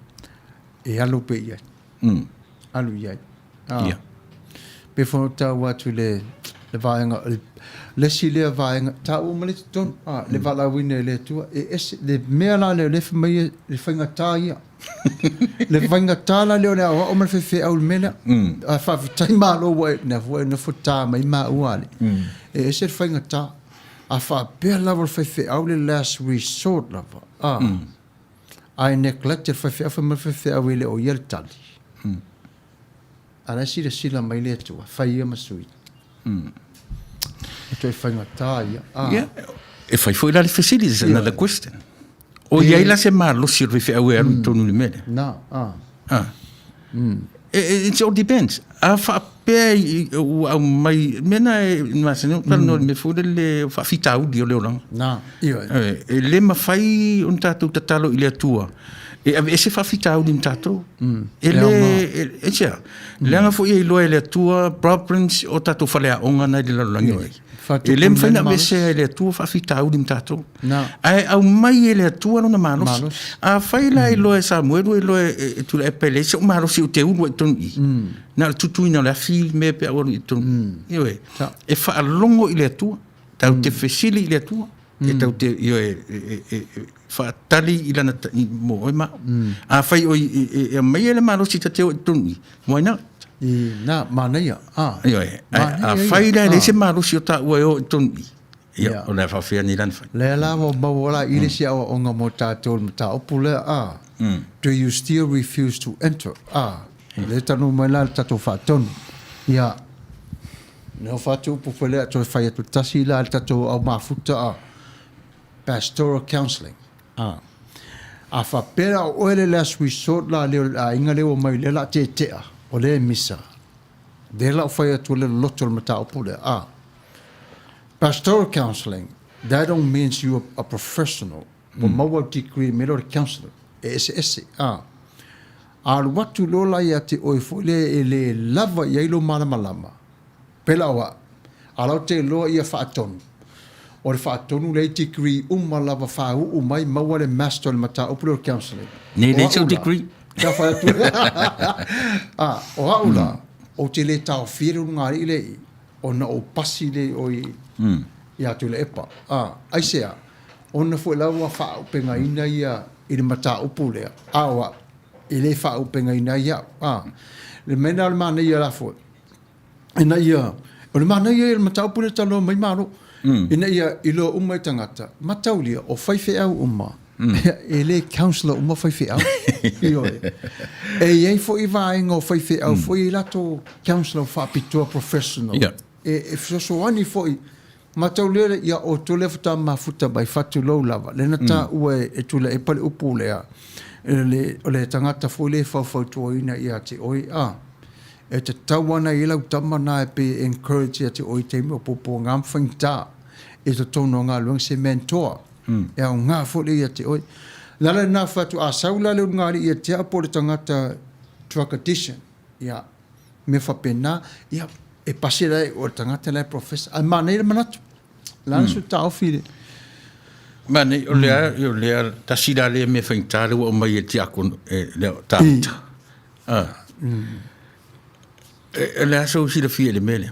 E alo pe iai. Alu iai. Pe whanau tau atu le vaenga, le si lea vaenga, tau ma le ton, le vala wine le tua, le mea la le whamai le whainga tā ia. Le whainga tā la leo le awa, o ma le whewhe au le mena, a whawhitai maa lo wai, na whutā mai maa uale. E ese le whainga tā, a whapea lava le whewhe au le last resort lava. Ai neglected whawhia au ele o iel tali. Ana sila mai le tua, whaia masui. E toi whainga tā ia. E whai fwoi la le facilities, another question. O iai la se maa losi whawhia au e aru tonu ni mene. Na, It all depends. A whapea au mai, mena e masano, no me fwoi le whawhita au di o leo lang. Na, ia. E le mawhai un tātou tatalo I le atua. E ave ese whawhita au ni mtātou. E le, e tia, le anga fo I loa e le atua, province o tātou whalea onga nei le lalangi ai. E le mwhaina mese e le atua whawhita au ni mtātou. Ai au mai e le atua nona malos. A whaila e loa e Samuelu e loa e tula e pele, se o malos I o te unu e tonu I. Na le tutuina le afi me pe awaru I tonu. Iwe, e whaalongo I le atua, tau te whesili I le atua, e tau te, whaatali I lana mo oima. A whai o e mai ele malos I ta teo e tonu I. Moina. Na, Manuia. A whai la le se malos I o ta ua e o e tonu I. Ia, o le whawhia ni lana whai. Le la mo mawala I le si awa onga mo tātou le Mataupu le Do you still refuse to enter? Le tanu mai la tātou whatonu. Ia. Neo whatu upu whele ato whai atu tasi la tātou au mafuta pastoral counseling. A whapera o ele last resort la leo a inga leo mai le la te tea o le misa. De la whai atu le loto le mata opule. Pastoral counseling, that don't means you are a professional. O maua degree me lor counselor. Ese. A watu lola ia te oifole e le lava ia ilo malama. Pela wa. Alau te loa ia whaatonu. O le whaatonu le degree lava whau mai maua le master le mata opule counseling. Ne le so degree. Ka whaatu. O haula. O te le tau whiru ngari le i. O na o pasi le o i. Ia tu le epa. Aisea. O na fo lawa whau penga ina ia i le mata opule. Awa. I le whau penga ina ia. Le mena le mana ia la fo. Ina ia. O le mana ia i le mata opule talo mai maro. Ina ia ilo umai tangata. Mataulia o whaiwhi au umma. E le counselor umma whaiwhi au. E iei fo i vaenga o whaiwhi au. Fo i lato counselor whapitua professional. E fisosoani fo i. Mataulia ia o tole futa mafuta bai fatu lau lava. Lena ta ue e tule e pale upu lea. O le tangata fo le whau tua ina ia te oi e te tauana i lau tamana e pe encourage te oi te mo popo ngam whaingta e te tono ngā luang se mentor e au ngā fole ia te oi lala nā whatu a saula leo ngāri ia te apo le tangata drug addiction ia me whapena ia e pasira o le tangata le professor a mana i le manatu lana su tau whire Mane o lea tasira le me whaingta le o mai e te ako leo tāta le aso si le fie le mele.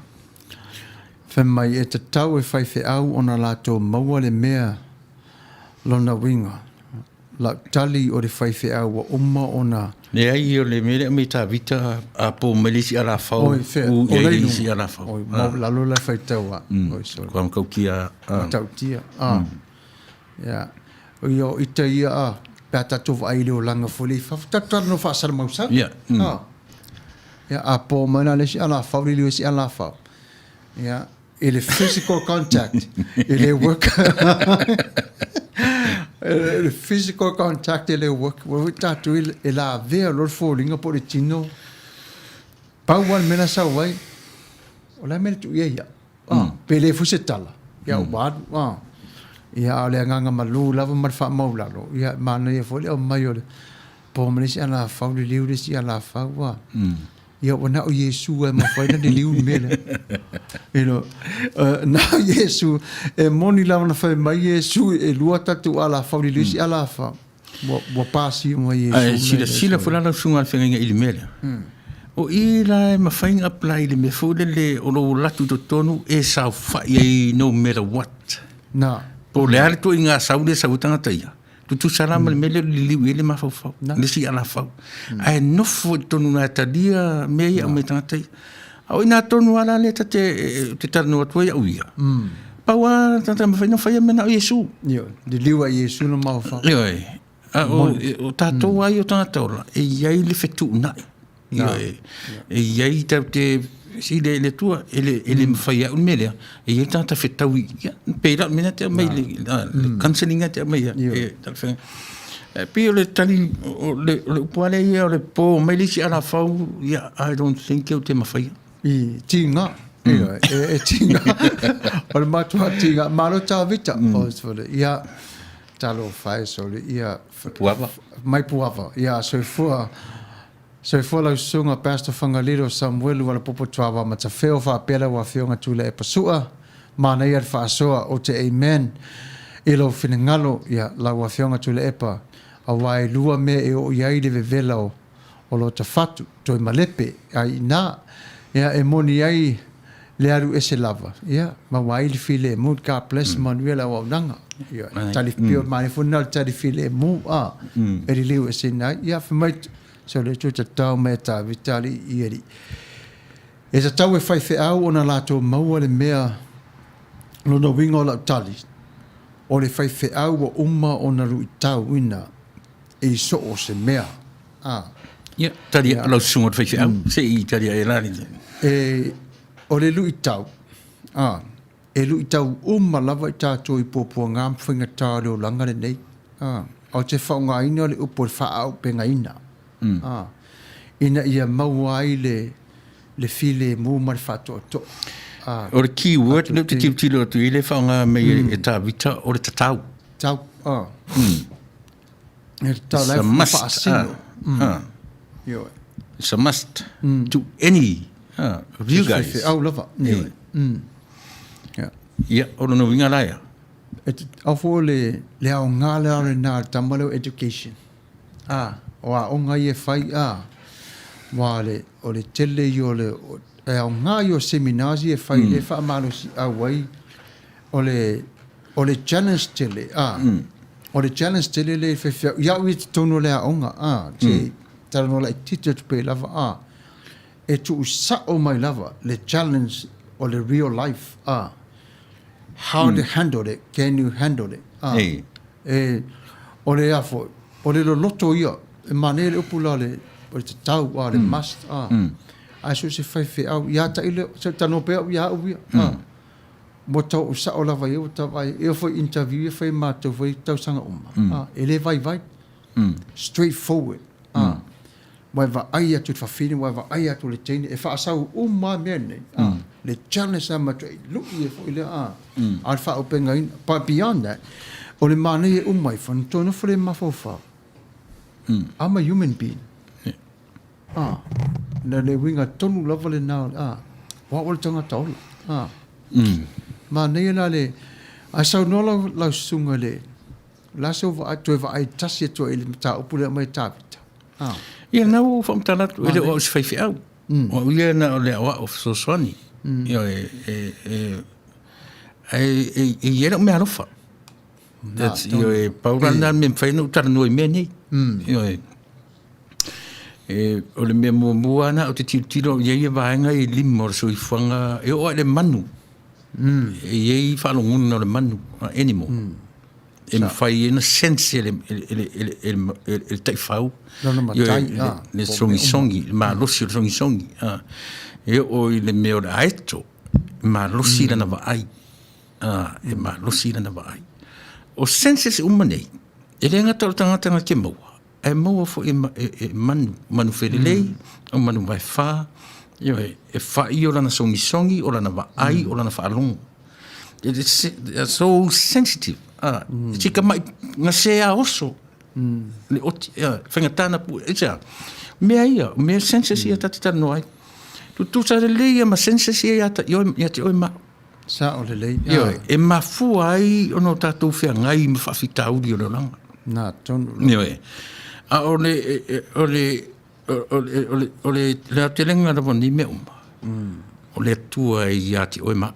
Whemai e te tau e whaiwhi au o na lato maua le mea lona winga. La tali o le whaiwhi au wa umma o na... Le ai o le mele me ta vita a po melisi ala fau. O melisi ala fau. Oi, mau lalo le whaitaua. Oi, sorry. Kwa mkaukia. Tautia. Ya. O ita ia pēr tatou ai leo langa foli. Tatou no whaasara mausau. Ya. Ja, a po mana le si ala fau li si ala fau. Ja, ele physical contact. Ele work. Ele physical contact ele work. Wo tatu ele a ver lor falling po le tino. Pau wan mena sa wai. Ola mena tu ia. Pele fusetala. Ya wad. Ya ale nganga malu lava mar fa maula lo. Ya mana ye foli o maiole. Po mena si ala fau li si ala fau wa. Ia wana o Yesu e mawhaina de liu mele. Na Yesu e moni lava na whai mai Yesu e lua tatu ala whauri luisi ala wha. Wa pāsi o Yesu. Sila fulana sunga whenga ili mele. O ila e mawhainga apply le me fule le olo latu to tonu e sau whai e no matter what. Na. Po le are to inga saude sautanga taia. Tu salama mele liu ele ma fau nisi ala fau ai no fo tonu na tadia me ia me tantai au ina tonu ala le te tarno atu ia uia pawa tanta me fai no fai me na Yesu yo de liu a Yesu no ma fau yo o tatou ai o tatou e ia le fetu na yo e ia te si le tua ele me fai un mele e ia tanta fetau ia pera me te mai le canceling te mai e tal fe pio le tali le poale ia le po mai si ala fau ia I don't think eu te ma fai i tinga e tinga o matua tinga malo ta vita o so ia talo fai so ia puava mai puava ia so for la sunga pastor Fagalilo Samuelu Alopopo Tuavao Matafeo whaapera wa whionga tula e pasua Manuia whaasoa o te amen ilo whinengalo ia la wa whionga tula epa a wai lua me e o iai le vevela o lo ta fatu toi malepe ai na ia e moni ai le aru ese lava ia ma wai li file mu ka bless Manuia la wa nanga ia tali pio mani funal tali file mu e li liu ese na ia fmait so le tu tau me ta vitali ieri e ta tau e fai fe au ona lato maua le mea lo no wingo la tali o le fai fe au o umma ona ru tau ina e so o se mea ia tali lo sungo fai au se i tali e lani e o le lu tau e lu i tau lava i tātou i pōpua ngā mwhinga tā reo langa le nei. O te whaunga ina le upo le whaau penga ina. Ina ia maua ai le file mō mari whātua to. O le keyword, le te tiutilo atu i le whaunga mei e tā vita o le tatau. Tau, e tā lai whaasino. It's a must to any of you guys. Au lava. Ia, oro no winga laia. Au fo le au ngā lea re nā tamaleo education. O a onga i e whai wa o le tele i o le au ngā i o seminazi e whai le wha amalo si awai o le challenge tele. O le challenge tele le whewhia. Ia ui te tono le a onga. Te tarano la i tita tupe lava. E tu usa o mai lava le challenge o le real life. How to handle it? Can you handle it? O le afo, o le loto ia, e mane le upula le tau le must. Ai so se whai au, ia ta ile, se tano pea ia au ia. Mo tau usa o lava ia, tau vai, e foi interview, e foi mātou, foi tau sanga uma. E le vai. Straightforward. Wai va ai atu te whawhine, wai va ai atu le teine, e whaasau mea nei. Le challenge ama tu luki e fo ile al fa openga in, but beyond that, o le mane e umai fan tono fo le mafofa. I'm a human being. Na le winga tonu lava le nao, wa wale tanga taula. Mane e na le, a sau no lau sunga le, la so va atu e va ai tasi atu e le mta upule mai tāpita. Ia nau whamtanatu, e le o si whaifi au. O ia na o le awa o Soswani. Ia e iera o mea rofa. Ia e paurana me mwhaina utara noi mea nei. Ia o le mea mua ana o te tiro ia ia vaenga i lima o le soifuanga e o le manu. E iei whalonguna o le manu, animal. E mwhai e na sense ele taifau. Le songisongi, ma losi o songisongi. E o i le mea o le aeto, ma losi lana wa ai. E ma losi lana wa ai. O sense se umanei, e le ngata o tangata ngā ke maua. E maua fo e manu wherelei, o manu vai wha. E whai o lana songisongi, o lana wa ai, o lana whaalongo. It's so sensitive. Tika mai ngā sea oso. Le oti, whangatana pu, mea ia, mea senses ia tati tano ai. Tu sa le leia ma senses ia ia te oi ma. Sa o le lei. E ma fu ai ono tātou whea ngai ma whawhita uri o le langa. Nā, tonu. A o le te lenga rawa ni mea uma. O le tua ia te oi ma.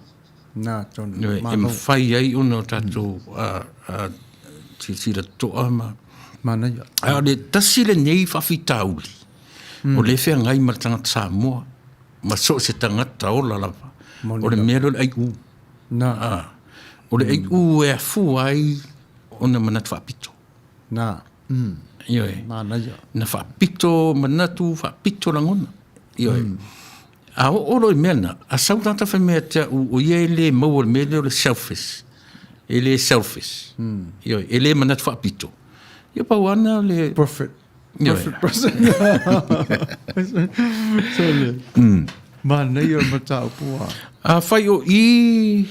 Nā, tonu. E ma whai ai ono tātou tira toa ma. Manuia. A le tasi le nei whawhita uri. O le whea ngai ma tangata Samoa. Ma so se tangata o la lava. O le mea le ai u. O le ai u e a fu ai o na manatu whapito. Nā. Ioe. Manuia. Na whapito manatu whapito langona. Ioe. A o roi mena, a sautata whai mea tea o ia le mau o le mea le selfish. E le selfish. Ioe. E le manatu whapito. Ia pau ana le... Perfect person. So le... Manuia matau pua. A whai o I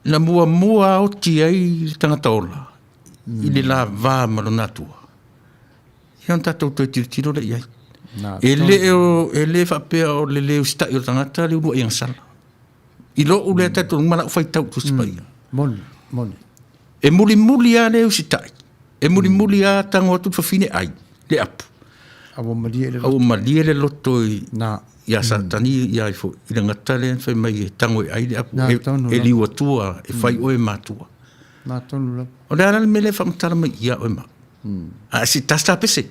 na mua o ti ai tangata ola. I le la vā maronatua. Ia on tātou toi tiro le iai. E le whapea o le leo stai o tangata le urua i angsala. I lo u le tātou mana u whai tau tu sipaia. Moni. E muli a leo stai. E muli a tango atu whawhine ai. Le apu. Awa malia le loto i... Nā. Ia satani ia fo I le ngata le whai mai e tango i ai le apu. E liwa tua, e whai oe mātua. Nā tonu la. O le ala me le whamatara mai ia oe ma. A si tasta pese.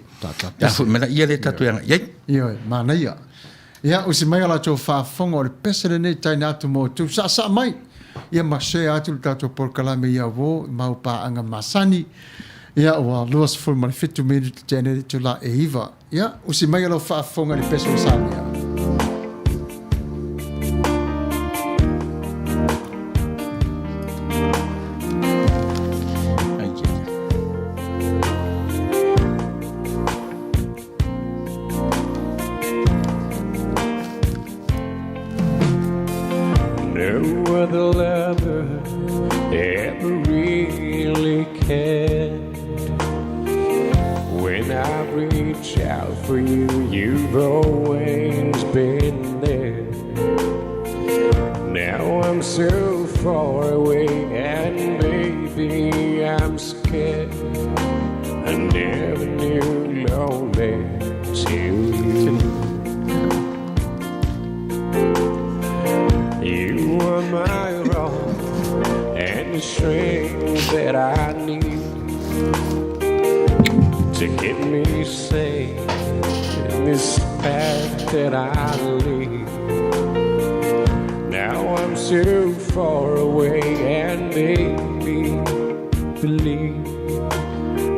Ia fo mena ia le tatu yanga. Iai. Ioi, Manuia. Ia usi mai ala tō whaafonga o le pese le nei tai nātu mō tū. Sa mai. Ia mashe atu le tātou porkalame ia wō, mau pā anga masani. Ia ua luas fulu mani fitu minu te tēnei tu la e iwa. Ia usi mai ala whaafonga le pese o sāmia. ever really cared. When I reach out for you, you've always been there. Now I'm so far away, and baby, I'm scared. I never knew lonely till you. You were my rock and the strength that I need to keep me safe in this path that I lead. Now I'm so far away, and baby, believe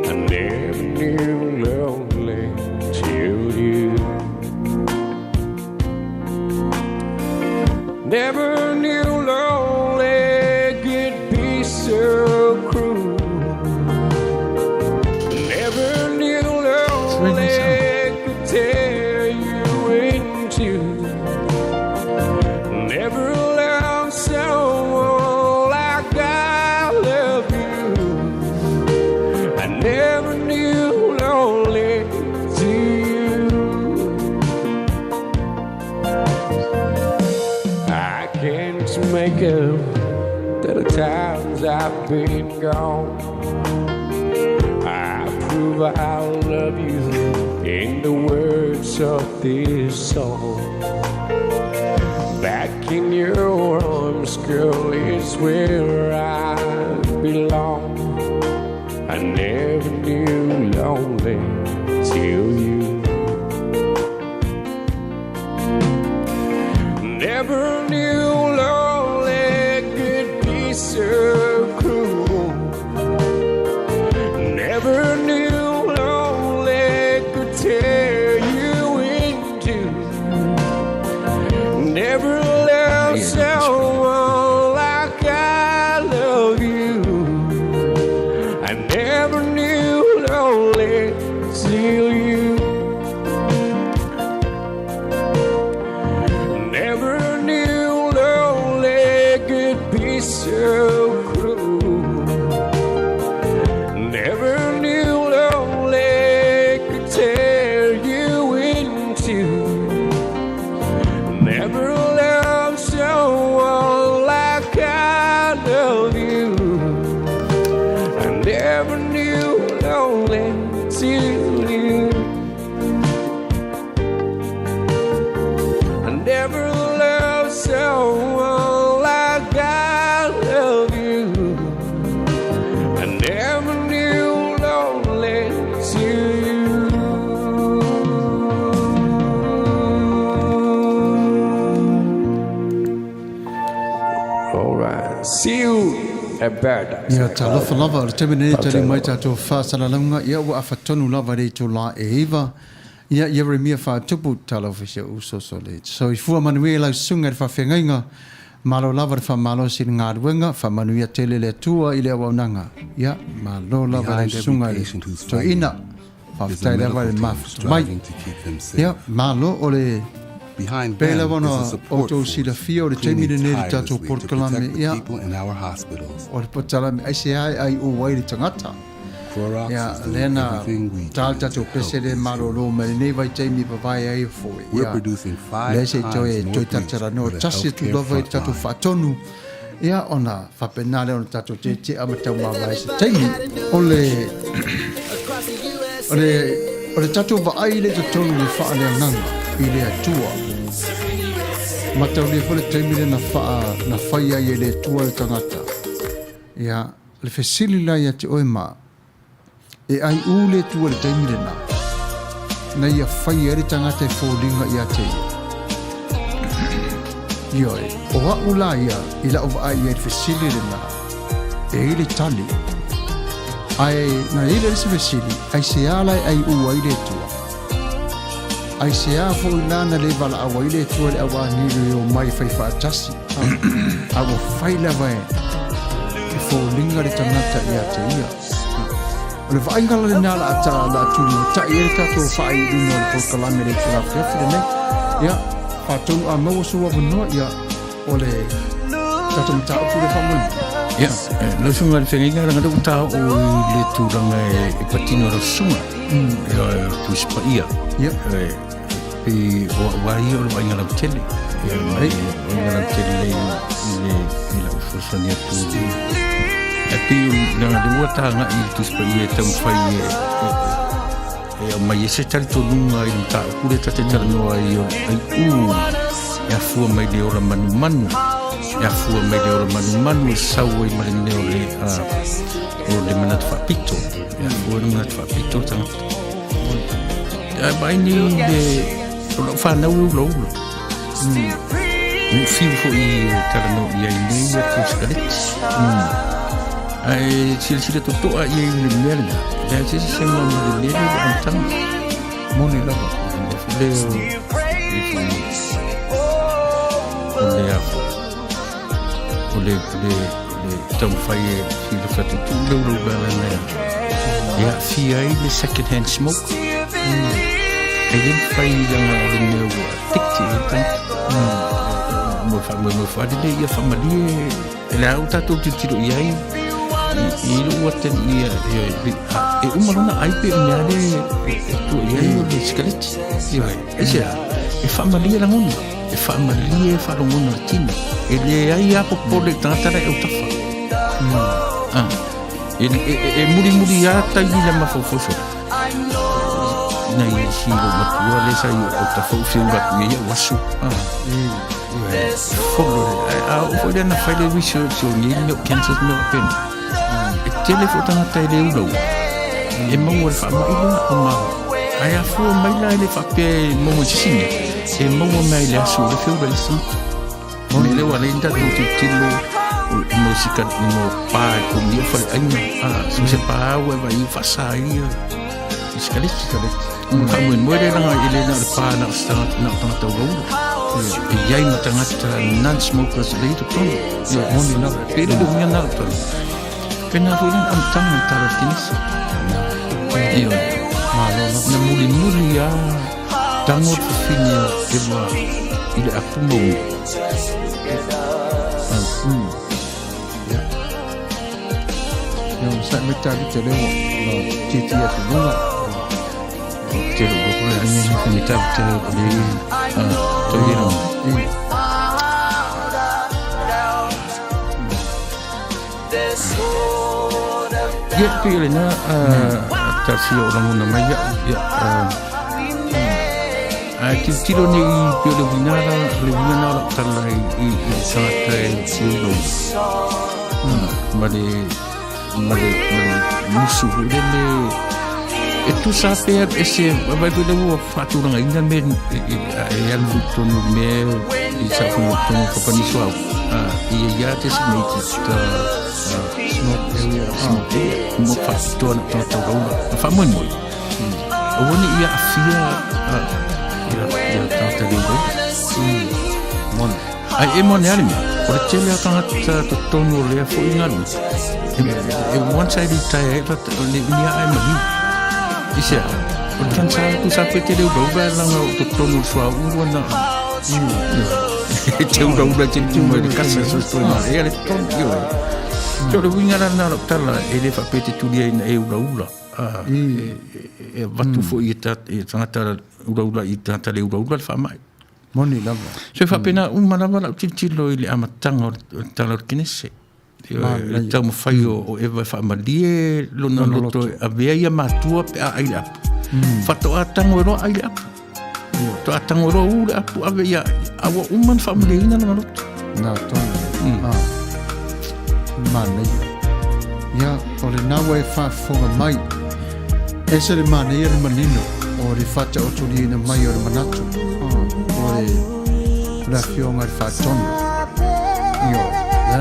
I never knew lonely till you. Never knew lonely could be so cruel. Never knew lonely could tear you in two. Never loved someone like I love you. I never knew lonely till you. I can't make up to the times I've been gone. I prove I love you in the words of this song. Back in your arms, girl, is where I belong. I never knew lonely till you. Never knew lonely could be so cruel. Never knew lonely could tear you in two. Never loved someone like I love you. I never knew lonely till you. Never knew lonely could be so cruel. Never knew lonely could tear you in two. Never loved someone like I love you. I never knew lonely till you. I never loved someone like I love you. I never knew lonely till you. All right. See you at paradise. Ia talofa lava o le teme nei tari mai tātou whāsalalunga ia ua awhatonu lava rei tō la e iwa ia Jeremia whātupu talofa sia usoso le. So I fua Manuia lau sunga re whawhengainga malo lava re whamalo si ngā ruenga whamanuia tele le tua i le awaunanga. Ia malo lava re sunga re to ina whawhitai lava re mafutu mai. Ia malo o le Pela wana o tō sila fia o le teimine nei le tātou porkalame ia o le potalame aise ai o wai le tangata ia lena tāl tātou pese le marolo me le nei vai teimi pavai ai o foe ia le se toi tatara no tasi tu lova i tātou whatonu ia ona whapenale o le tātou te amatau mawai se teimi o le tātou wa ai le tātou le wha le ananga i le atua. Matau le fole teimile na whaia i le tua le tangata. Ia, le fesili lai ati oe maa. E ai u le tua le teimile na. Na ia whaia le tangata e fōlinga i ate ia. Ioi, o wau la ia i la ova ai e le fesili le na. E i le tali. Ai, na i le se fesili, ai se alai ai u ai le tua. Ai se a fo lana le vala awa ile tua le awa nilu o mai fai whaatasi. Awa whai lawa e. I fo linga le tangata i ate ia. O le whaingala le nala ata la tunu. Ta i e tato whai ino le pokalame le tura whiawhire nei. Ia, whaatonu a maua sua wanoa ia. O le tato mta upu le whamuli. Ya, lo sunga le fenga nga do ta o le turanga e patino lo sunga. Tu spaia. Ya. E o vai o vai ngala tele. Ya, mai ngala tele le la fosania tu. E pi nga do ta nga I tu spaia tam fai e mai se tal to nunga I ta kule ta te tal no ai ya fu mai de ora manu ya fu mai de ora manu sau I mai ne o le manat fa pito ya fu le manat fa pito ta ya mai ni de lo fa na lo ni fiu fo I tal no ya ni ya tu skalet ai silsila to ai le merda ya se mo le antam Moni la. le tam fai filo fatu tu lo bala na ya fi ai le second hand smoke e le fai yang le no tikti mo fa de ya family la uta tu ti do yai I lo waten e umalona ai pe nyale tu yai le skalet ya e family la ngon e family fa lo ngon tini ele ai a popole tata e utafa e muri ya ta I la mafofo na I si lo matua le sai utafa o singa ye wasu folo o de na file research o ni no cancer no pen e telefone tata ele ulo e mo wa fa ma o ma ai a fu mai la le fa pe mo mo singa e mo mai la su le fio bel sun le wala inda tu tilo música no pai comigo falei ai se você pa wa vai faça aí escalet como muere na ele na pa na start na Taulogologo e aí na tangata non smokers le to ton moni na pero do minha na to pena rolin am tang taratinis io malo na muri ya tango fini eva ile apumo Yang saya minta kita lewat TTF dulu. Kita boleh hanya minta kita beli toyero. Ya pilih na tersi orang nama ya tiro ni pilih binara terlai sangat silo. Mari musuh dele itu saper ese vai pelo fatura ainda men yang butuh me isa pun company swap ia tes mate mo fatura na famon mo oni ia afia ia Taulogologo mon ai emon almi por tele akan tono le fo ingalu once I retire ni ai mali isia kan tu sampai Taulogologo lang tono swa una Taulogologo cuma di casa sosona e le ton io Yo le winga na tala ele fa pete tu dia na ula e vatu fo I tata ula I tata le ula fa mai Moni lava. se fa pena malava la titilo ile amatanga tala kinese le tamo fai o eva fa malie lo na loto avea ia matua pe ai la fa to atango ro ai la to atango ro ula apu avea awa man fa malie na loto Na to. Mana ya ole na wa fa fo mai ese le mana ia le manino o le facha o tuli na mai o le manatu o le la fionga le fatona io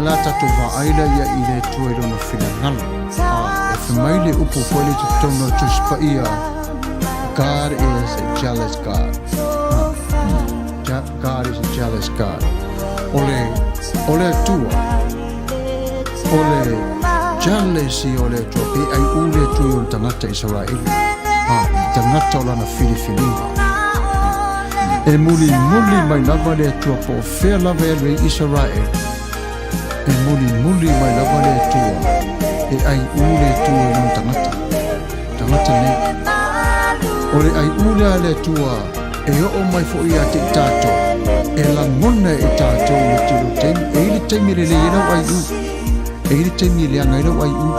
la tatu va aila ia ile tuero no finangala e fe mai le upo pole te tono tu spaia God is a jealous God God is a jealous God ole tua ole jealousy ole topi ai ule tuyo tangata Israel tangata ola na Filipina e muli mai lava le tua po fe lava le Israel e muli mai lava le ai ule tua i non tangata. Tangata ne. O le ai ule le tua e o mai fo ia te tato. E la ngona e tato le tiro temi. E ili temi le ira ai u. E ili temi le anga ira ai u.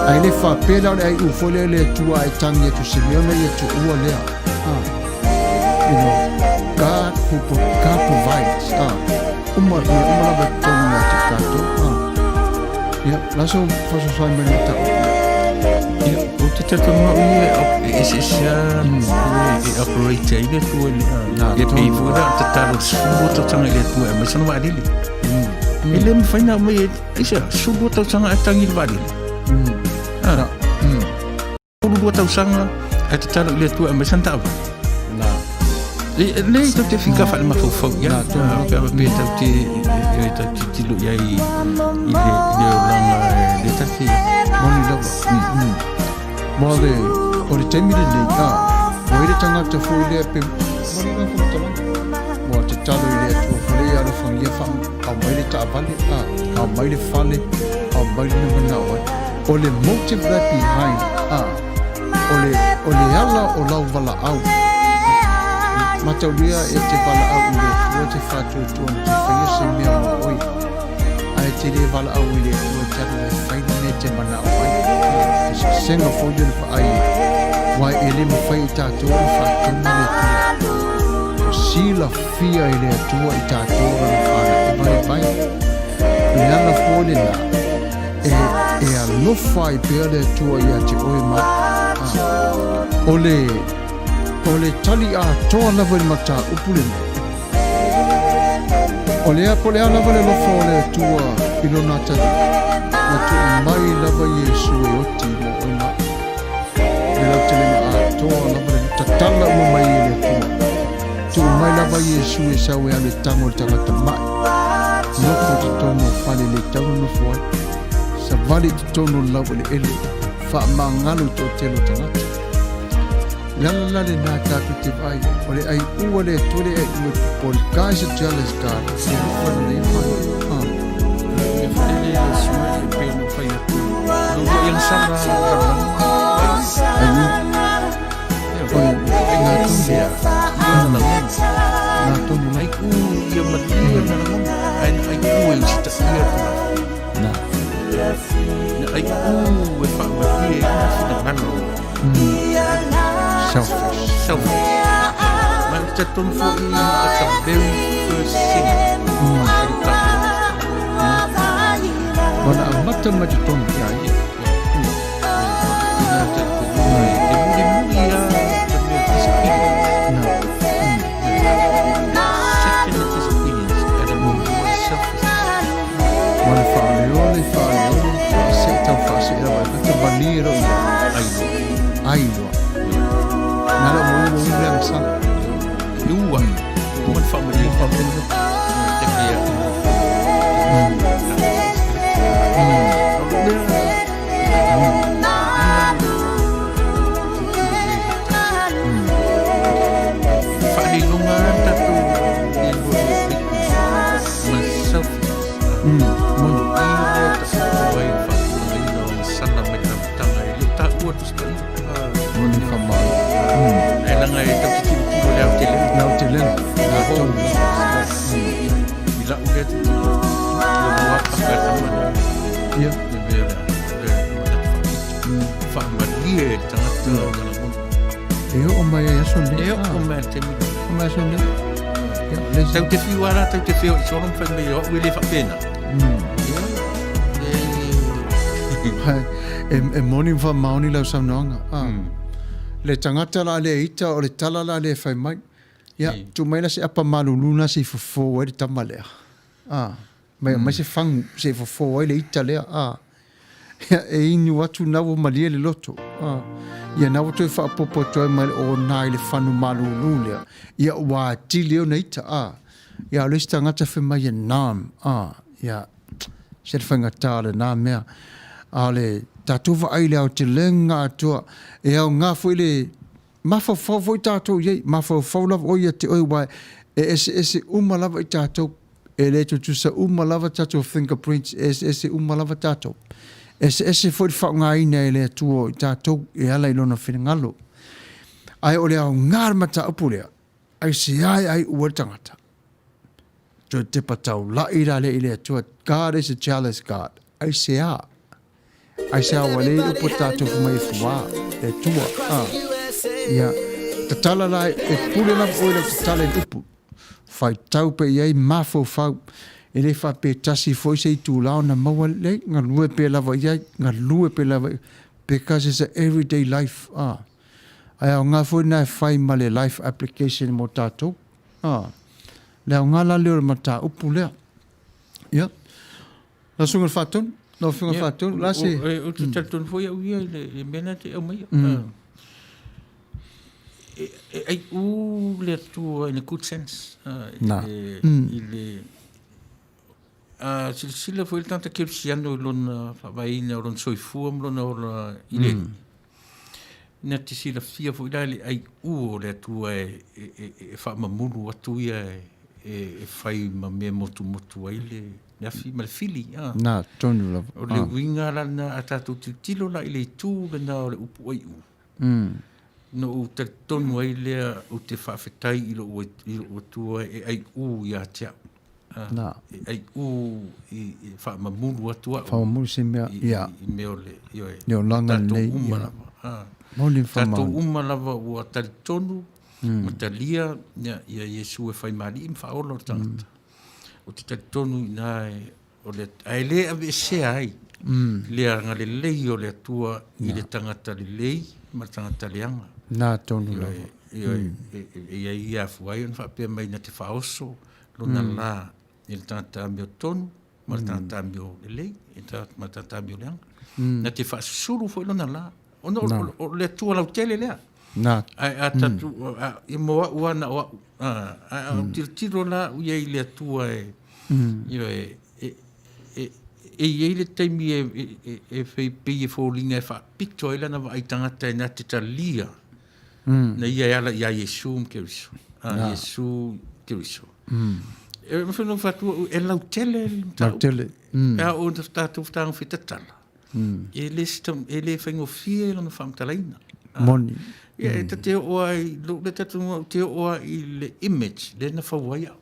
Ai le fa pela le ai u fo le tua e tangi tu se leona i tu ua lea. You know, God provides. Uma lava tonga te tato. Laso faso sai meni tau. O te tato ma ui operate ile tua le pei fura te taro subo to tanga ile tua ma sana wadili. Ele me faina mai isa subo to tanga atangi wadili. Subo to tanga te taro ile tua ma sana tau. Le to te fica fa ma fo ya ka be te tilo ya ile langa de tati Moni lava. Mole o le temi le nei o ile tangata fo ile pe moni na fo tala. Mo te talo ile tu fo le ya fa ia fa a mai le ta vale a mai le fale a mai le na wa. O le motive that behind o le ala o lau vala au. Mataulia e te vala au ile tua te whātua tua te whaia se mea o oi. Ai te re vala au ile tua tatu e whaina me te mana o ai. Senga fōia le whaai. Wai ele mo whai i tātua le whātuna le tua. O sila fia ele tua i tātua le whāna e vai vai. Le ana fōle na e alofa i pēr le tua i a te oi ma. O le tali a toa lava i mata upulena. O le apole a lava le lofa o le tua ilo nata. Na tu mai lava Yesu e oti mo oina. Le lau telema a toa lava le tatala ua mai e le tua. Tu mai lava Yesu e sau e ale tango le tangata mai. Noko te tono fale le tau no fuai. Sa vale te tono lava le ele. Fa mangalu to telo tangata. Lala le na tātu te vai, o le ai ua le tole e ua po le kaisa jealous God, se lupa na le vai. Le whaile le sua e pēnu whai atu. Nua iang sama Ai ni, oi, ngā tūmea, ngā tūmea, ai ku ia matia na ramon. Ai ku e usita ia tula. Ai ku e whamatia e na whina ngano. Selfish. Man, it's a ton for me. That's a very first thing. Wana a mata mati tonu ia ia. Wana whaaleole, se tau whaase ea wai, kata baniro ia. Ailoa. Nada mo ulang sana. Dua. Bukan family. Fagalilo nga Tatou. Myself. Sana magkakatanga. Taua to stay. Moni kamai. Nga ito tilo leo tilo. Lau tilen. Bila ulit ito. Lumawa pa kata mana. Ia. Debera. Family tangat tu malamon. Eo o mai ai aso ne. O mai temi. O mai aso ne. Tau te fiwara, tau te fiwa. Soron fa me yo wile fa pena. E moni fa mauni lau saunanga. Le tangata la le ita o le tala la le fai mai. Ya, tu mai la se apa maluluna se fofo e tamalea. Mai se fang se fofo e le ita lea. Ya, e inu atu nawo malia le loto. Ia nawo toi fa popo toi mai o nai le fanu malulu lea. Ia wa tili o na ita. Ia le tangata fe mai e nam. Ia, se le fangata le nam mea. Ale Tatou ai le au te lenga atua e au ngā fo ile mawhawhau i tātou iei, mawhawhau lava o ia te oi wai e ese lava i tātou e le tu sa lava tātou fingerprints e ese lava tātou ese foi whaungaina e lea tua i tātou e ala i lona whenangalo. Ai o lea o ngār mata upu lea, ai se ai ua tangata. Tō te patau la ira le i lea tua, God is a jealous God. Ai se a. Ai se a wale upu tātou kumai fuwa, e tua. Ia, ta tala lai, e pule la oila ta tala i upu. Whai tau pe iei mafo fau, e le wha pe tasi foi se i tū lao na maua le, ngā lue pe lava iei, ngā lue pe lava, because it's a everyday life. Ai au ngā foi nai whai ma le life application mo tātou. Leo ngā la leo ma tā upu lea. Ia. La sunga whātun, no whinga whātun, la se. O te tatun foi au ia le mena te au mai. Ai u le tua in a good sense. Nā. Sila foi tanta kirsiano lona whawaina o lona soifua lona o ile. Nā te sila fia foi le ai u o le tua e whamamuru atu ia e whai ma mea motu ai le nafi ma le fili. Nā, tonu lava. O le winga lana a tātou tilo la i le tū lana o le upu ai u. No o te tonu ai lea o te whawhetai i lo o tua e ai u i a tia. Nā. E ai u i whamamuru atua. Whamamuru se mea, ia. I mea o le, Neo langa nei. Tātou umalava. Moli whamau. Tātou umalava ua tari tonu, ma talia, ia Yesu e whai mari i mwhaola o tangata. O te tari tonu i nā o le, ai le ave se ai. Le aranga le lei o le atua i le tangata le lei, ma tangata le anga. Nā tonu lava. Ia ia fuai on whapea mai na te whaoso, lona la, i le tangata amio tonu, ma le tangata amio le lei, ma tangata amio le anga. Na te whaasuru foi lona la. O le tua lau tele lea. Nā. A tatu, i moa uana o a tiro la uia i le tua e iei le taimi e whai pei e fōlinga e wha pito e lana wa ai tangata e nā te talia. Na ia ala ia Yesu mkeriso. Yesu mkeriso. E mwhenu whatua e lau tele. Lau tele. E o tātou whātanga whitatala. E le whaingo fie lana whamtalaina. Moni. E te oa i, le tatu te oa i le image, le na whawaia.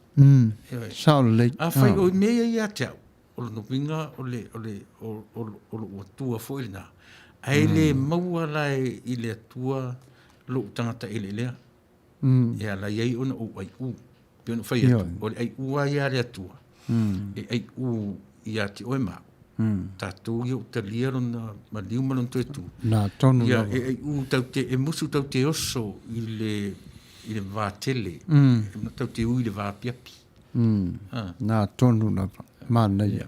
Sao le. A whai o mea i a te au. O le nopinga, o le atua fwoi na. Ai le maua lai i le atua lo tangata i le lea. E ala iei ona o ai u. Pio na whai atu. O le ai ua i a le atua. E ai u i a te oe maa. Tatou ia utalia lona maliu ma lona toe tu. Nā tonu Ia lava. e musu tau te oso i le vātele. Tau te ui le vāpiapi. Nā tonu lava. Mana ia.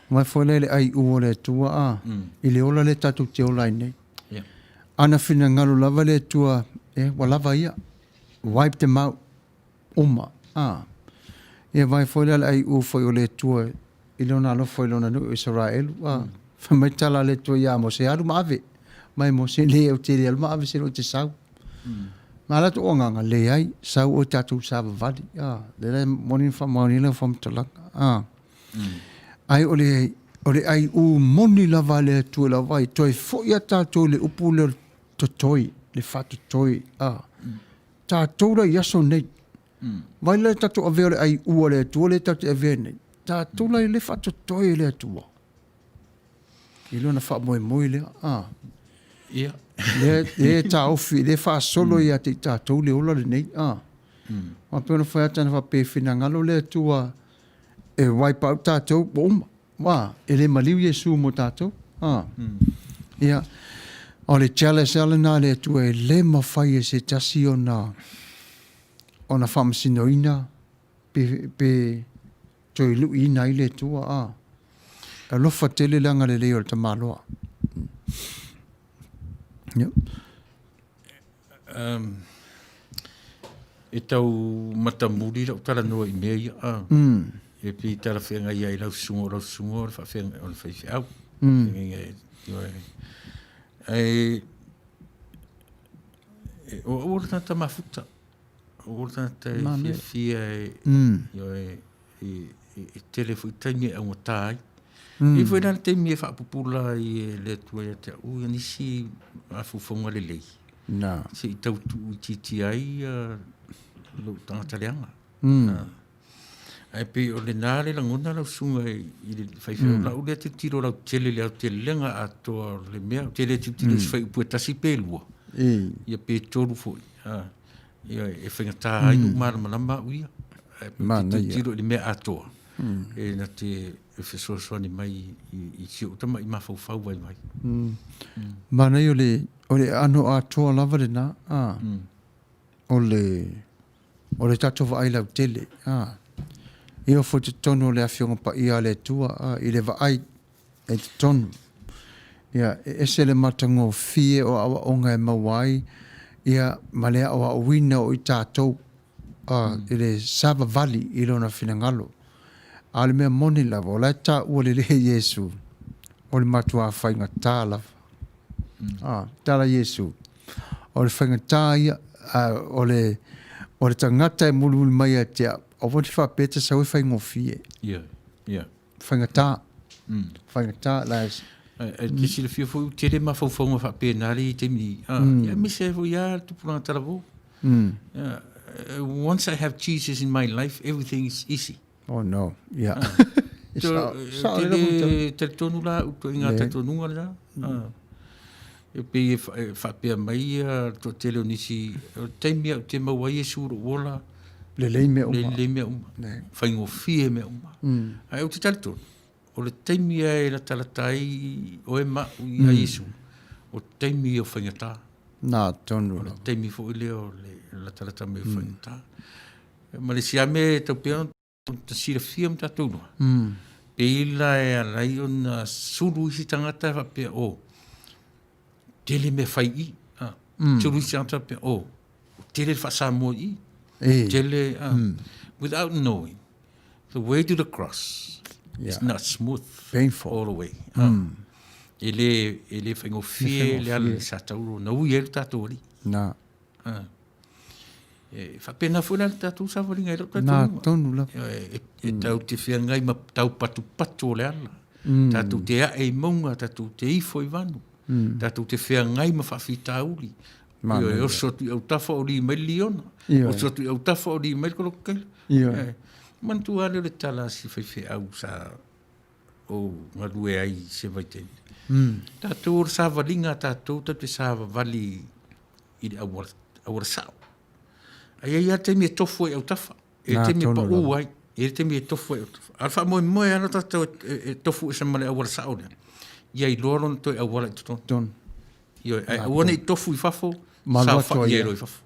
Mai foi lele ai ua le tua I le ola le tatu te ola nei. Ana whina ngalu lava le tua wa lava ia. Wipe them out. Uma. Ia vai foi lele ai ua foi o le tua I lona alofo I lona nu Israelu. Mai tala le tua ia mo se alu maave. Mai mo se le o te alu maave se lo te sau. Ma ala tu o nganga le ai. Sau o tatu sava vadi. Le le moni wha maoni le wha mtalaka. Ai ole ai u moni lava le tua lava I toi fo ia tātou le upu le totoi. Le whatu toi. Tātou la yaso nei. Vai le tātou aveo le ai ua le tua le tātou aveo nei. Tātou la le whatu toi le tua. I lona wha moe le. Ia. Le tā ofi, le wha solo ia te tātou le ola le nei. Ma peona whai atana wha pewhina ngalo le tua e waipa au tātou boma. E le maliu Yesu mo tātou. Ia. O le challenge alana le tua e le mawhai e se tasi o na whamasinoina pe toi lu I nai le tua. E lofa tele langa le leo le tamaloa. E tau matamuri rau tala noa I mea ia. E pi tala whenga ia I lau sungo, le whenga o le whaifi au. O ora tata mafuta. O ora tata fia e tele fui taimi au matai. I foi na te mi fa popula I le tua te u ni si a fu fonga le lei. Na. Si tau tu ti ai lo tanga taleanga. Ai pe o le nare la ngona la sunga I le fai fe la u le te tiro la tele le te lenga a to le mea tele te tiro fai pu tasi pe lua. Ia pe toru foi. Ia e whenga tā ai umara malama uia. Te tiro le mea atoa. E na te e whesoasoani mai I si o tama I mawhau vai mai. Mana I o le ano atoa lava le na. O le tatoa ai lau tele. I o fo te tonu le awhionga pa ia le tua. I le vaai e te tonu. Ia e se le matango fie o awa onga e mawai. Ia malea o a wina o I tātou I le sava vali I lona finangalo. A le mea moni lava, o lai tā ua le lehe Yesu. O le matua whainga tā lava. Tala Yesu. O le whainga tā ia, o le tangata e mulu mai a tea, o wati whapeta sa ue whaingo fie. Whainga tā. Whainga tā, lai. Ke si le fia fo tere ma fo fo fa pe nari te mi ya mi se fo ya tu pula taravo once I have Jesus in my life everything is easy. Oh no, yeah. Te tonu la u to inga te tonu la e pe fa pe mai to tele nisi te mi te ma wa Yesu wola le me fa ingo fie me ai o te tatu o le teimi e la talatai o e ma I a Yesu. O teimi o whaingata. Nā, tonu. O le teimi fo I leo la talata me o whaingata. Ma le siame tau peon ta sira fia mta tunua. Pe ila e alai o na suru isi tangata fa pe o. Tele me whai I. Suru isi tangata pe o. Tele fa Samoa I. Tele, without knowing. The way to the cross. It's not smooth. Painful. All the way. Ele whaingo fie le ala sa tauro. Na ui elu tātou ali. Nā. Whapena funa le tātou sa wali ngai rota Nā, tonu la. E tau te whia ngai ma tau patu o le ala. Tātou te ae maunga, tātou te ifo I vanu. Tātou te whia ngai ma whawhi tāuli. O sotu au tafa o li mai liona. O sotu au tafa o li mai kolokai. Mantu ale le tala si whaiwhi au sa o ngarue ai se vaiteni. Tātou or sa valinga tātou te sa vali I le awara sao. Ai te mi e tofu e au tafa. E te mi e pa uai. E te mi e tofu e au tafa. Alfa moe ana tātou e tofu e sa male awara sao ne. Iai loron to e awara I tuton. Ai wana I tofu I fafo. Sa wha iero I fafo.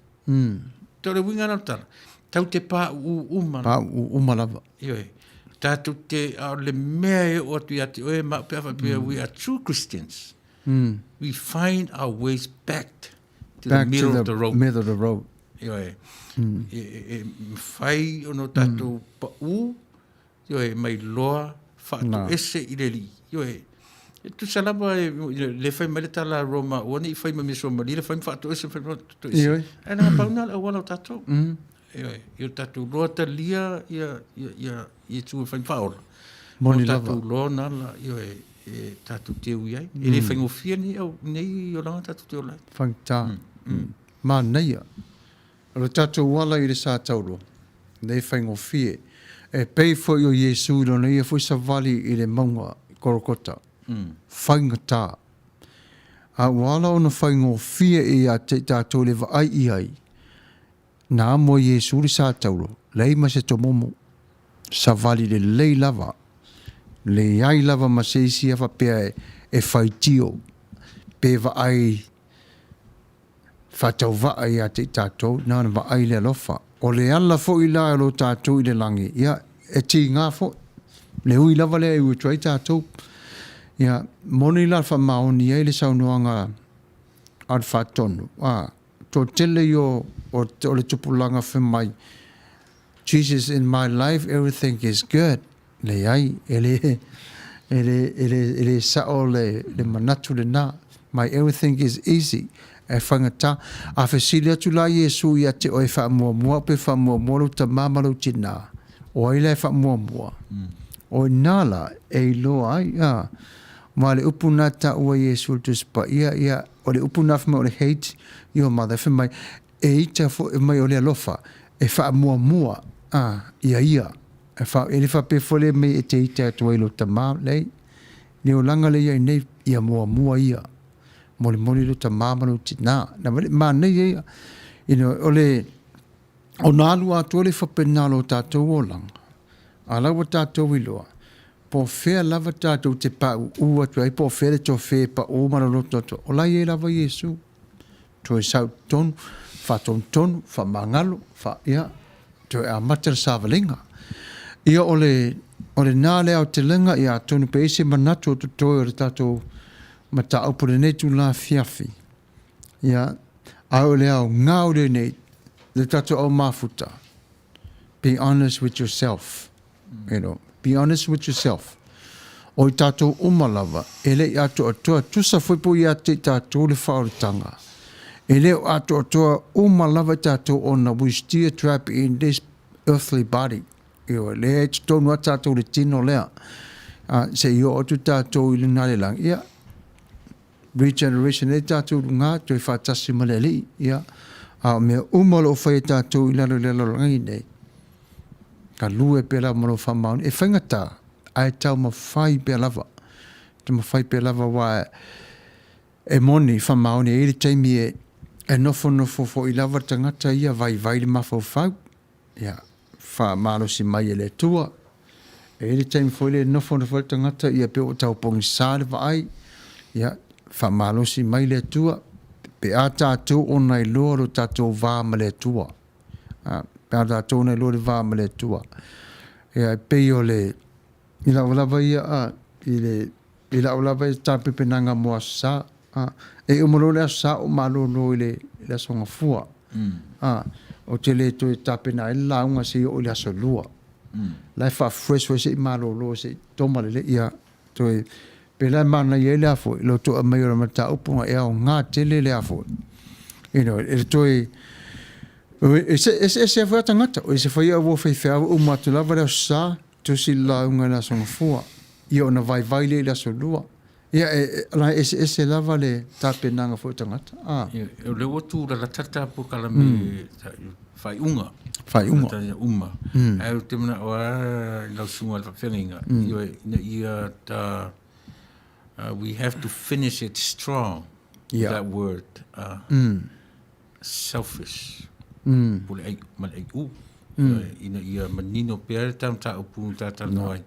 Tau le winga na tala. Tau te pā uma. Pā uma lava. Tātou te le mea e o atu ati oe ma pia whapea, we are true Christians. We find our ways back to the middle of the road. Middle of the road. E whai ono tātou pa mai loa whaato ese I le li. E tu salaba le whai mai le tala Roma, oani I whai ma miso ma li, le whai whaato ese whaato ese. E nga pauna la wala tātou. Ia tātou loa ta lia ia tū e whainwhaora. Moni lava. Tātou loa nala e tātou te ui ai. E le whaingofia nei o langa tātou te o lai. Whaingtā. Mā neia. Alo tātou wala I le sā tauro. Nei whaingofie. E pei fo I o Yesu ilo nei e fo sa vali I le maunga korokota. Whaingatā. A wala o na whaingofie I a te tātou le vaai I ai. Nā mo Yesu li sa tauro, lei ma se tomomo, sa vali le lei lava, le ai lava ma se isi awa pia e whaitio, pe va ai whatau va ai a te tātou, nā na va ai le alofa. O le ala fo I la alo tātou I le langi, ia e ti ngā fo, le hui lava le ai utua I tātou, ia moni la wha maoni ai le saunoanga al whatonu, to tele yo o le tupulanga for my Jesus in my life everything is good le ai ele sa o le manatu le na my everything is easy e whangata a whesilia tu la Yesu ia te oe wha mua pe wha mua lo ta mamalo tina o ai le wha mua O nala e lo ai ma le upuna Taua Yesu tu spa ia o le upuna fa o le hate yo mother fa mai e ita fo mai o le alofa e fa mua ia e fa ele fa pe fole me e te ita to ilo tama le ni o langa le ia nei ia mua ia moli lo tama manu tina na ma nei ia ole o nalu atu le fa penalo tatou o langa ala wa tatou iloa po fea lava tatou te pa ua tu ai po fea le to fe pa o malolo toto o lai e lava Yesu to e sau ton fa ton fa mangalo fa ia to e amater savalinga ia ole nale au te lenga ia tonu pe ese manatu to to o tatou mata au por netu la fiafi ia au le au ngau le nei le tatou au mafuta be honest with yourself be honest with yourself. O i tātou umalava, ele i ato atoa tusa whipo i ate tātou le whaoritanga. Ele o ato atoa umalava tātou ona, we steer trap in this earthly body. Io le e tonu a tātou le tino lea. Se io o tu tātou i le nare lang. Ia, regeneration e tātou ngā, toi whātasi maleli. Ia, mea umalo o whai tātou i lalo langi nei. Ka lue pe lava malo whamaun. E whaingata, ai tau ma whai pe lava. Te ma whai pe lava wa e moni whamaun e ere taimi e nofo fo i lava tangata ia vai le mawhau whau. Ia, whamalo si mai e le tua. E ere taimi fo i le nofo tangata ia pe o tau pongi sāre wa ai. Ia, whamalo si mai le tua. Pe a tātou o nai loa lo tātou vā ma le tua. Pea tātou nei lore vā ma le tua. E pei o le i la ulava ia i la ulava i tāpe penanga moa sa. E umaro le sa o malo no i le songa fua. O te le to i tāpe na i launga se o le aso lua. Lai wha fresh se i malo lo se toma le ia to i pe lai mana i le afo i lo to a mai ora mata upunga e au ngā tele le afo. E to i Ese fue tangata, ese foi o foi fea o matulava le sa to si la unga na songa fua. Ia ona vai le la solua. Ia la ese lava le tape nanga foi tangata. O le otu la tata po kala me fai unga. Uma. Ai te mana o la sunga la feelinga. Ia ta we have to finish it strong. That word. Selfish. Pule ai mal ai ina ia manino pere tam ta upu ta noi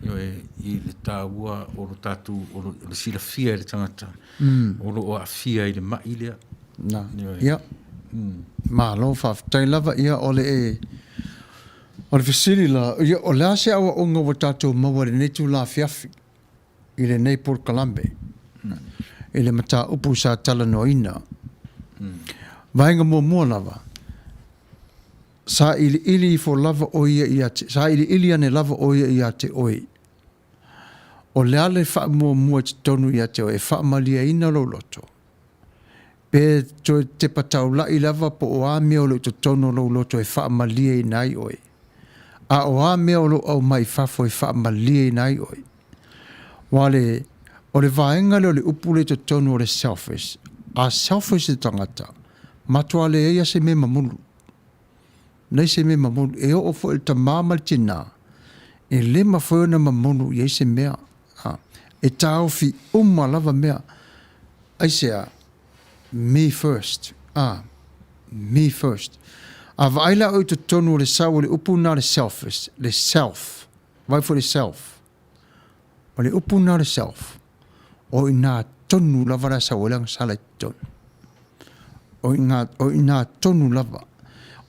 i le Taua o lo Tatou o lo sila fia le tangata o lo a fia i le mai lea ia ma lo fa tai lava ia o le fisili la ia o la se awa onga wa Tatou mawa le netu la fiafi i le nei por Kalambe i le mata upu sa tala noina vainga mua lava sa ili fo lava oia ia te sa ili ane lava oia ia te oi o le ale fa mua te tonu ia te oi fa malia ina lo loto pe te patau la i lava po o a mea o lo te tonu lo loto e fa malia i nai oi a o a mea o lo au mai fafo e fa malia i nai oi wale o le vaenga le upule te tonu o le selfish a selfish te tangata matua le eia se me mamulu nei se me mamonu e o fo el tamama tina e le ma fo na mamonu ye se mea e tau fi lava mea ai sea me first me first availa o te tonu le sau le upuna le selfish le self vai for the self o le upuna le self o ina tonu lava la sau lang sala ton o ina tonu lava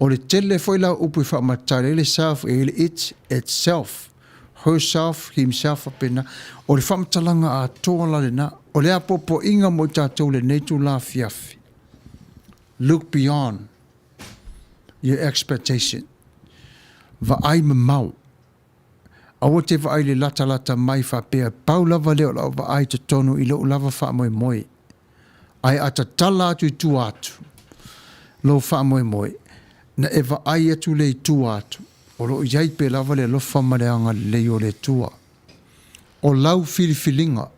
o le tele foi la upu fa matare le self e le itself herself himself apena o le famtalanga a tola le na o le apopo inga mo tatou le netu la fiafi look beyond your expectation va ai mau awa te va ai le lata mai fa pe pau lava le o va ai te tonu i lo lava fa moi ai ata tala tu atu lo fa moi na eva ai atu le tu atu o lo iai pe lava le lofa mareanga le o le tua. O lau filifilinga.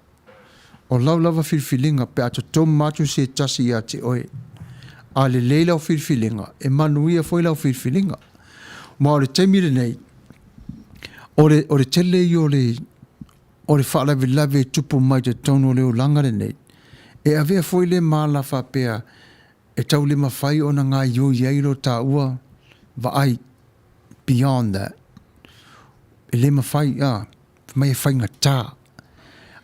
O lau lava filifilinga pe ato tom matu se tasi ia te oe. A le lau filifilinga. E manuia foi lau filifilinga. Ma o le temire nei. O le tele i o le whaalawe lave tupu mai te tono leo langare nei. E avea foi le malafa pea e tau le mawhai o na ngā ioi eiro Taua va ai beyond that. E le mawhai, mai e whainga tā.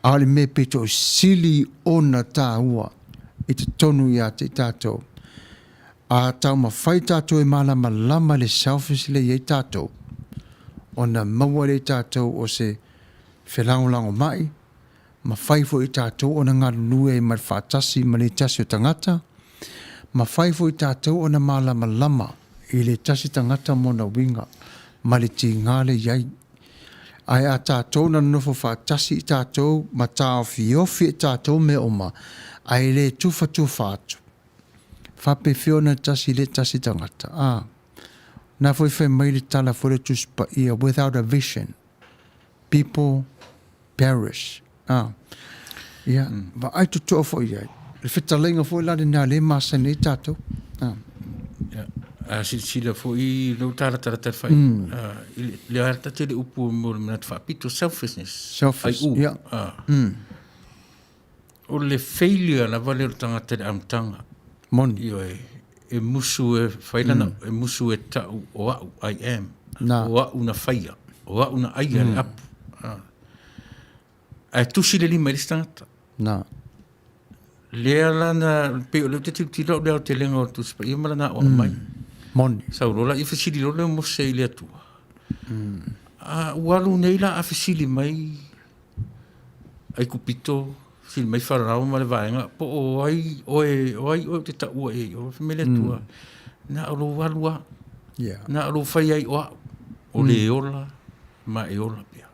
A le me peto sili o na Taua i te tonu ia te tātou. A tau mawhai tātou e malama lama le selfish le i tātou. O na maua le tātou o se whelangolango mai. Mawhai fo i tātou o na ngā lue i mai whātasi ma le tasi o tangata. Mawhai fo i tātou o na malama lama i le tasi tangata mo na winga ma le ti ngāle iai. Ai a tātou na nofo whātasi i tātou ma tāo fiofi i tātou me oma. Ai le tufa atu. Whape whio na tasi le tasi tangata. Na foi whai mai le tala fo le tuspa ia without a vision. People perish. Ia, va ai tu toa fo iai. Le whitalenga fo la na le masa nei tātou. Sila fo i lo tala whai. Le arta te le upu mo le manat whapito, selfishness. Selfish, ia. O le failure la vale o tangata le amtanga. Moni. Io e musu e whailana, e musu e tau o au, I am. O au na whaia, o au na aia le apu. Ai tusi le lima ilistangata. Na. Lea lana, pe o leo te tila o leo te lenga o tusi pa, ia marana o mai. Moni. Sau rola, i whasili lo leo mo se i lea tua. Walu nei la a whasili mai, ai kupito, fili mai whararau ma le vaenga, po o ai te taua e, o whamele tua. Na alo walua, na alo whai ai o le ola, ma e ola pia.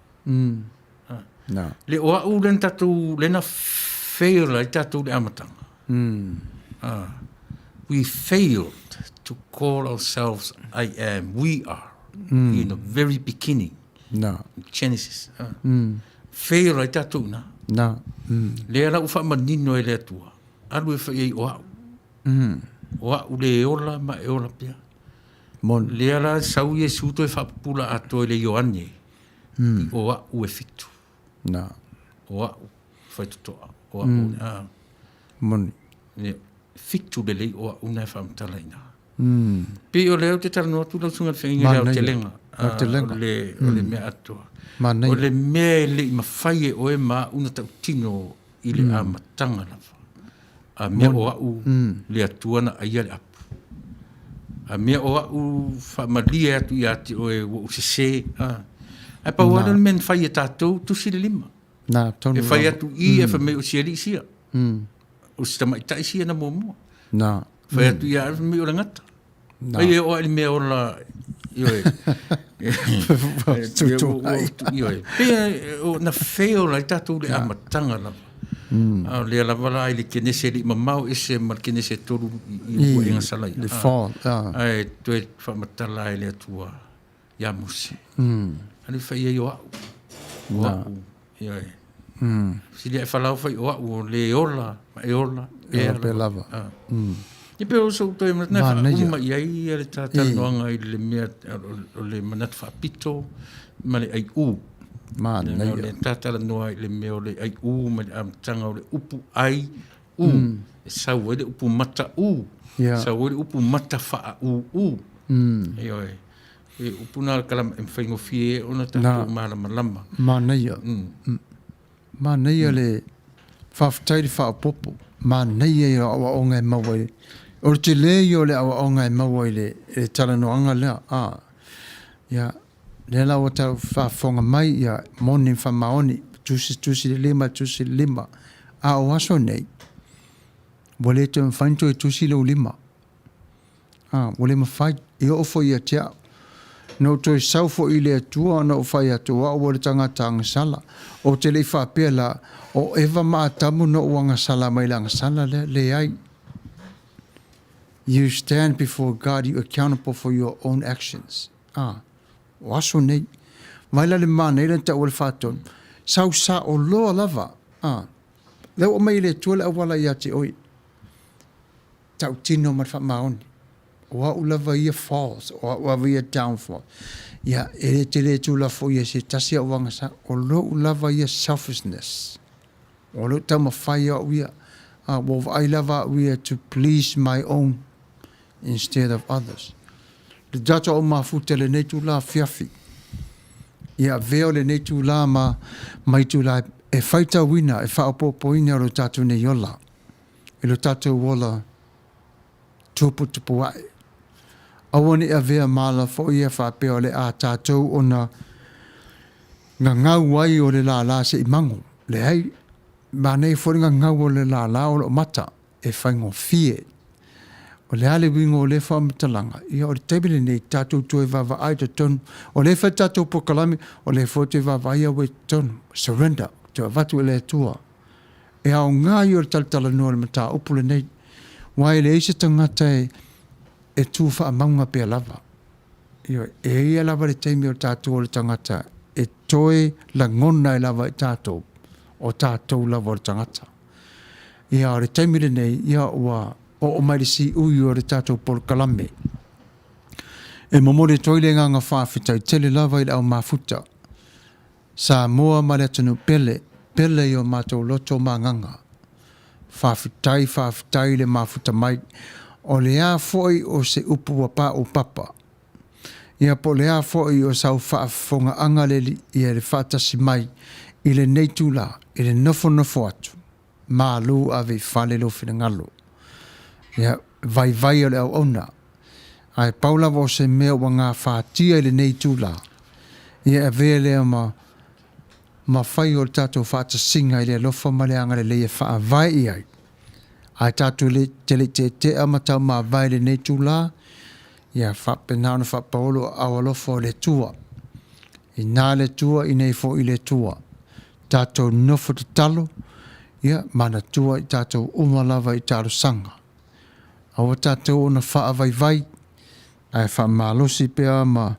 No. Le oa u len tatou lena fail ai tatou le amatanga. We failed to call ourselves I am. We are in the very beginning. No. Genesis. Fail ai tatou na. No. Le ala u whamanino e le atua. Alu e whai oa u. Oa u le ola ma e ola pia. Mon. Le ala sau e suto e whapula ato e le Ioane. Oa u e fitu. No. Oa u whai tutoa. Oa u. Moni. Fitu le lei oa una e whamtalaina. Pe o leo te tarano atu lau sunga whengi leo te lenga. O le mea atua. O le mea le i mawhai e oe ma una tau tino i le amatanga lava. A mea oa u le atuana a ia le apu. A mea oa u whamalia atu i ati oe o se se. A pa wala men whai e tātou tusi le lima. Na, tonu. E whai atu i e whamei o siari sia. O si tamaitai sia na momoa. Na. Whai atu i a whamei o rangata. Ai e oa ili mea ola ioe. Ioe. Pea o na wheo lai tātou le amatanga lava. Le alavala ai le kenese li mamau ese ma kenese toru i ua inga salai. Le fall. Ai toe whamatala ai le atua ia musi. Ani whai e o au. O au. Ioe. Sili e whalau whai o au o le ola. E ola. E pe lava. I pe o so toi mana wha uma i ai e le tātara noanga i le mea o le manat whapito ma le ai u. Ma nei. Le tātara noa i le mea o le ai u ma le amtanga o le upu ai u. E sau e le upu mata u. Sau e le upu mata wha u. E oi. E upu nā kalama e mwhaingo fie o na tātou marama lama. Ma nei. Ma nei le whawhtairi whaopopo. Ma nei e awa onga e mawai. O te le i o le awa onga e mawai le talanoanga lea. Ia, le la o tau whawhonga mai ia moni whamaoni. Tusi le lima. A o aso nei. Wale te mwhainto e tusi le lima. Wale mawhai i o fo ia tea. No toi saufo i le atua na o whai atua o wale tangata angasala. O te le whapea la o ewa maatamu no o angasala mai la angasala le ai. You stand before God, you're accountable for your own actions. o aso nei. Maila le mana ila ta o le whāton. Sau sa o loa lava. Leo o mai le tua le awala ia te oi. Tau tino mar wha maoni. O a ulava ia falls. O a ulava ia downfall. Ia e te le tu la fo ia se tasia o wanga sa. O lo ulava ia selfishness. O lo tau ma whai o ia. Wo I lava ia to please my own instead of others. Le data o mafuta le netu la fiafi. Ia veo le netu la mai tu la e whaita wina, e whaopopo ina ro tatu ne yola. E lo tatu wola tupu ai. Awani a vea mala fo ia whapeo le a tātou o na ngau wai o le la se imango. Le hei, manei fo ngau o le la o mata e whaingo fie. O le ale wingo o le whamatalanga. Ia o le tebele nei tātou tue wawa ai te tonu. O le wha tātou pokalami, o le fo te wawa ia we tonu. Surrender. Te watu e le tua. E au ngā i o le talatala noa le mata upule nei. Wai le eise tangata e tū wha maunga pia lava. Ia e ia lava le teimi o tātou o le tangata. E toe la ngona e lava e tātou. O tātou lava o le tangata. Ia o le teimi le nei, ia ua o mai le si ui o le tātou pol kalame. E momore toile nganga whawhitai tele lava i au mafuta. Samoa ma le atanu pele i o mātou loto manganga. Whawhitai le mafuta mai. O le a foi o se upu wa pa o papa. Ia po le a foi o sau whaafonga anga le li i le whatasi mai. I le neitula, i le nofo atu. Mā lu a vei whale lo whina ngalo. Ia vai o le au ona. Ai paula vo se mea wa ngā whātia i le neitula. Ia e vea lea ma whai o le tātou whātasinga i le lofa ma le anga le leia wha vai i ai. Ai tātou le te amatau ma vai le neitula. Ia whapenau na whapaolo au alofa o le tua. I nā le tua i nei fo i le tua. Tātou nofo te talo. Ia mana tua i tātou umalava i tātou sanga. Awa tātou ona wha vai. Ai wha malosi pia ma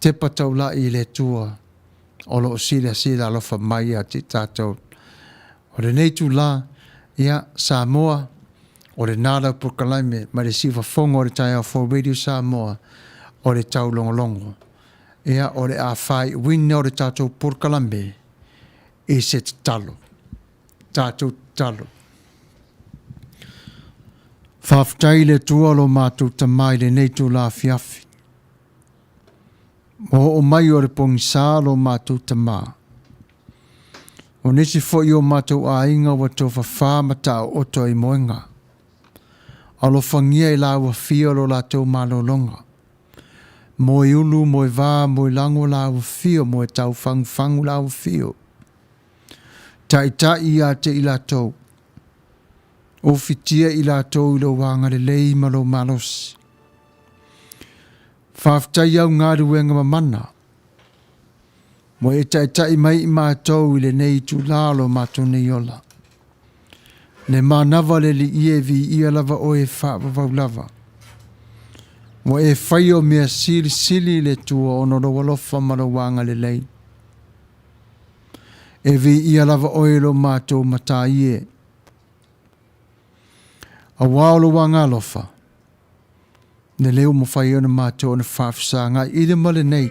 te patau la i le tua. Olo o sila alofa mai a te tātou. O le neitu la, ia Samoa, o le nāra purkalaime, ma le siwa fonga o le tai for Radio Samoa, o le Taulogologo. Ia o le a whai wina o le tātou purkalaime, e se te talo. Tātou talo. Whawhtai le tualo mātou tamai le neitu la fiafi. O mai o le pongi sālo mātou tamā. O nisi fo i o mātou a inga wa tō whawhamata o oto i moenga. Alo whangia i lawa fia lo la tō malolonga. Mo i ulu, mo i vā, mo i lango lawa fia, mo i tau whangu lawa fia. Tai a te i la tō. O fitia i la tō i lo wanga le lei malo malosi. Whawhtai au ngā ruenga mamana. Mo e tai mai i mātou i le nei tu lalo mātou nei ola. Ne mānawa le li ievi i lava o e whaavavau lava. Mo e whai o mea sili le tua o no rawalofa marawanga le lei. E vi i lava o e lo mātou mata ie. A wāolo wanga alofa. Ne leo mo whai ona mātou na whaafsanga i le male nei.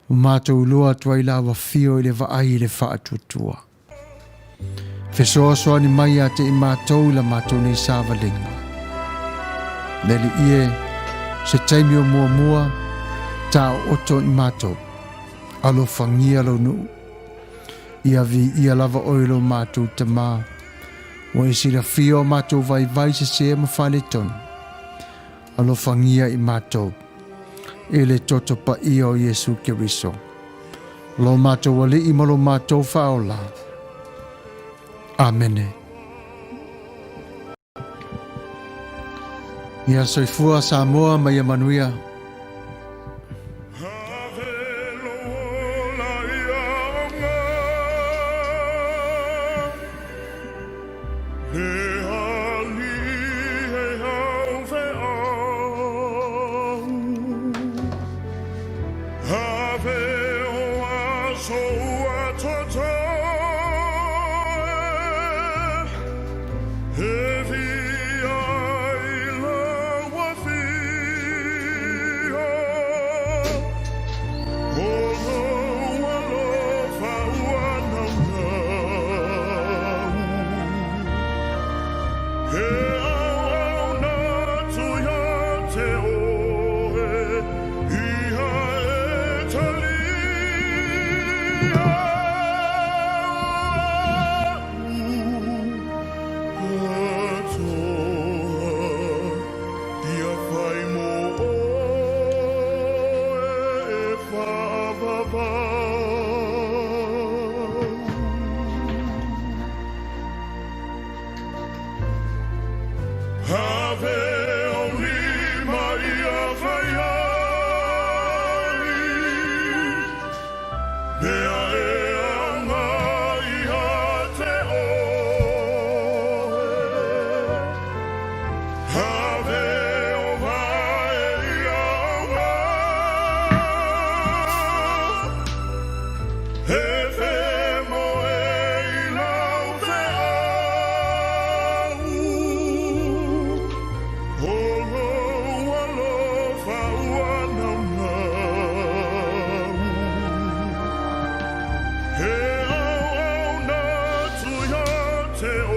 O mātou loa tuai lawa fio i le vaai i le whaatutua. Fesoa ni mai a te i mātou la mātou nei sāwalinga. Neli ie se taimi o mua tā oto i mātou. Alo whangia lo nu. Ia vi ia lava oilo mātou te mā. O e sira fio mātou vai se ma whale tonu. Alo whangia i mātou. E le toto pa i o Yesu Kiriso. Lo mātou wale i malo mātou whaola. Amene. Ia soifua Samoa mai a Manuia. Te